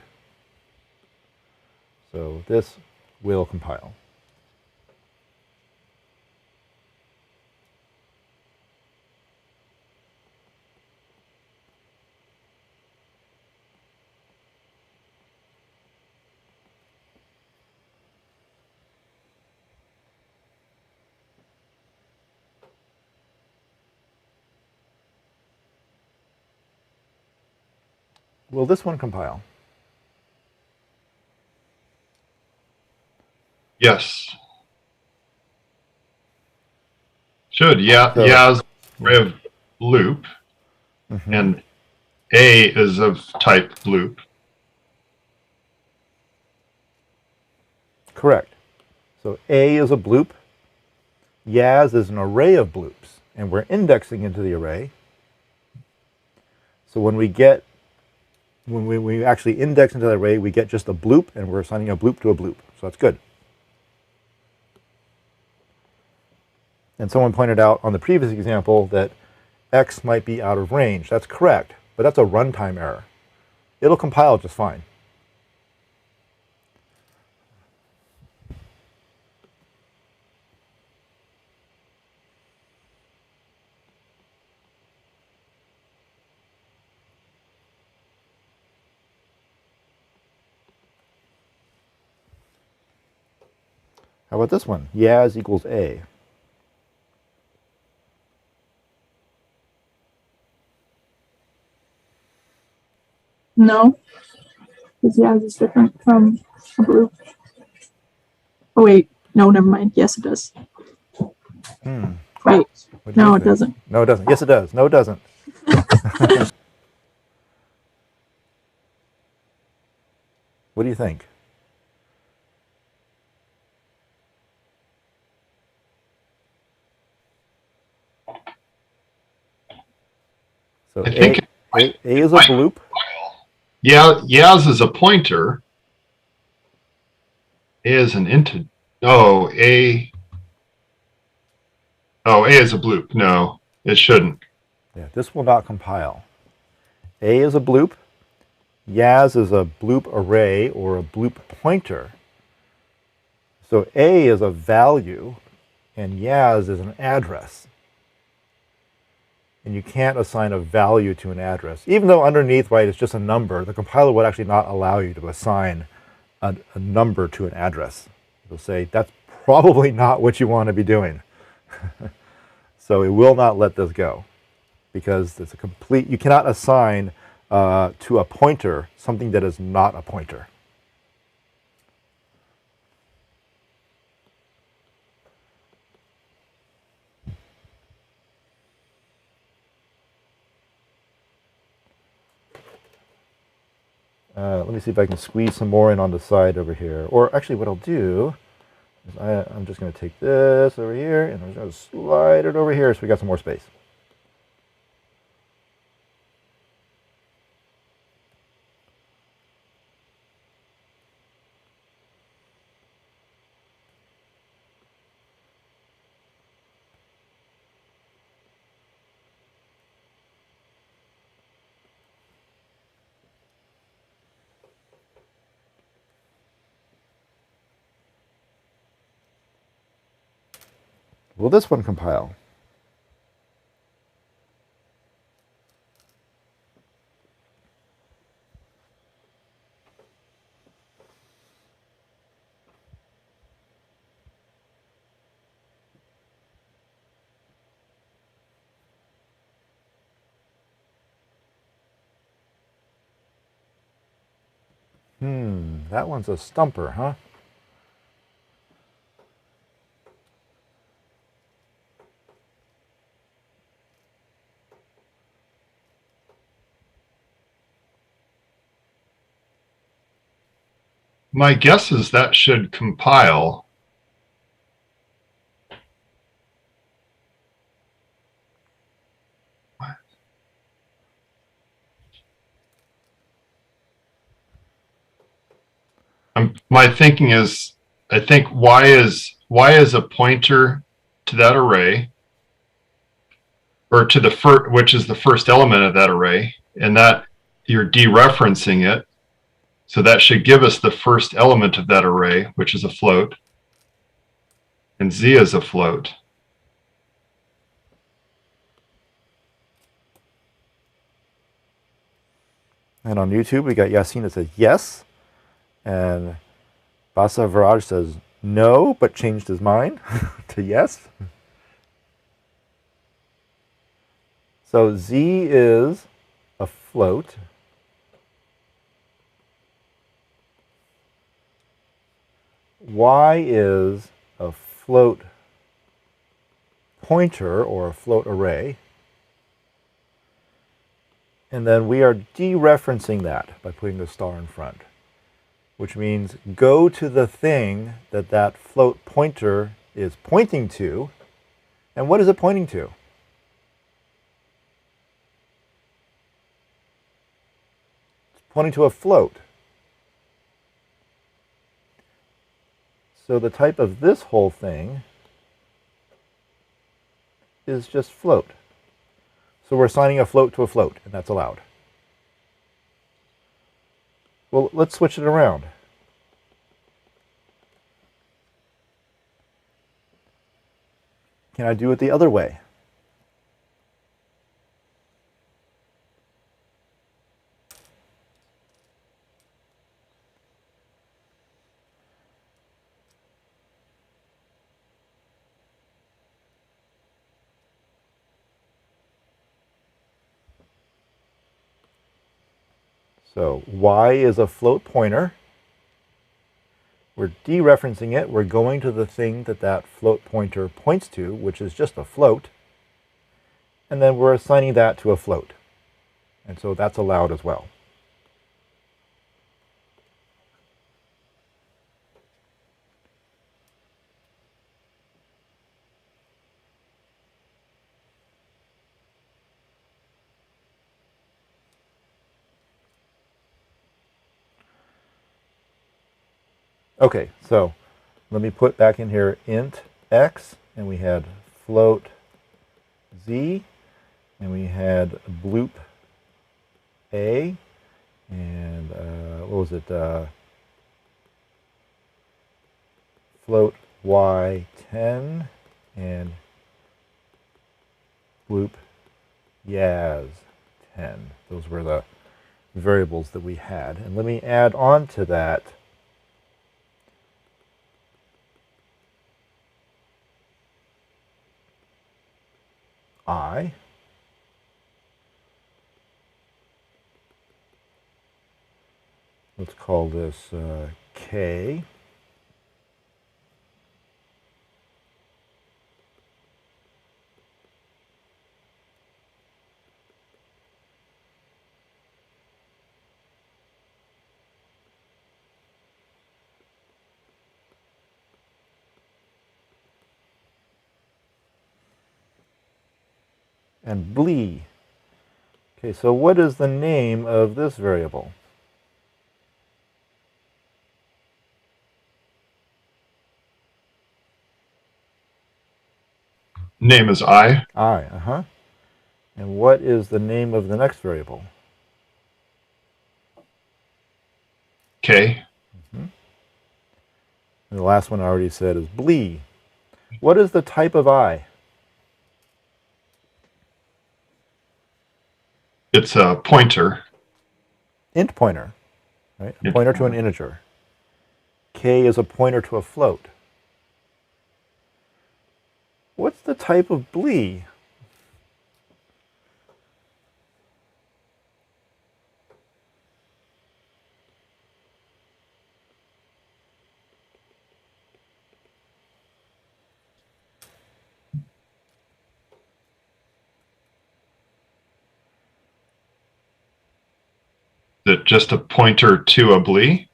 Speaker 2: So this will compile. Will this one compile?
Speaker 3: Yes. Should. Yeah.
Speaker 2: So,
Speaker 3: Yas array of loop, and A is of type loop.
Speaker 2: Correct. So A is a bloop. Yaz is an array of bloops, and we're indexing into the array. So when we actually index into the array, we get just a bloop, and we're assigning a bloop to a bloop. So that's good. And someone pointed out on the previous example that x might be out of range. That's correct, but that's a runtime error. It'll compile just fine. How about this one? Yaz equals A.
Speaker 1: No, because Yaz is different from a bloop. Oh wait, no, never mind. Yes, it does. Wait, no, it doesn't.
Speaker 2: No, it doesn't. Yes, it does. No, it doesn't. What do you think? So
Speaker 3: I think
Speaker 2: A is a bloop.
Speaker 3: Yeah, Yaz is a pointer. A is an integer. Oh, A. Oh, A is a bloop. No, it shouldn't.
Speaker 2: Yeah, this will not compile. A is a bloop. Yaz is a bloop array or a bloop pointer. So A is a value, and Yaz is an address. And you can't assign a value to an address. Even though underneath, right, it's just a number, the compiler would actually not allow you to assign a number to an address. It'll say, that's probably not what you want to be doing. So it will not let this go, because it's a complete, you cannot assign to a pointer something that is not a pointer. Let me see if I can squeeze some more in on the side over here. Or actually what I'll do is I'm just going to take this over here and I'm just going to slide it over here so we got some more space. Will this one compile? That one's a stumper, huh?
Speaker 3: My guess is that should compile. My thinking is, I think y is a pointer to that array, or to the first, which is the first element of that array, and that you're dereferencing it. So that should give us the first element of that array, which is a float, and z is a float.
Speaker 2: And on YouTube, we got Yasin that says yes, and Basa Viraj says no, but changed his mind to yes. So z is a float. Y is a float pointer or a float array. And then we are dereferencing that by putting the star in front, which means go to the thing that that float pointer is pointing to. And what is it pointing to? It's pointing to a float. So the type of this whole thing is just float. So we're assigning a float to a float, and that's allowed. Well, let's switch it around. Can I do it the other way? So y is a float pointer. We're dereferencing it. We're going to the thing that that float pointer points to, which is just a float. And then we're assigning that to a float. And so that's allowed as well. Okay, so let me put back in here int x, and we had float z, and we had bloop a, and what was it? Float y10 and bloop yaz 10. Those were the variables that we had. And let me add on to that I. Let's call this k. And blee. Okay, so what is the name of this variable?
Speaker 3: Name is I.
Speaker 2: I, And what is the name of the next variable?
Speaker 3: K.
Speaker 2: And the last one I already said is blee. What is the type of I?
Speaker 3: It's a pointer.
Speaker 2: Int pointer, right? A
Speaker 3: Int
Speaker 2: pointer to an
Speaker 3: pointer.
Speaker 2: integer. K is a pointer to a float. What's the type of blee?
Speaker 3: Is it just a pointer to a blee?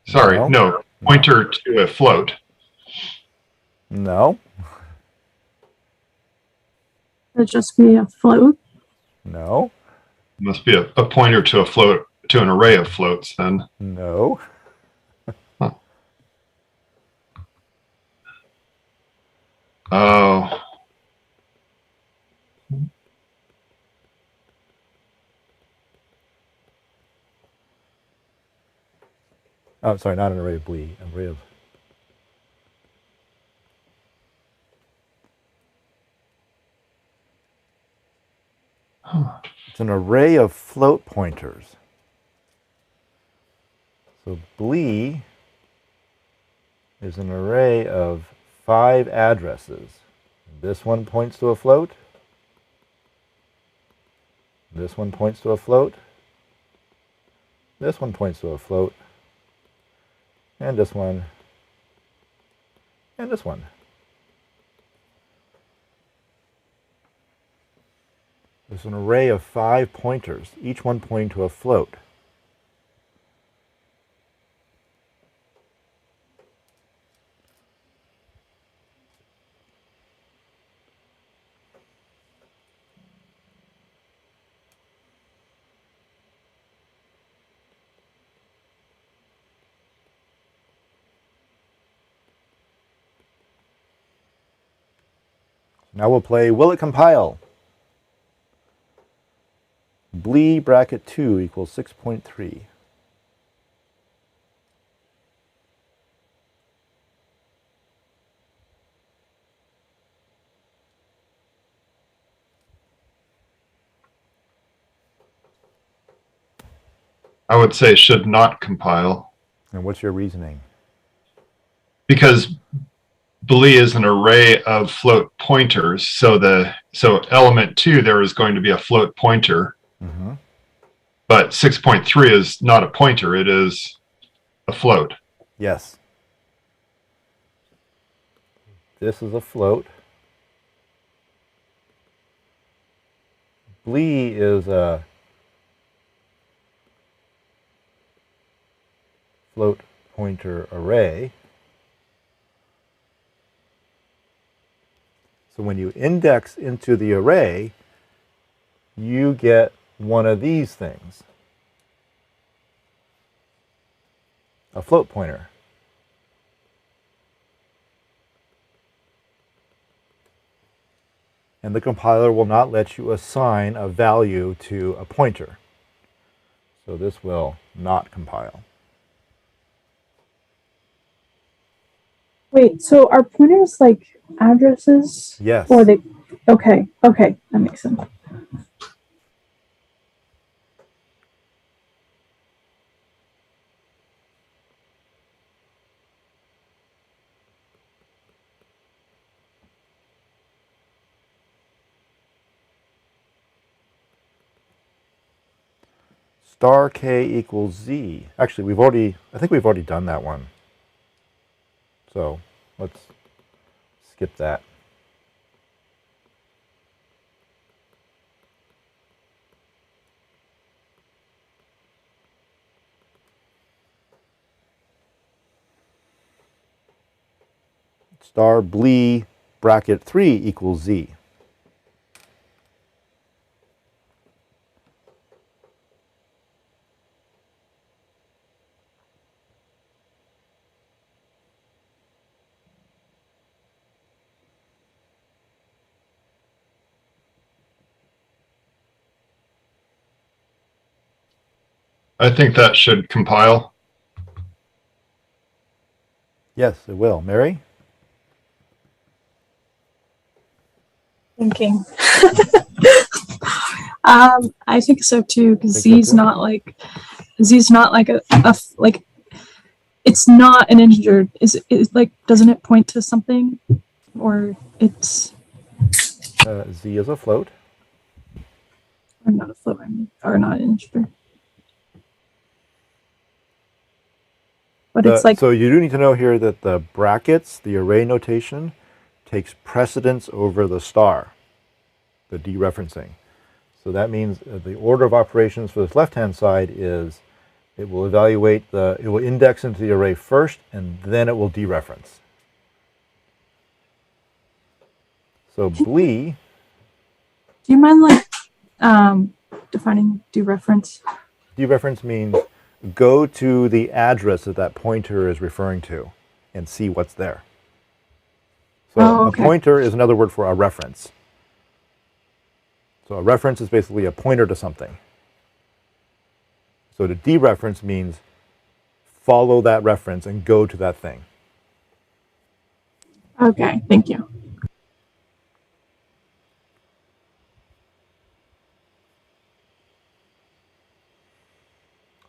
Speaker 3: Sorry,
Speaker 2: No.
Speaker 3: no. Pointer to a float.
Speaker 2: No.
Speaker 1: It'd just be a float.
Speaker 2: No.
Speaker 3: Must be a pointer to a float, to an array of floats then.
Speaker 2: No.
Speaker 3: Huh. Oh.
Speaker 2: Oh, sorry, not an array of Blee. An array of. It's an array of float pointers. So Blee is an array of 5 addresses. This one points to a float. This one points to a float. This one points to a float. And this one. And this one. There's an array of 5 pointers, each one pointing to a float. Now we'll play Will It Compile? Blee bracket 2 equals 6.3.
Speaker 3: I would say should not compile.
Speaker 2: And what's your reasoning?
Speaker 3: Because Blee is an array of float pointers. So element 2 there is going to be a float pointer.
Speaker 2: Mm-hmm.
Speaker 3: But 6.3 is not a pointer, it is a float.
Speaker 2: Yes. This is a float. Blee is a float pointer array. So when you index into the array, you get one of these things. A float pointer. And the compiler will not let you assign a value to a pointer. So this will not compile.
Speaker 1: Wait, so are pointers like addresses?
Speaker 2: Yes.
Speaker 1: Or they? Okay, that makes sense.
Speaker 2: Star k equals z. Actually, I think we've already done that one. So let's skip that. Star Blee bracket 3 equals z.
Speaker 3: I think that should compile.
Speaker 2: Yes, it will. Mary?
Speaker 1: Thinking. I think so too, because
Speaker 2: Think so
Speaker 1: Z's
Speaker 2: too?
Speaker 1: not like a like. It's not an integer. Is it like? Doesn't it point to something, or it's
Speaker 2: Z is a float.
Speaker 1: or not a float? I mean, or not an integer. But it's like
Speaker 2: So you do need to know here that the brackets, the array notation, takes precedence over the star, the dereferencing. So that means the order of operations for this left-hand side is It will evaluate it will index into the array first, and then it will dereference. So BLE.
Speaker 1: Do you mind like defining dereference?
Speaker 2: Dereference means go to the address that that pointer is referring to and see what's there. So
Speaker 1: okay.
Speaker 2: A pointer is another word for a reference. So a reference is basically a pointer to something. So to dereference means follow that reference and go to that thing.
Speaker 1: Okay, thank you.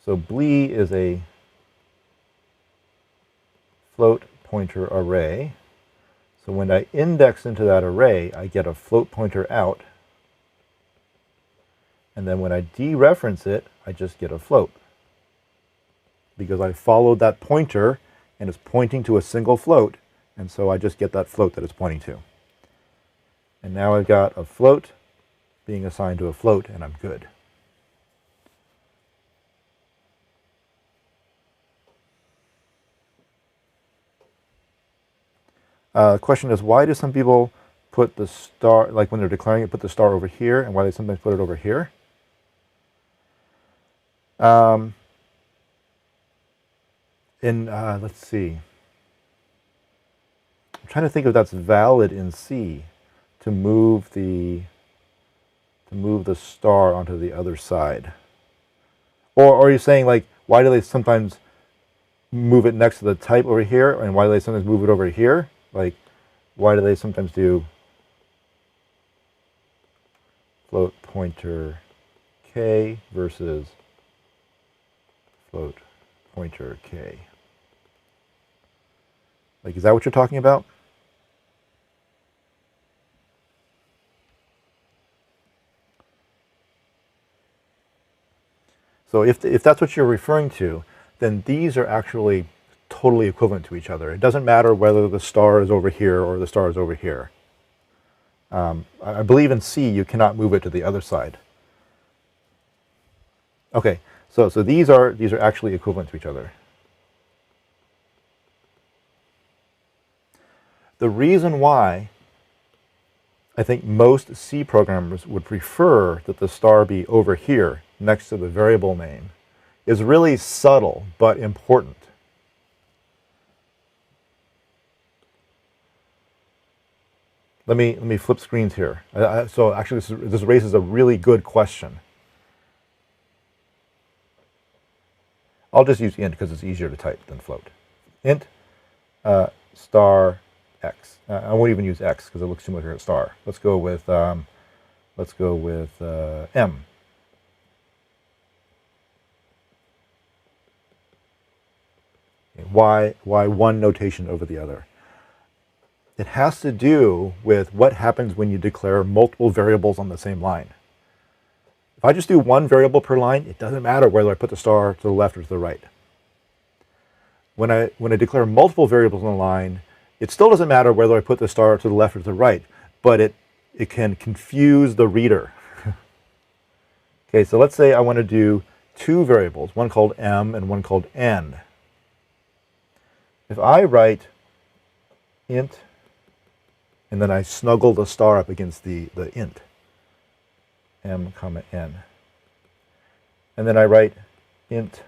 Speaker 2: So BLE is a float pointer array. So when I index into that array, I get a float pointer out. And then when I dereference it, I just get a float. Because I followed that pointer and it's pointing to a single float, and so I just get that float that it's pointing to. And now I've got a float being assigned to a float, and I'm good. The question is, why do some people put the star, like when they're declaring it, put the star over here, and why they sometimes put it over here? Let's see. I'm trying to think if that's valid in C to move the star onto the other side. Or are you saying, like, why do they sometimes move it next to the type over here, and why do they sometimes move it over here? Like, why do they sometimes do float pointer K versus float pointer K? Like, is that what you're talking about? So if that's what you're referring to, then these are actually totally equivalent to each other. It doesn't matter whether the star is over here or the star is over here. I believe in C you cannot move it to the other side. Okay, so these are actually equivalent to each other. The reason why I think most C programmers would prefer that the star be over here next to the variable name is really subtle but important. Let me flip screens here. So actually this raises a really good question. I'll just use int because it's easier to type than float. Int star x. I won't even use x because it looks too much like a star. Let's go with m. Why one notation over the other? It has to do with what happens when you declare multiple variables on the same line. If I just do one variable per line, it doesn't matter whether I put the star to the left or to the right. When I declare multiple variables on the line, it still doesn't matter whether I put the star to the left or to the right, but it can confuse the reader. Okay, so let's say I want to do two variables, one called m and one called n. If I write int, and then I snuggle the star up against the int, m comma n, and then I write int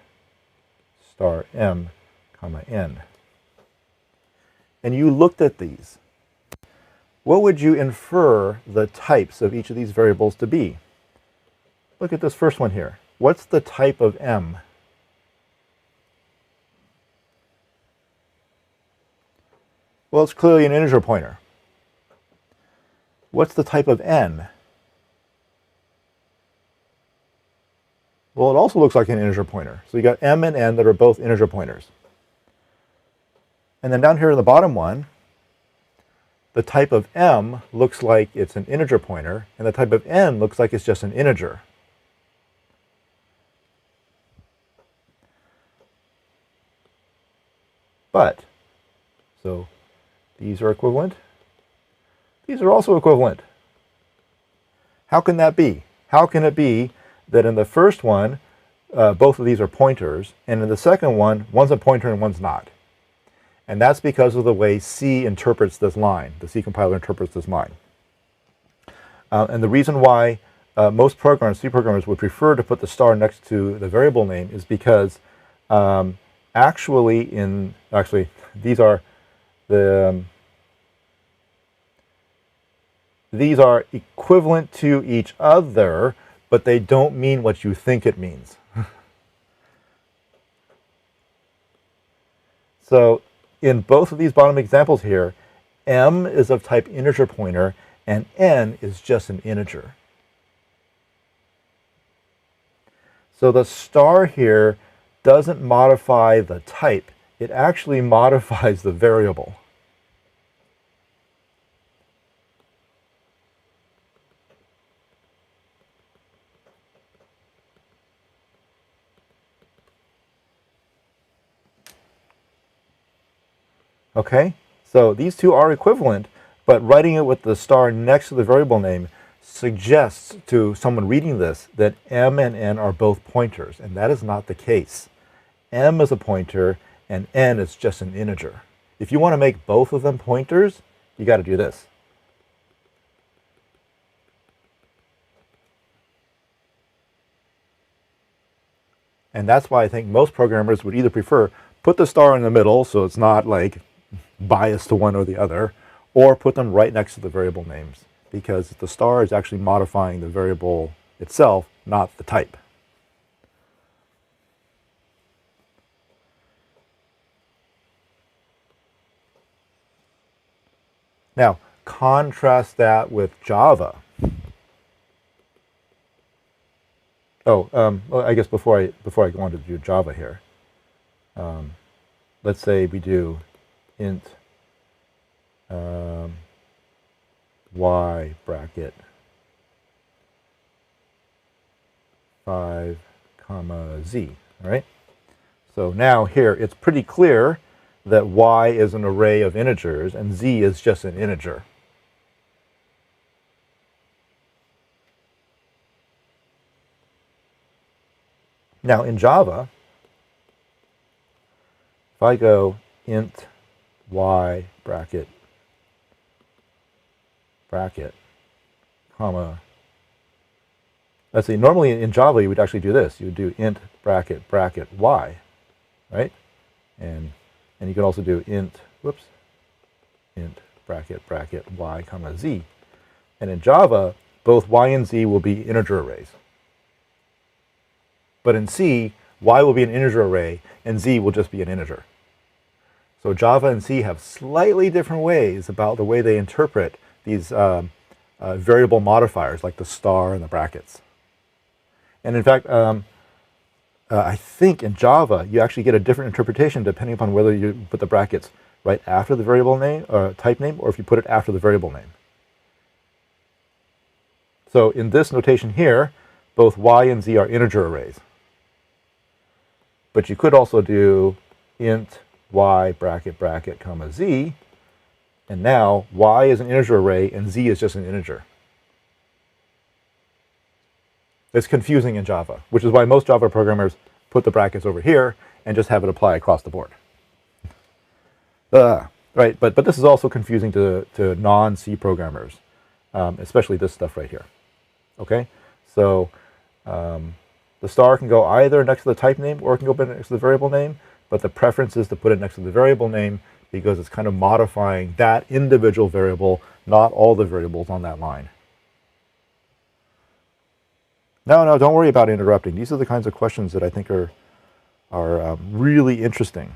Speaker 2: star m comma n, and you looked at these, what would you infer the types of each of these variables to be? Look at this first one here. What's the type of m? Well, it's clearly an integer pointer. What's the type of n? Well, it also looks like an integer pointer. So you got m and n that are both integer pointers. And then down here in the bottom one, the type of m looks like it's an integer pointer, and the type of n looks like it's just an integer. But, so these are equivalent. These are also equivalent. How can that be? How can it be that in the first one, both of these are pointers, and in the second one, one's a pointer and one's not. And that's because of the way C interprets this line. The C compiler interprets this line. And the reason why most programmers, C programmers, would prefer to put the star next to the variable name is because actually these are equivalent to each other, but they don't mean what you think it means. So in both of these bottom examples here, M is of type integer pointer and N is just an integer. So the star here doesn't modify the type, it actually modifies the variable. Okay, so these two are equivalent, but writing it with the star next to the variable name suggests to someone reading this that M and N are both pointers, and that is not the case. M is a pointer, and N is just an integer. If you want to make both of them pointers, you got to do this. And that's why I think most programmers would either prefer put the star in the middle so it's not like biased to one or the other, or put them right next to the variable names, because the star is actually modifying the variable itself, not the type. Now, contrast that with Java. Well, I guess before I go on to do Java here, let's say we do int y bracket 5 comma z, all right? So now here it's pretty clear that y is an array of integers and z is just an integer. Now in Java, if I go int y bracket comma, let's see, normally in Java you would actually do this. You would do int bracket y, right? And you can also do int bracket y comma z. And in Java, both y and z will be integer arrays. But in C, y will be an integer array and z will just be an integer. So Java and C have slightly different ways about the way they interpret these variable modifiers like the star and the brackets. And in fact, I think in Java you actually get a different interpretation depending upon whether you put the brackets right after the variable name or type name, or if you put it after the variable name. So in this notation here, both y and z are integer arrays. But you could also do int y bracket comma z, and now y is an integer array and z is just an integer. It's confusing in Java, which is why most Java programmers put the brackets over here and just have it apply across the board. Right, but this is also confusing to non-C programmers, especially this stuff right here. Okay, so the star can go either next to the type name or it can go next to the variable name, but the preference is to put it next to the variable name because it's kind of modifying that individual variable, not all the variables on that line. No, don't worry about interrupting. These are the kinds of questions that I think are really interesting.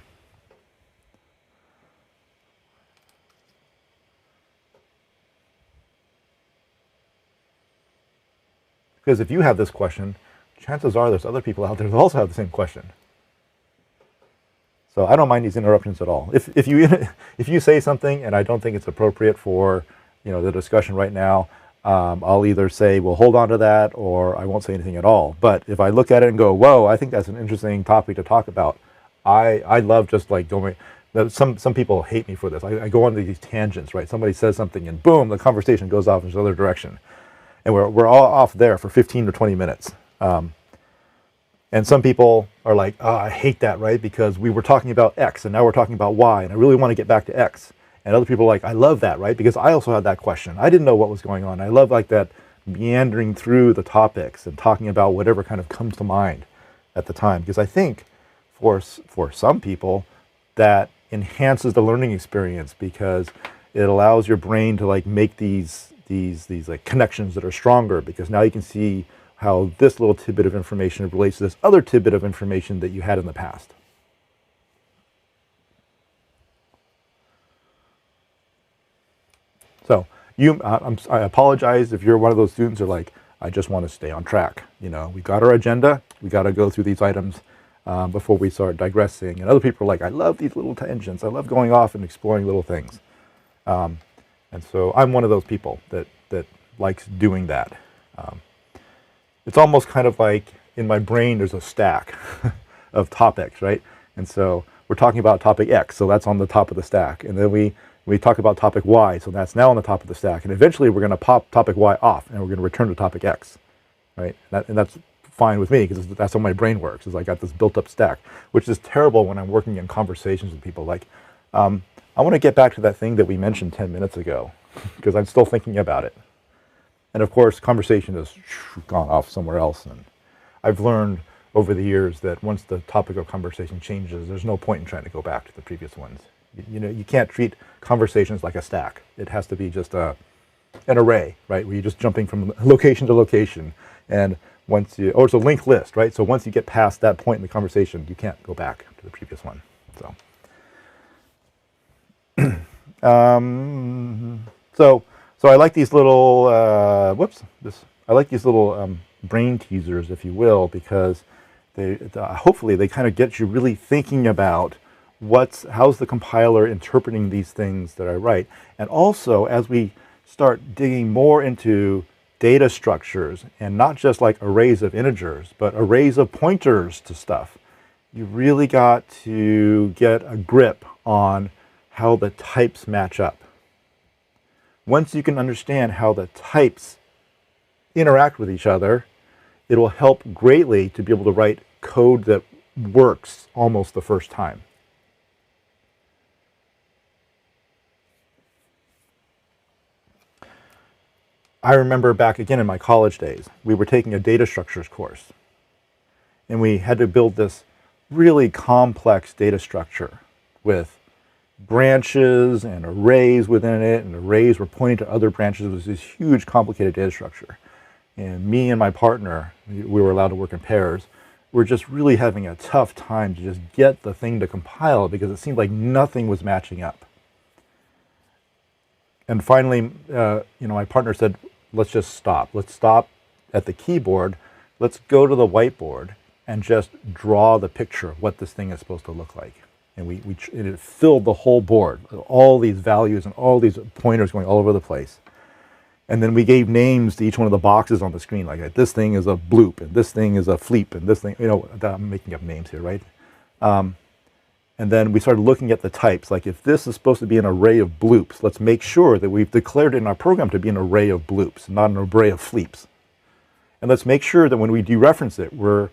Speaker 2: Because if you have this question, chances are there's other people out there that also have the same question. So I don't mind these interruptions at all. If you say something and I don't think it's appropriate for the discussion right now, I'll either say, well, hold on to that, or I won't say anything at all. But if I look at it and go, whoa, I think that's an interesting topic to talk about, I love just like going. Some people hate me for this. I go on these tangents, right? Somebody says something and boom, the conversation goes off in this other direction. And we're all off there for 15 to 20 minutes. And some people are like, oh, I hate that, right? Because we were talking about X and now we're talking about Y, and I really want to get back to X. And other people are like, I love that, right? Because I also had that question. I didn't know what was going on. I love like that meandering through the topics and talking about whatever kind of comes to mind at the time. Because I think for some people that enhances the learning experience, because it allows your brain to like make these like connections that are stronger, because now you can see how this little tidbit of information relates to this other tidbit of information that you had in the past. So I apologize if you're one of those students who are like, I just want to stay on track. You know, we got our agenda, we got to go through these items before we start digressing. And other people are like, I love these little tangents. I love going off and exploring little things. And so I'm one of those people that likes doing that. It's almost kind of like in my brain there's a stack of topics, right? And so we're talking about topic X, so that's on the top of the stack. And then we talk about topic Y, so that's now on the top of the stack. And eventually we're going to pop topic Y off, and we're going to return to topic X, right? And that's fine with me, because that's how my brain works, is I got this built-up stack, which is terrible when I'm working in conversations with people. Like, I want to get back to that thing that we mentioned 10 minutes ago, because I'm still thinking about it. And of course, conversation has gone off somewhere else. And I've learned over the years that once the topic of conversation changes, there's no point in trying to go back to the previous ones. You know, you can't treat conversations like a stack. It has to be just an array, right? Where you're just jumping from location to location. And or it's a linked list, right? So once you get past that point in the conversation, you can't go back to the previous one. So, so I like these little, I like these little brain teasers, if you will, because hopefully they kind of get you really thinking about how's the compiler interpreting these things that I write. And also, as we start digging more into data structures, and not just like arrays of integers, but arrays of pointers to stuff, you really got to get a grip on how the types match up. Once you can understand how the types interact with each other, it will help greatly to be able to write code that works almost the first time. I remember back again in my college days, we were taking a data structures course, and we had to build this really complex data structure with branches and arrays within it, and arrays were pointing to other branches. It was this huge, complicated data structure. And me and my partner, we were allowed to work in pairs, were just really having a tough time to just get the thing to compile, because it seemed like nothing was matching up. And finally, my partner said, let's just stop. Let's stop at the keyboard. Let's go to the whiteboard and just draw the picture of what this thing is supposed to look like. And it filled the whole board, all these values and all these pointers going all over the place. And then we gave names to each one of the boxes on the screen, like this thing is a bloop, and this thing is a fleep, and this thing, I'm making up names here, right? And then we started looking at the types, like if this is supposed to be an array of bloops, let's make sure that we've declared it in our program to be an array of bloops, not an array of fleeps. And let's make sure that when we dereference it, we're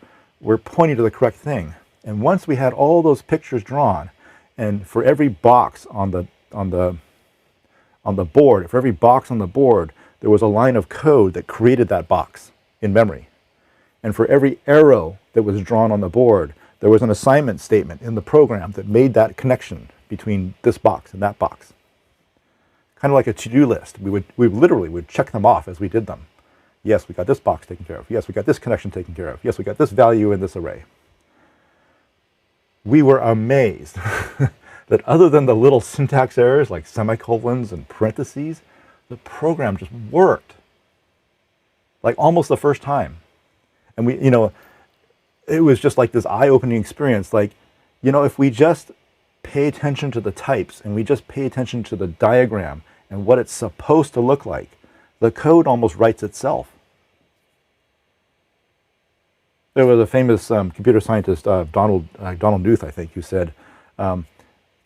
Speaker 2: pointing to the correct thing. And once we had all those pictures drawn, and for every box on the board, for every box on the board, there was a line of code that created that box in memory. And for every arrow that was drawn on the board, there was an assignment statement in the program that made that connection between this box and that box. Kind of like a to-do list. We literally would check them off as we did them. Yes, we got this box taken care of. Yes, we got this connection taken care of. Yes, we got this value in this array. We were amazed that other than the little syntax errors like semicolons and parentheses, the program just worked. Like almost the first time. And it was just like this eye-opening experience. Like, if we just pay attention to the types and we just pay attention to the diagram and what it's supposed to look like, the code almost writes itself. There was a famous computer scientist, Donald Knuth, I think, who said,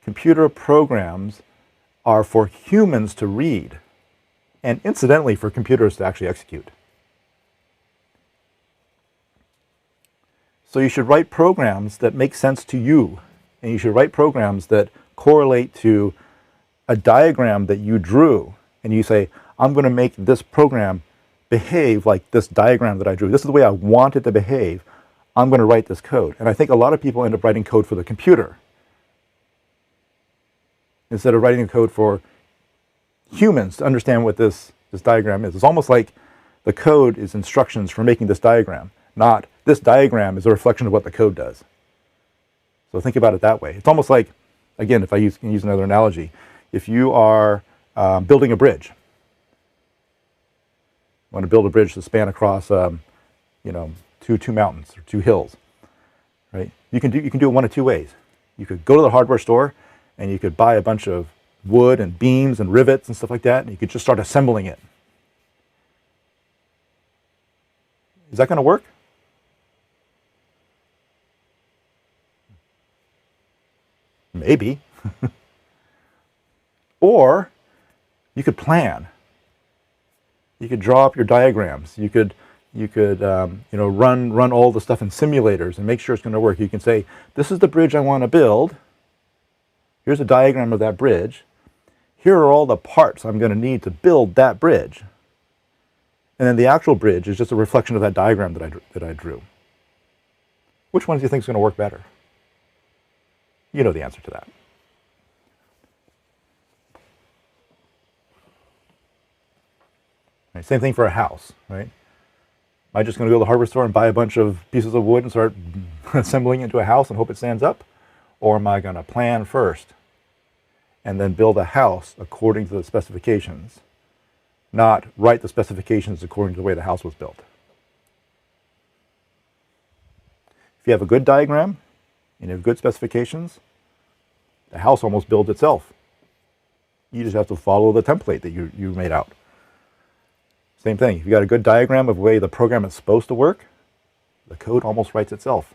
Speaker 2: computer programs are for humans to read, and incidentally for computers to actually execute. So you should write programs that make sense to you, and you should write programs that correlate to a diagram that you drew, and you say, I'm going to make this program behave like this diagram that I drew. This is the way I want it to behave. I'm going to write this code. And I think a lot of people end up writing code for the computer instead of writing code for humans to understand what this diagram is. It's almost like the code is instructions for making this diagram, not this diagram is a reflection of what the code does. So think about it that way. It's almost like, again, if I can use another analogy, if you are building a bridge, you want to build a bridge to span across, two mountains or two hills, right? You can do it one of two ways. You could go to the hardware store and you could buy a bunch of wood and beams and rivets and stuff like that, and you could just start assembling it. Is that going to work? Maybe. Or you could plan. You could draw up your diagrams. You could run all the stuff in simulators and make sure it's going to work. You can say, this is the bridge I want to build. Here's a diagram of that bridge. Here are all the parts I'm going to need to build that bridge. And then the actual bridge is just a reflection of that diagram that I drew. Which one do you think is going to work better? You know the answer to that. Right, same thing for a house, right? Am I just going to go to the hardware store and buy a bunch of pieces of wood and start assembling it into a house and hope it stands up? Or am I going to plan first and then build a house according to the specifications, not write the specifications according to the way the house was built? If you have a good diagram and you have good specifications, the house almost builds itself. You just have to follow the template that you made out. Same thing, if you got a good diagram of the way the program is supposed to work, the code almost writes itself.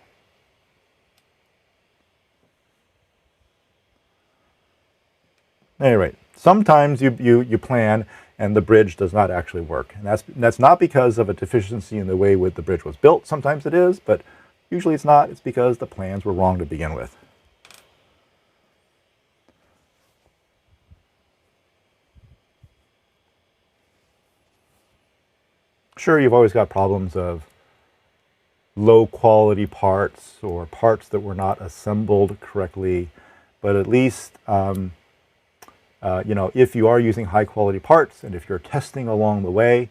Speaker 2: Anyway, sometimes you plan and the bridge does not actually work. And that's not because of a deficiency in the way the bridge was built. Sometimes it is, but usually it's not. It's because the plans were wrong to begin with. Sure, you've always got problems of low quality parts or parts that were not assembled correctly, but at least if you are using high quality parts and if you're testing along the way,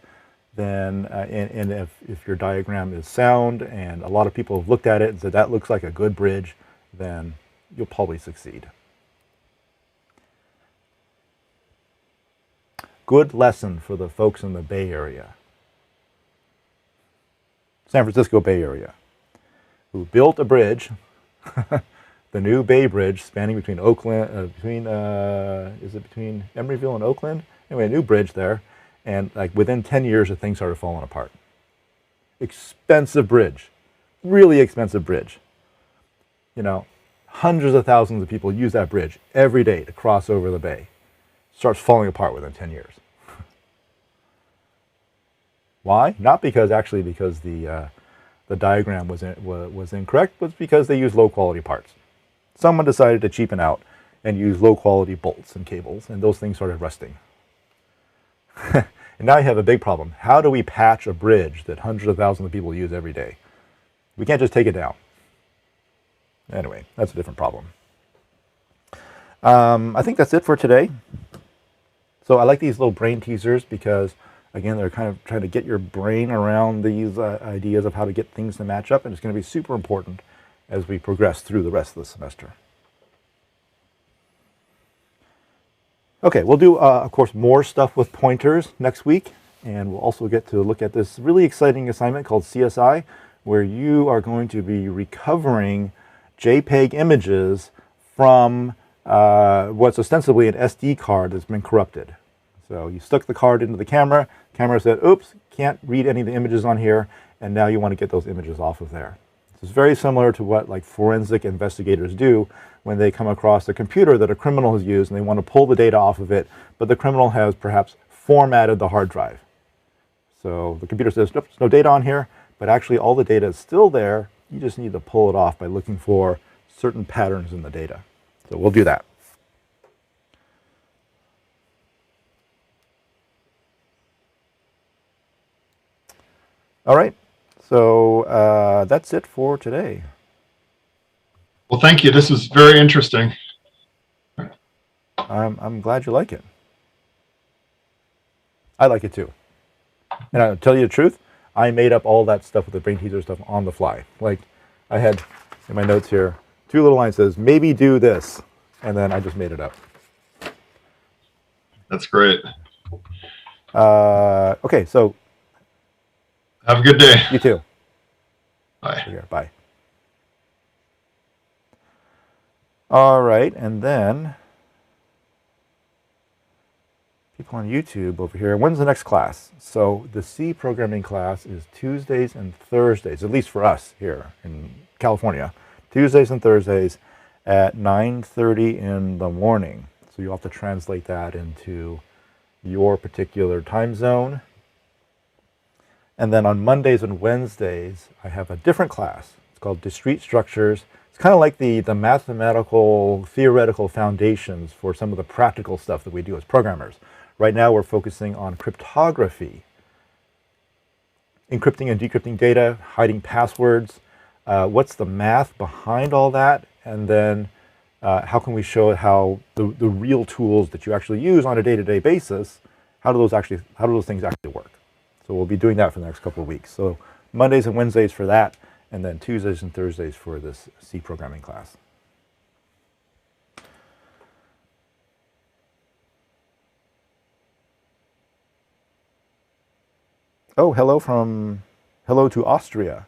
Speaker 2: then and if your diagram is sound and a lot of people have looked at it and said that looks like a good bridge, then you'll probably succeed. Good lesson for the folks in the Bay Area. San Francisco Bay Area, who built a bridge, the new Bay Bridge spanning between Oakland, between Emeryville and Oakland? Anyway, a new bridge there, and like within 10 years the thing started falling apart. Expensive bridge, really expensive bridge. Hundreds of thousands of people use that bridge every day to cross over the bay. Starts falling apart within 10 years. Why? Not because the diagram was incorrect, but because they used low quality parts. Someone decided to cheapen out and use low quality bolts and cables, and those things started rusting. And now you have a big problem. How do we patch a bridge that hundreds of thousands of people use every day? We can't just take it down. Anyway, that's a different problem. I think that's it for today. So I like these little brain teasers because, again, they're kind of trying to get your brain around these ideas of how to get things to match up, and it's going to be super important as we progress through the rest of the semester. Okay, we'll do, of course, more stuff with pointers next week, and we'll also get to look at this really exciting assignment called CSI, where you are going to be recovering JPEG images from what's ostensibly an SD card that's been corrupted. So you stuck the card into the camera said, oops, can't read any of the images on here, and now you want to get those images off of there. This is very similar to what like forensic investigators do when they come across a computer that a criminal has used and they want to pull the data off of it, but the criminal has perhaps formatted the hard drive. So the computer says, nope, there's no data on here, but actually all the data is still there, you just need to pull it off by looking for certain patterns in the data. So we'll do that. All right, so that's it for today.
Speaker 3: Well, thank you. This was very interesting.
Speaker 2: I'm glad you like it. I like it too. And I'll tell you the truth, I made up all that stuff with the brain teaser stuff on the fly. Like, I had in my notes here, 2 little lines says, maybe do this, and then I just made it up.
Speaker 3: That's great.
Speaker 2: Okay, so
Speaker 3: have a good day.
Speaker 2: You too.
Speaker 3: Bye.
Speaker 2: Take care. Bye. All right, and then people on YouTube over here. When's the next class? So the C programming class is Tuesdays and Thursdays, at least for us here in California. Tuesdays and Thursdays at 9:30 in the morning. So you'll have to translate that into your particular time zone. And then on Mondays and Wednesdays, I have a different class. It's called Discrete Structures. It's kind of like the mathematical, theoretical foundations for some of the practical stuff that we do as programmers. Right now, we're focusing on cryptography, encrypting and decrypting data, hiding passwords. What's the math behind all that? And then how can we show how the real tools that you actually use on a day-to-day basis, how do those things actually work? So we'll be doing that for the next couple of weeks. So Mondays and Wednesdays for that, and then Tuesdays and Thursdays for this C programming class. Oh, hello to Austria.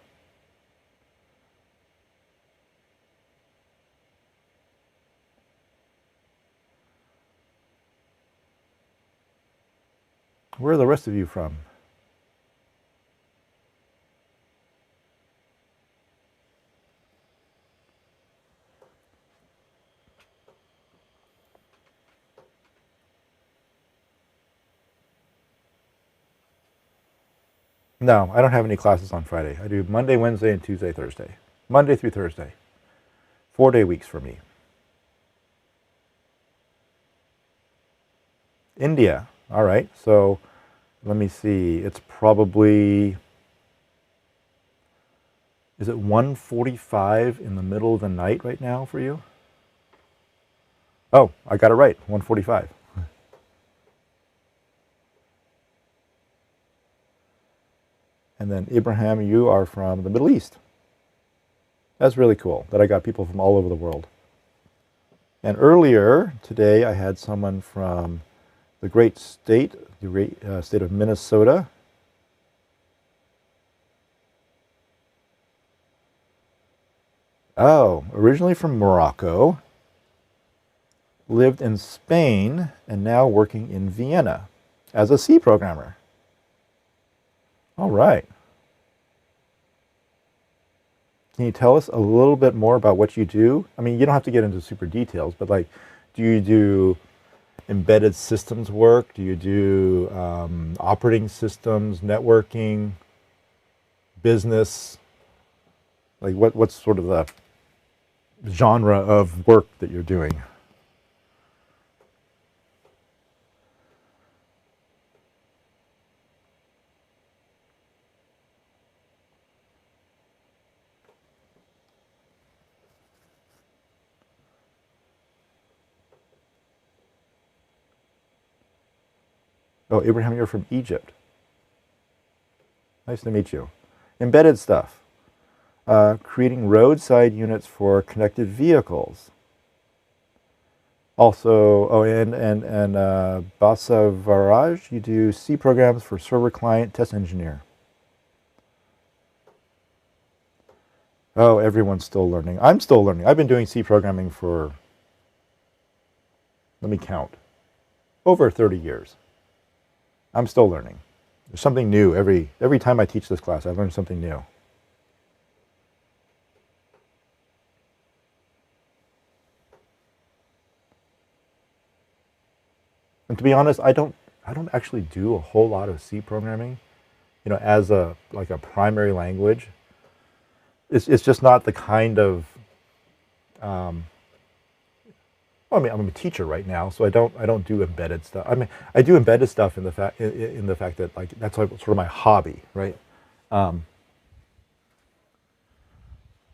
Speaker 2: Where are the rest of you from? No, I don't have any classes on Friday. I do Monday, Wednesday, and Tuesday, Thursday. Monday through Thursday. 4-day weeks for me. India. All right. So let me see. It's probably, is it 1:45 in the middle of the night right now for you? Oh, I got it right. 1:45. And then Ibrahim, you are from the Middle East. That's really cool that I got people from all over the world. And earlier today, I had someone from the great state, state of Minnesota. Oh, originally from Morocco, lived in Spain, and now working in Vienna as a C programmer. All right. Can you tell us a little bit more about what you do? I mean, you don't have to get into super details, but like, do you do embedded systems work? Do you do operating systems, networking, business? Like, what's sort of the genre of work that you're doing? Oh, Abraham, you're from Egypt. Nice to meet you. Embedded stuff. Creating roadside units for connected vehicles. Also, oh, and Basavaraj, you do C programs for server client test engineer. Oh, everyone's still learning. I'm still learning. I've been doing C programming for, let me count, over 30 years. I'm still learning. There's something new every time I teach this class. I learn something new. And to be honest, I don't actually do a whole lot of C programming, as a primary language. it's just not the kind of well, I mean, I'm a teacher right now, so I don't do embedded stuff. I mean, I do embedded stuff in the fact that like that's like sort of my hobby, right? You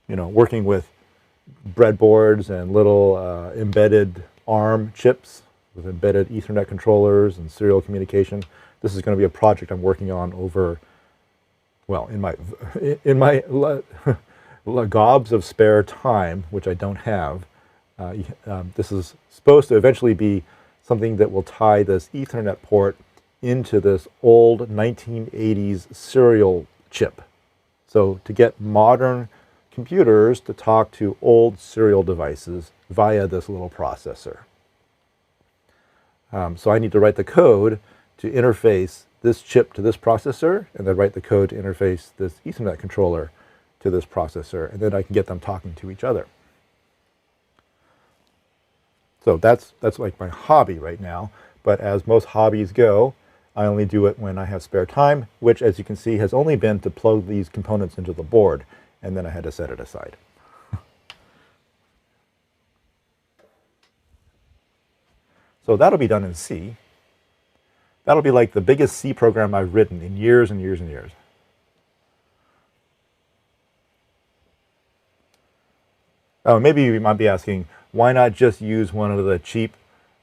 Speaker 2: know, working with breadboards and little embedded ARM chips with embedded Ethernet controllers and serial communication. This is going to be a project I'm working on over, well, in my gobs of spare time, which I don't have. This is supposed to eventually be something that will tie this Ethernet port into this old 1980s serial chip. So to get modern computers to talk to old serial devices via this little processor. So I need to write the code to interface this chip to this processor, and then write the code to interface this Ethernet controller to this processor, and then I can get them talking to each other. So that's like my hobby right now, but as most hobbies go, I only do it when I have spare time, which, as you can see, has only been to plug these components into the board, and then I had to set it aside. So that'll be done in C. That'll be like the biggest C program I've written in years and years and years. Oh, maybe you might be asking, why not just use one of the cheap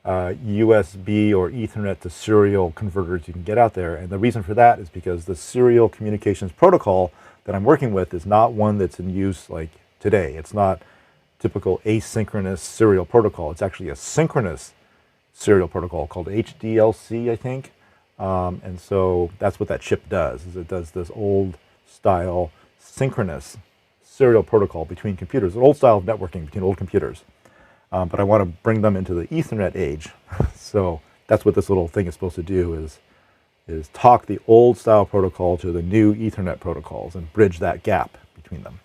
Speaker 2: USB or Ethernet to serial converters you can get out there? And the reason for that is because the serial communications protocol that I'm working with is not one that's in use like today. It's not typical asynchronous serial protocol. It's actually a synchronous serial protocol called HDLC, I think. And so that's what that chip does, is it does this old style synchronous serial protocol between computers, an old style of networking between old computers. But I want to bring them into the Ethernet age. So that's what this little thing is supposed to do, is talk the old style protocol to the new Ethernet protocols and bridge that gap between them.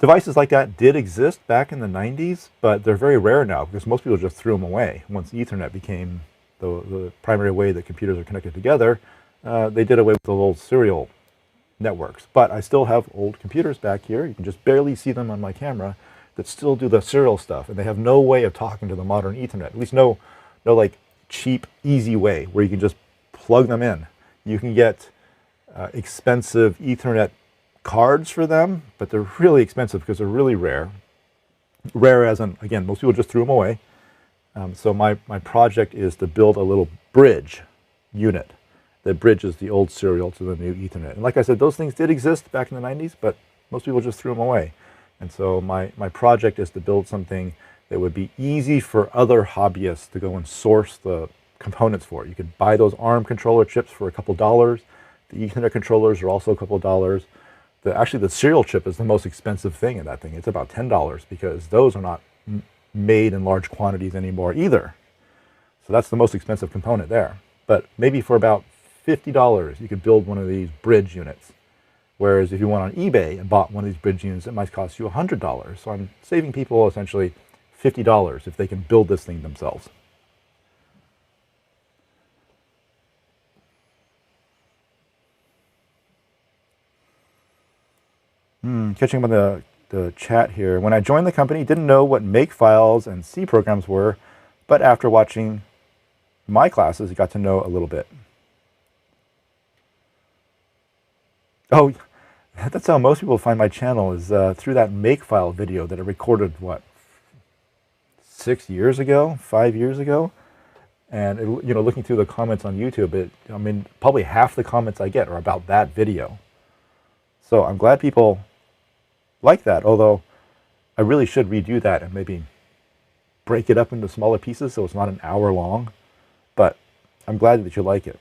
Speaker 2: Devices like that did exist back in the 90s, but they're very rare now because most people just threw them away. Once Ethernet became the primary way that computers are connected together, they did away with the old serial networks. But I still have old computers back here. You can just barely see them on my camera that still do the serial stuff, and they have no way of talking to the modern Ethernet. At least no like cheap, easy way where you can just plug them in. You can get expensive Ethernet cards for them, but they're really expensive because they're really rare. Rare as in, again, most people just threw them away. So my project is to build a little bridge unit that bridges the old serial to the new Ethernet. And like I said, those things did exist back in the 90s, but most people just threw them away. And so my project is to build something that would be easy for other hobbyists to go and source the components for. You could buy those ARM controller chips for a couple dollars. The Ethernet controllers are also a couple dollars. Actually, the serial chip is the most expensive thing in that thing. It's about $10 because those are not made in large quantities anymore either. So that's the most expensive component there. But maybe for about $50, you could build one of these bridge units. Whereas if you went on eBay and bought one of these bridge units, it might cost you $100. So I'm saving people essentially $50 if they can build this thing themselves. Catching up on the chat here. When I joined the company, didn't know what makefiles and C programs were, but after watching my classes, I got to know a little bit. Oh, that's how most people find my channel, is through that makefile video that I recorded, what, 6 years ago, 5 years ago? And you know, looking through the comments on YouTube, I mean, probably half the comments I get are about that video. So I'm glad people like that, although I really should redo that and maybe break it up into smaller pieces so it's not an hour long. But I'm glad that you like it.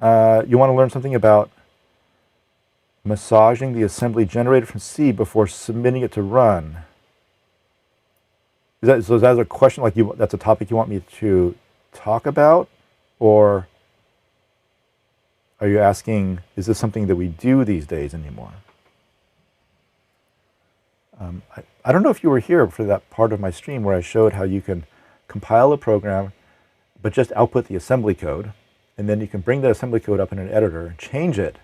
Speaker 2: You want to learn something about massaging the assembly generated from C before submitting it to run. Is that a question, like that's a topic you want me to talk about? Or are you asking, is this something that we do these days anymore? I don't know if you were here for that part of my stream where I showed how you can compile a program but just output the assembly code, and then you can bring the assembly code up in an editor, change it,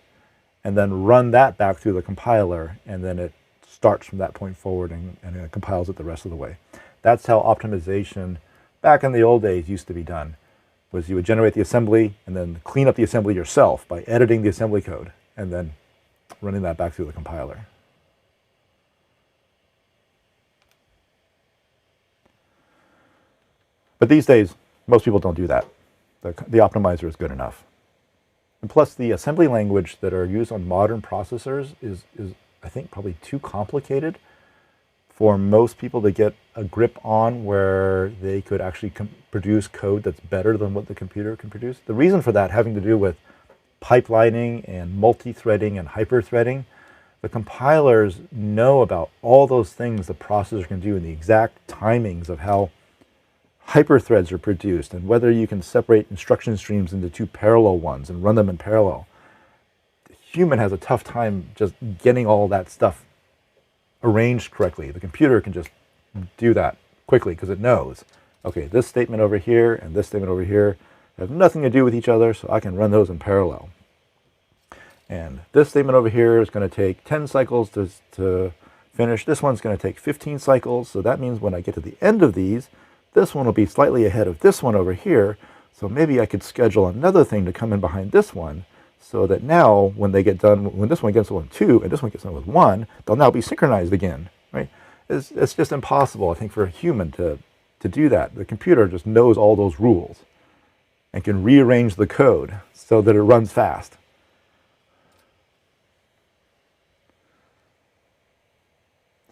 Speaker 2: and then run that back through the compiler, and then it starts from that point forward and it compiles it the rest of the way. That's how optimization back in the old days used to be done, was you would generate the assembly and then clean up the assembly yourself by editing the assembly code and then running that back through the compiler. But these days, most people don't do that. The optimizer is good enough. And plus, the assembly language that are used on modern processors is I think, probably too complicated for most people to get a grip on, where they could actually produce code that's better than what the computer can produce. The reason for that having to do with pipelining and multi-threading and hyper-threading. The compilers know about all those things the processor can do and the exact timings of how hyperthreads are produced and whether you can separate instruction streams into two parallel ones and run them in parallel. The human has a tough time just getting all that stuff arranged correctly. The computer can just do that quickly because it knows, okay, this statement over here and this statement over here have nothing to do with each other, so I can run those in parallel. And this statement over here is going to take 10 cycles to finish. This one's going to take 15 cycles, so that means when I get to the end of these, this one will be slightly ahead of this one over here, so maybe I could schedule another thing to come in behind this one, so that now when they get done, when this one gets done with 2 and this one gets done with 1, they'll now be synchronized again, right? It's just impossible, I think, for a human to do that. The computer just knows all those rules and can rearrange the code so that it runs fast.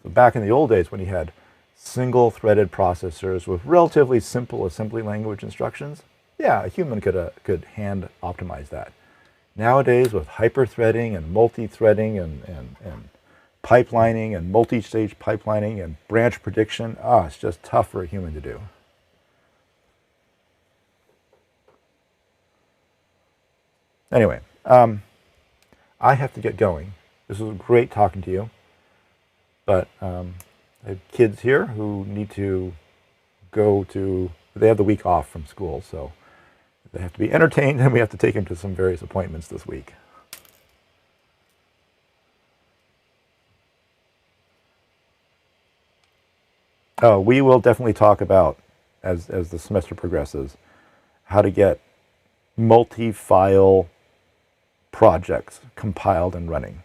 Speaker 2: So back in the old days when you had single-threaded processors with relatively simple assembly language instructions, yeah, a human could hand optimize that. Nowadays, with hyper-threading and multi-threading and pipelining and multi-stage pipelining and branch prediction, it's just tough for a human to do. Anyway, I have to get going. This was great talking to you, but I have kids here who need to they have the week off from school, so they have to be entertained, and we have to take them to some various appointments this week. Oh, we will definitely talk about, as the semester progresses, how to get multi-file projects compiled and running.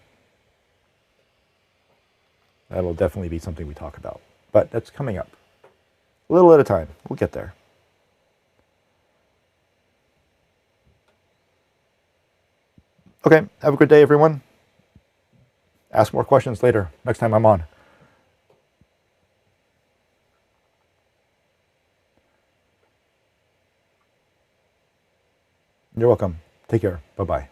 Speaker 2: That'll definitely be something we talk about, but that's coming up. A little at a time. We'll get there. Okay, have a good day, everyone. Ask more questions later, next time I'm on. You're welcome. Take care. Bye-bye.